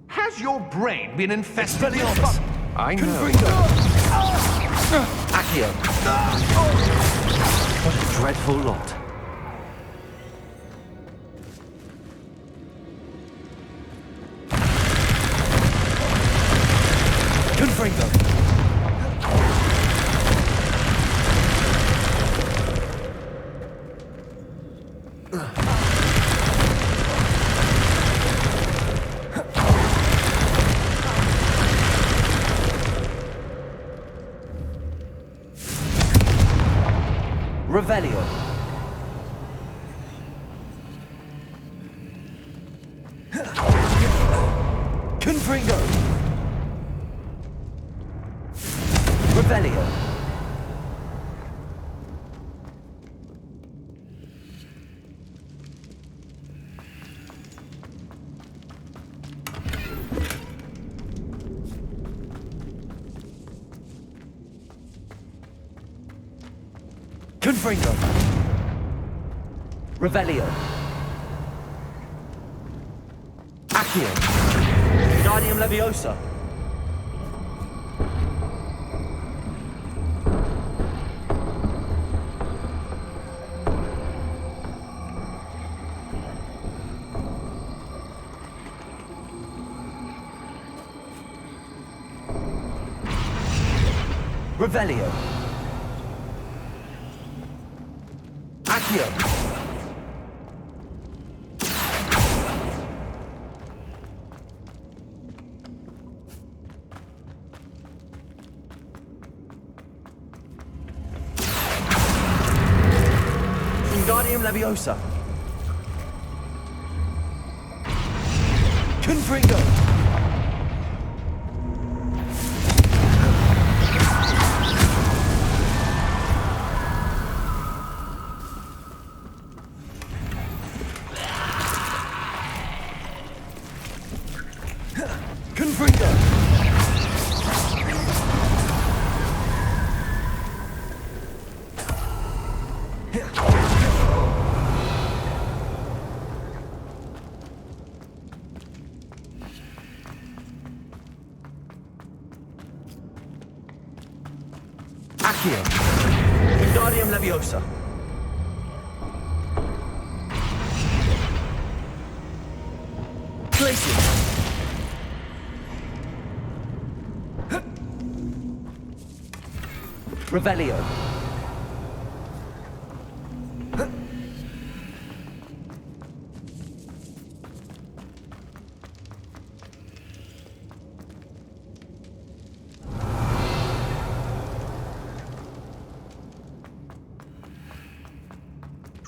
Has your brain been infested? Expelliarmus! I know. Confringo! Accio! What a dreadful lot. Confringo! Revelio. Confringo. Revelio. Confringo. Revelio. Accio. Guardium Leviosa. Revelio. Accio. Wingardium Leviosa. Confringo. Confringo. Accio. Wingardium Leviosa. Glacius. Revelio.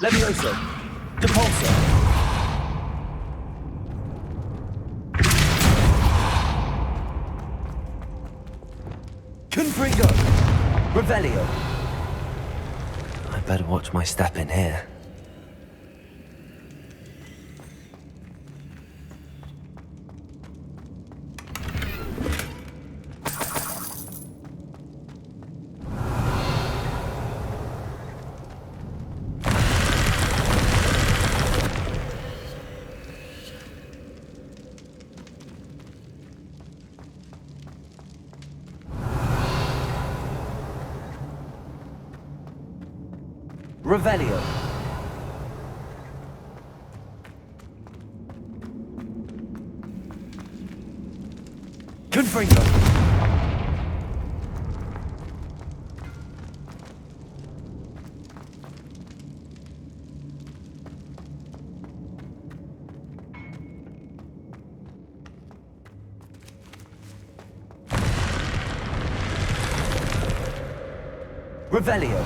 Levioso. Depulso. Confringo. Revelio. I better watch my step in here. Revelio. Confringo. Revelio.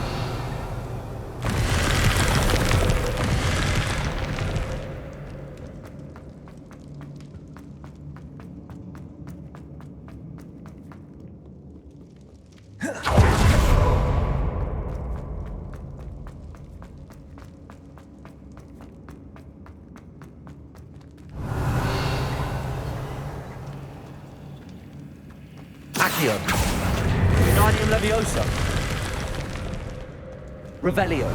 Accio. Wingardium Leviosa. Revelio.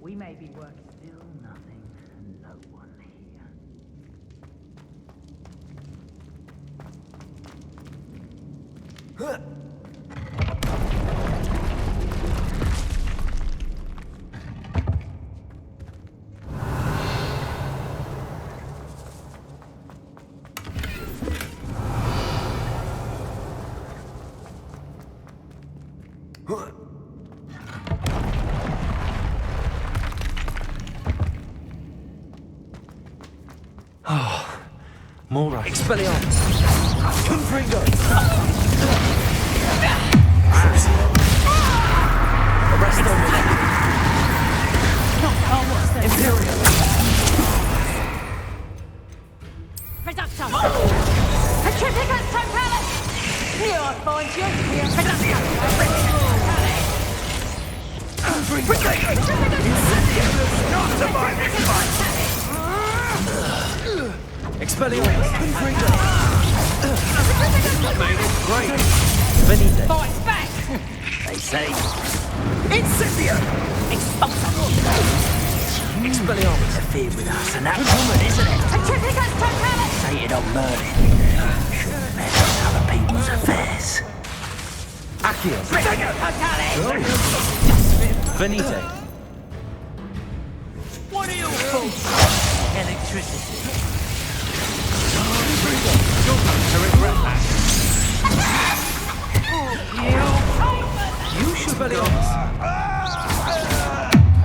We may be working still nothing and no one here. Oh, Mora. Expelliarmus. Confringo. Crucible. Imperial! Reducto! Petrificus totalis! Knew I'd find you! Reducto! Expelliarmus! Made it great! Venite! Fight back! They say... Incendio! Expelliarmus! Interfered with us, and that woman, isn't it? Petrificus totalis! Sated on murder. Shouldn't meddle with other people's affairs. Accio! Venite! What are you for? Electricity. You should be honest.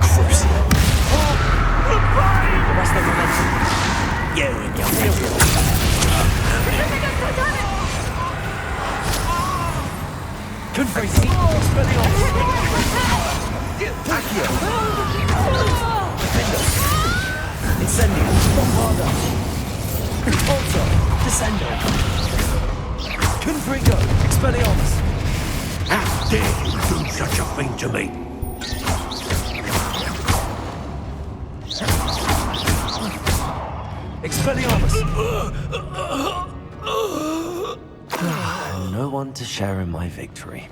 Crucial. What's the momentum? You and your Confretti. Expelliarmus. Accio. Defender. Incendio. Bombardo. Alto. Descendo. Confringo. Expelliarmus. How dare you do such a thing to me? Expelliarmus. And no one to share in my victory.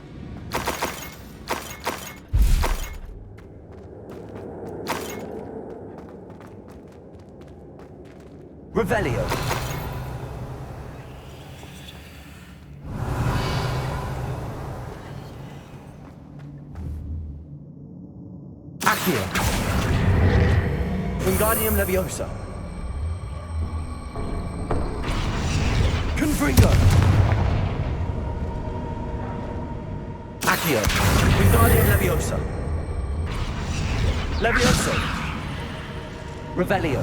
Revelio. Accio. Wingardium Leviosa. Confringo. Accio. Wingardium Leviosa. Levioso. Revelio.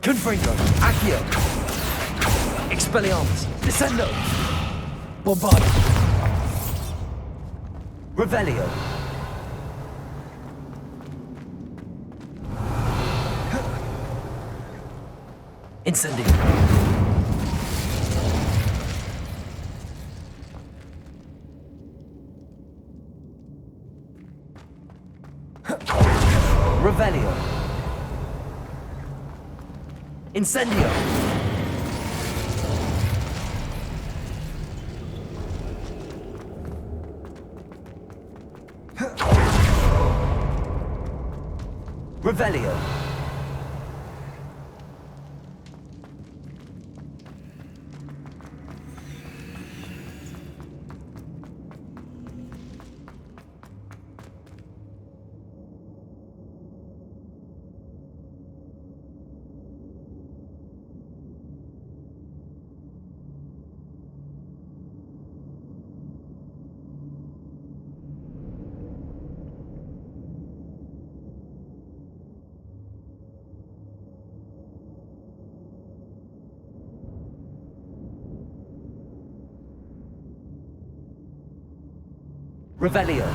Confringo. Accio. Expelliarmus. Descendo. Bombardo. Revelio. Incendio. Revelio. Incendio. Revelio. Revelio.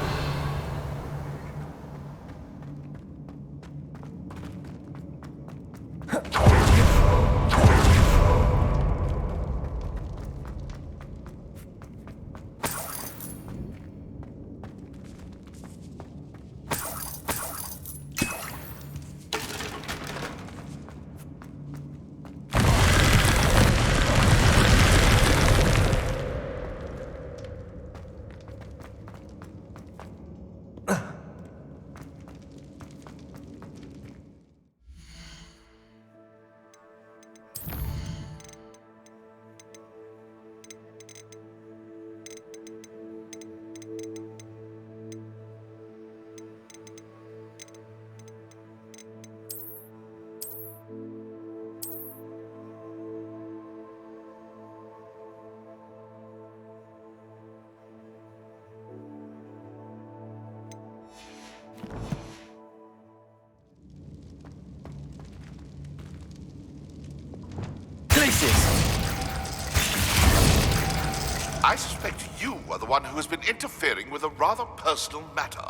I suspect you are the one who has been interfering with a rather personal matter.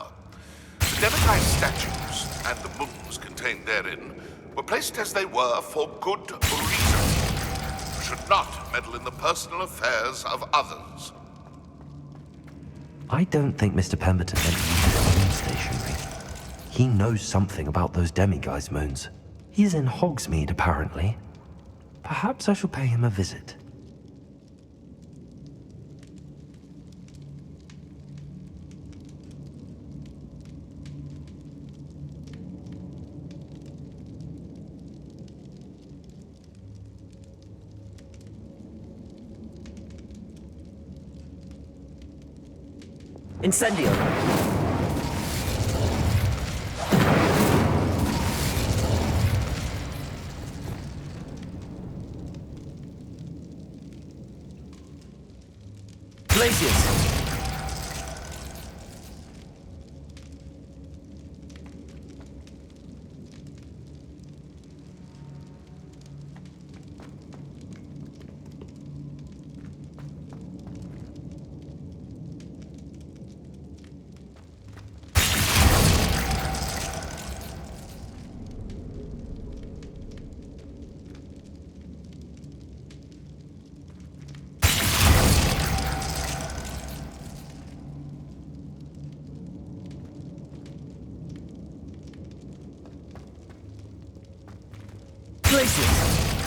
The Demetai statues and the moons contained therein were placed as they were for good reason. You should not meddle in the personal affairs of others. I don't think Mr. Pemberton meant to use his own stationery. He knows something about those demiguise moons. He's in Hogsmeade, apparently. Perhaps I shall pay him a visit. Incendio! Glaciers!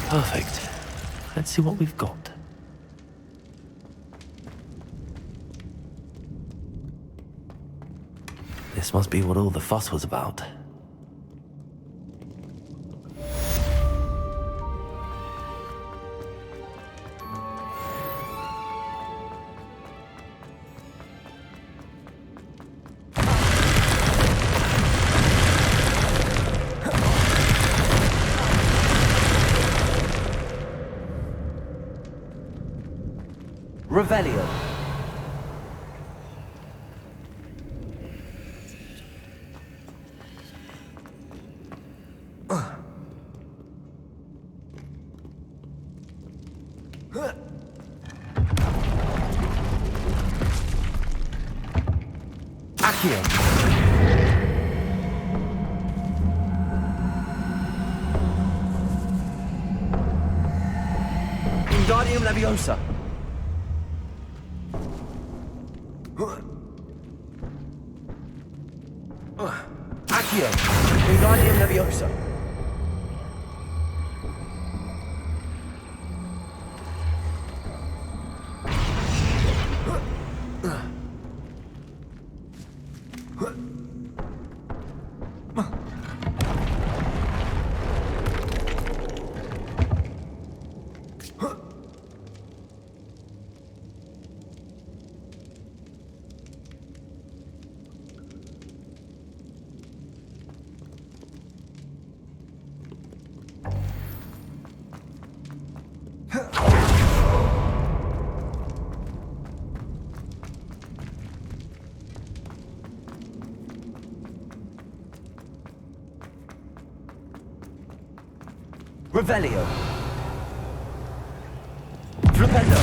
Perfect. Let's see what we've got. This must be what all the fuss was about. Revelio. Accio. Wingardium Leviosa. Accio. Wingardium Leviosa. Revelio. Flipendo.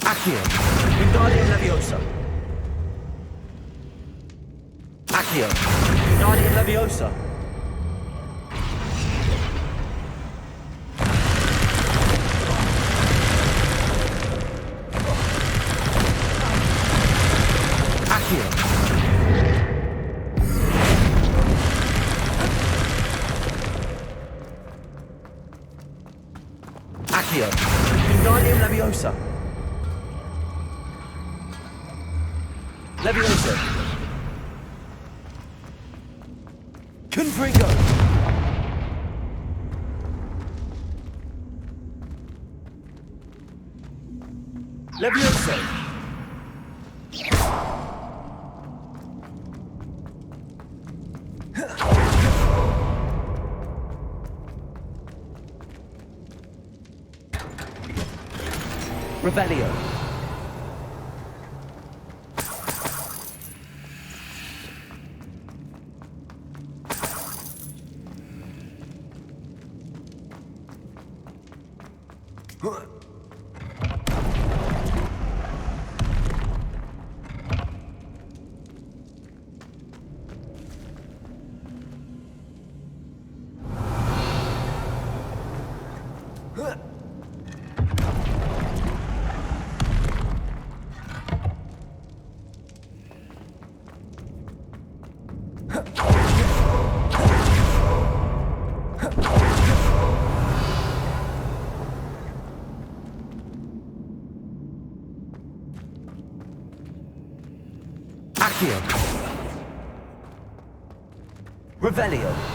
Accio. Wingardium Leviosa. Accio. Wingardium Leviosa. Accio. Wingardium Leviosa. Leviosa. Confringo. Leviosa. Revelio. Accio. Revelio.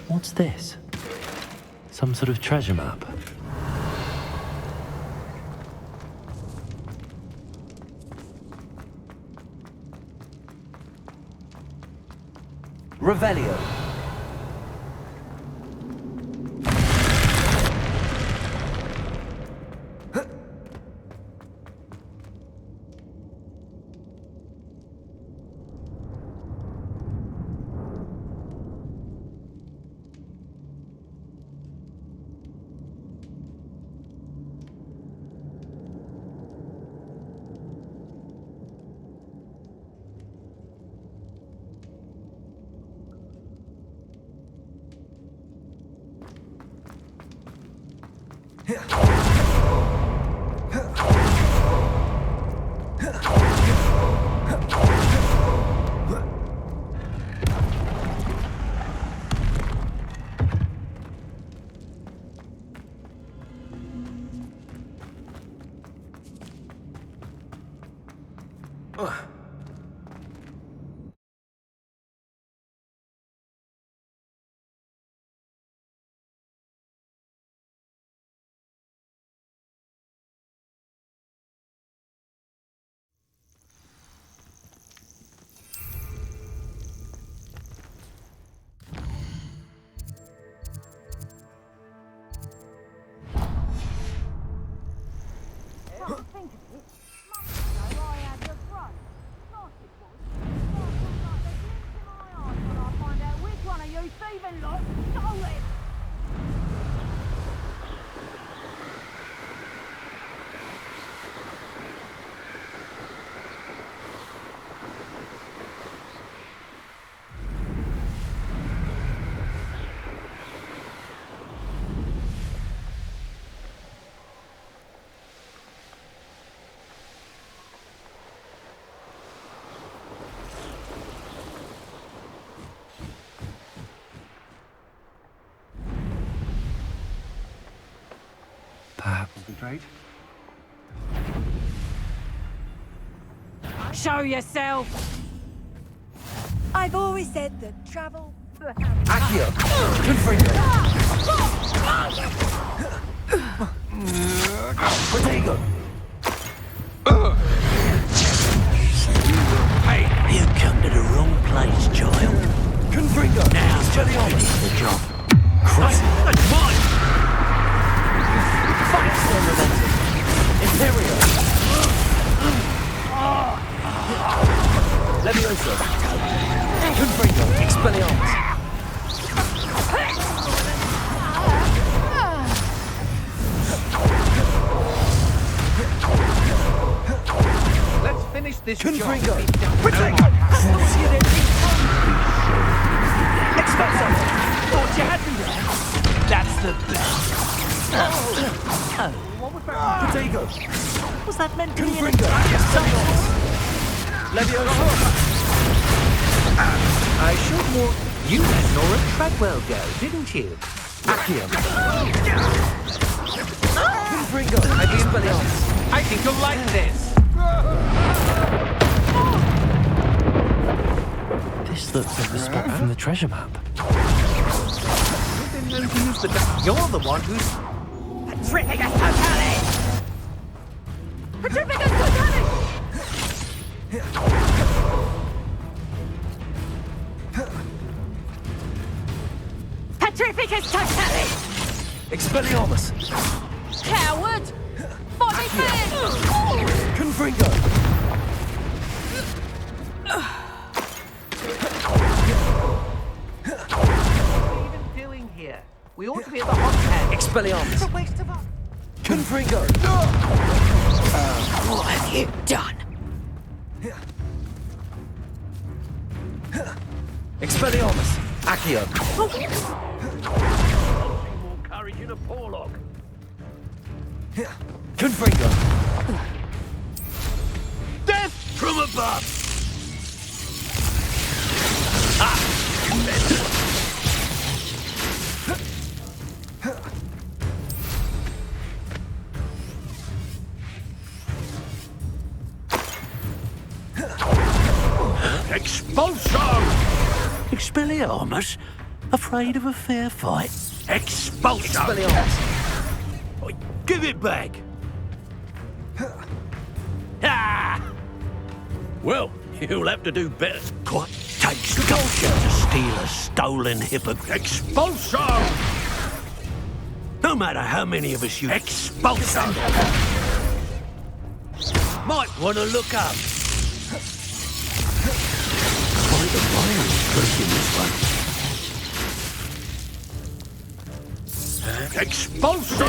What's this? Some sort of treasure map? Revelio. Concentrate. Show yourself! I've always said that travel... Accio. Confringo. Protego. Hey, you come to the wrong place, child. Confringo. Now, Expelliarmus. the job. Christ. That's mine! Firestone momentum. Imperio. Levioso. Confringo. Expelliarmus. Let's this Confringo! Protego! Expulso! Thought you had me there. That's the best. Protego! Was that meant to be Confringo! Leviosa! I should warn you let Nora Treadwell go, didn't you? Accio! Confringo! I think you'll like this. This looks like the spot from the treasure map. You didn't know to use the You're the one who's... Petrificus totalis! Petrificus totalis! Petrificus totalis! Expelliarmus! Coward! Body fan! Confringo! What are you even doing here? We ought to be at the Hogshead. Expelliarmus! It's a waste of our... Confringo! What have you done? Expelliarmus! Accio! More courage in a Porlock. Confringo! Death from above! Expulso! Expelliarmus? Afraid of a fair fight? Expulso! Expelliarmus! Give it back! Ah! Well, you'll have to do better. Quite takes gumption to steal a stolen hippogriff. Expulso! No matter how many of us you... Expulso! Might want to look up. Quite a violent stroke in this one. Expulso!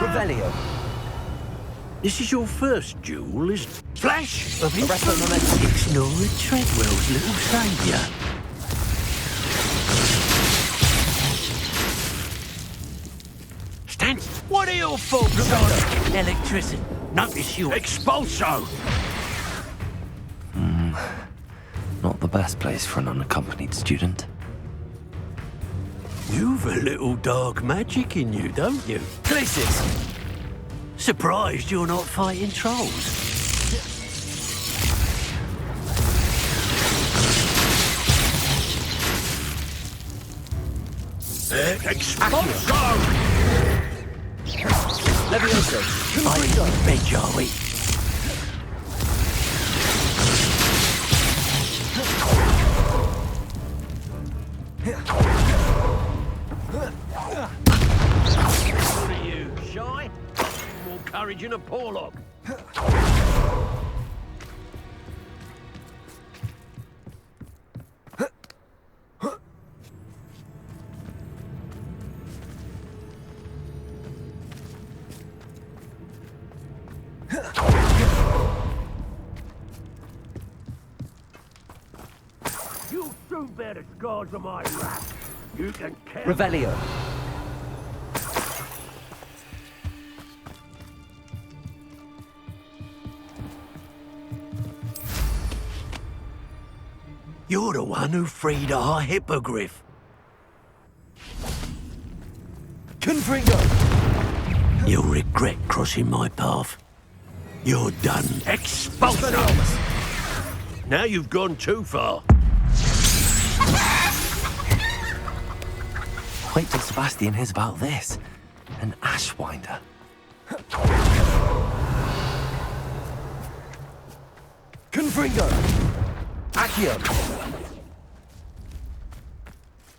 Revelio! This is your first duel, is Flash of It's Nora Treadwell's little saviour. Stand. What are your thoughts on electricity? Notice you expulso. Not the best place for an unaccompanied student. You've a little dark magic in you, don't you? Places! Surprised you're not fighting trolls. Expulso! Levioso! I beg your way. What are you, shy? More courage in a Porlock. You soon bear the scars of my wrath. You can count. Revelio! You're the one who freed our hippogriff. Confringo! You'll regret crossing my path. You're done. Expulso! Now you've gone too far. Wait till Sebastian hears about this. An Ashwinder. Confringo! Accio!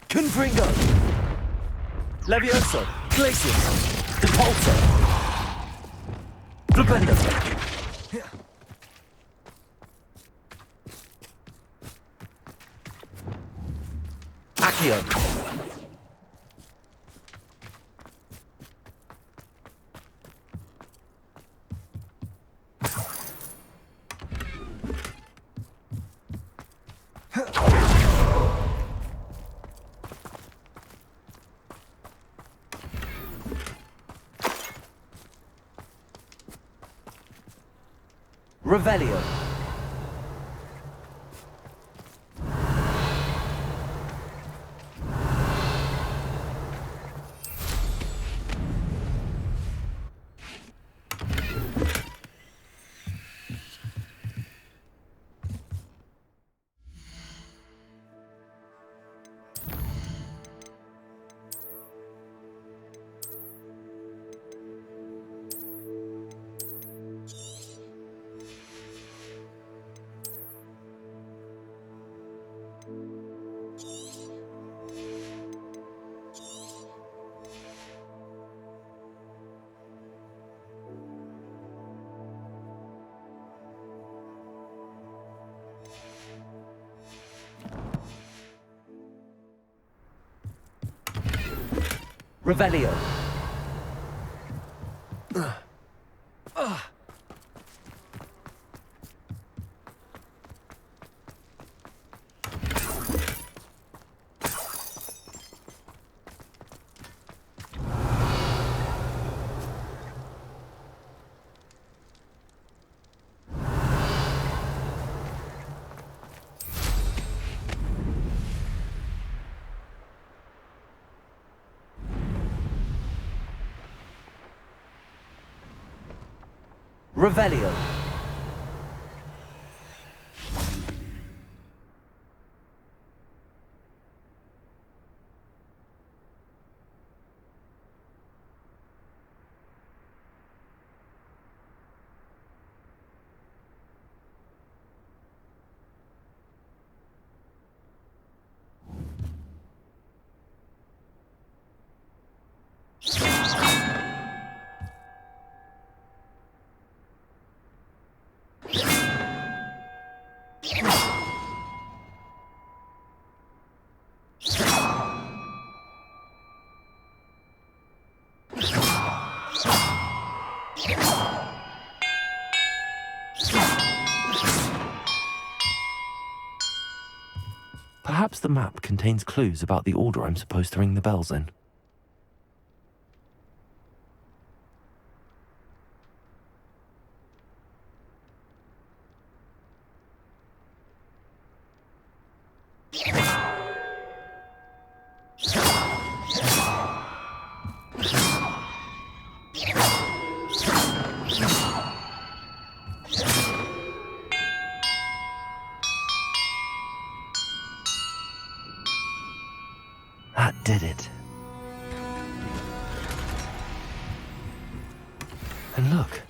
Confringo! Levioso! Glacius! Depulso! Flipendo! Accio! Revelio. Revelio. Revelio. Perhaps the map contains clues about the order I'm supposed to ring the bells in. That did it. And look,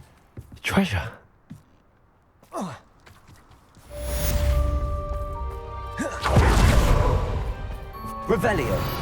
treasure. Revelio.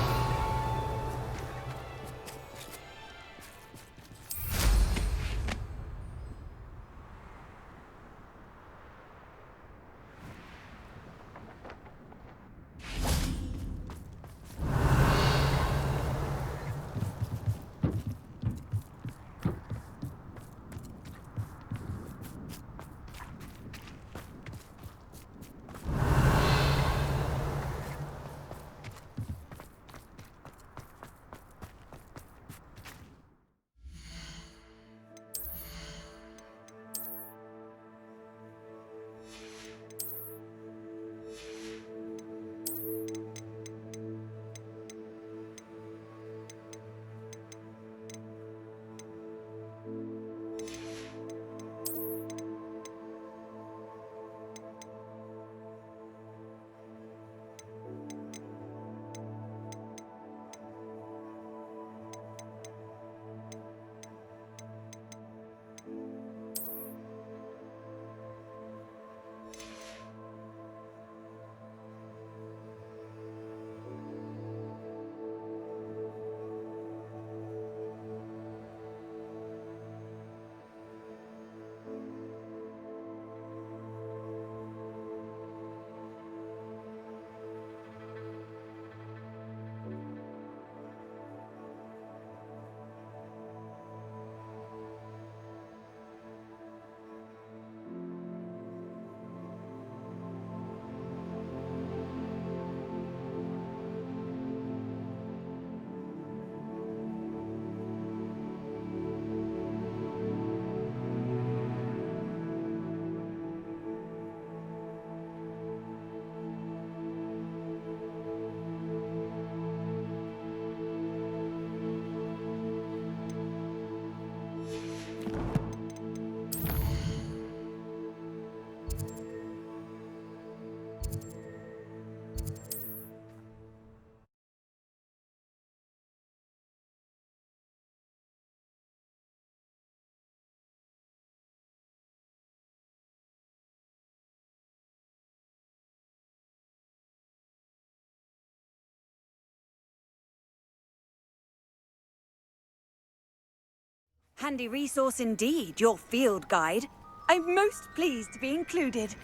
Handy resource indeed, your field guide. I'm most pleased to be included.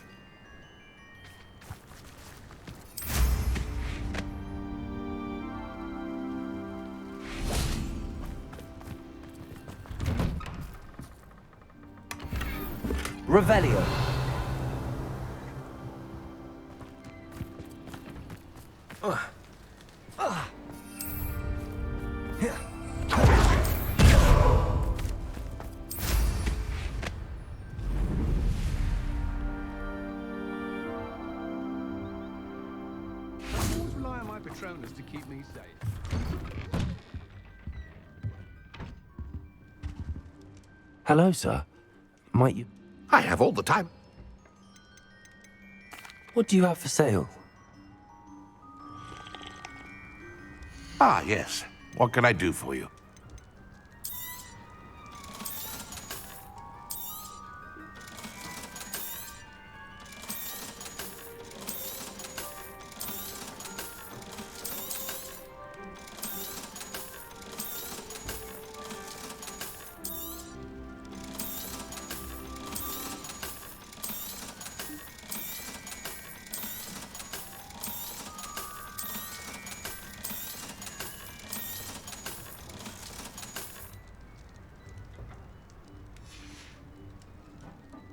Revelio. Always rely on my Patronus to keep me safe. Hello, sir. Might you... I have all the time. What do you have for sale? Ah, yes. What can I do for you?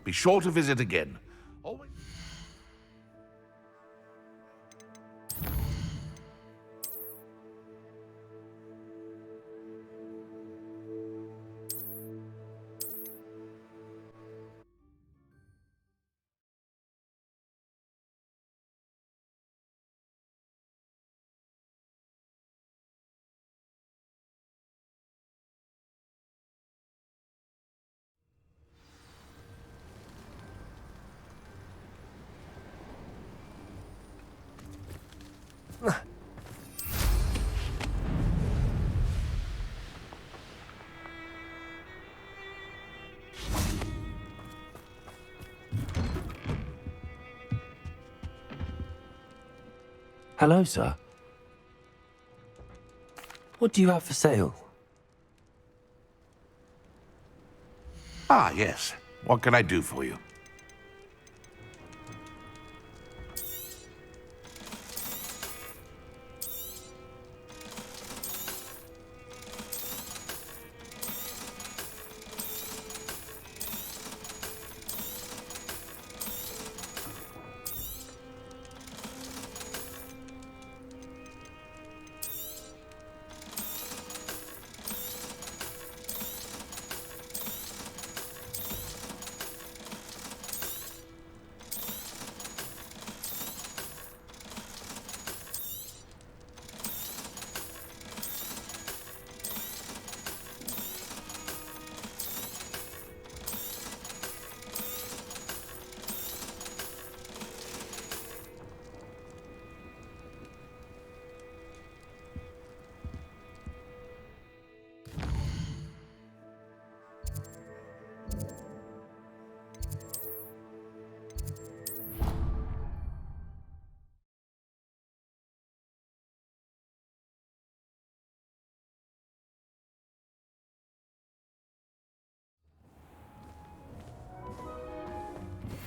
Be sure to visit again. Always. Hello, sir. What do you have for sale? Ah, yes. What can I do for you?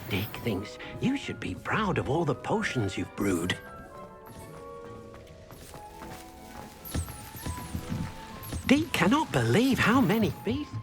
Dick thinks you should be proud of all the potions you've brewed. Dick cannot believe how many beasts...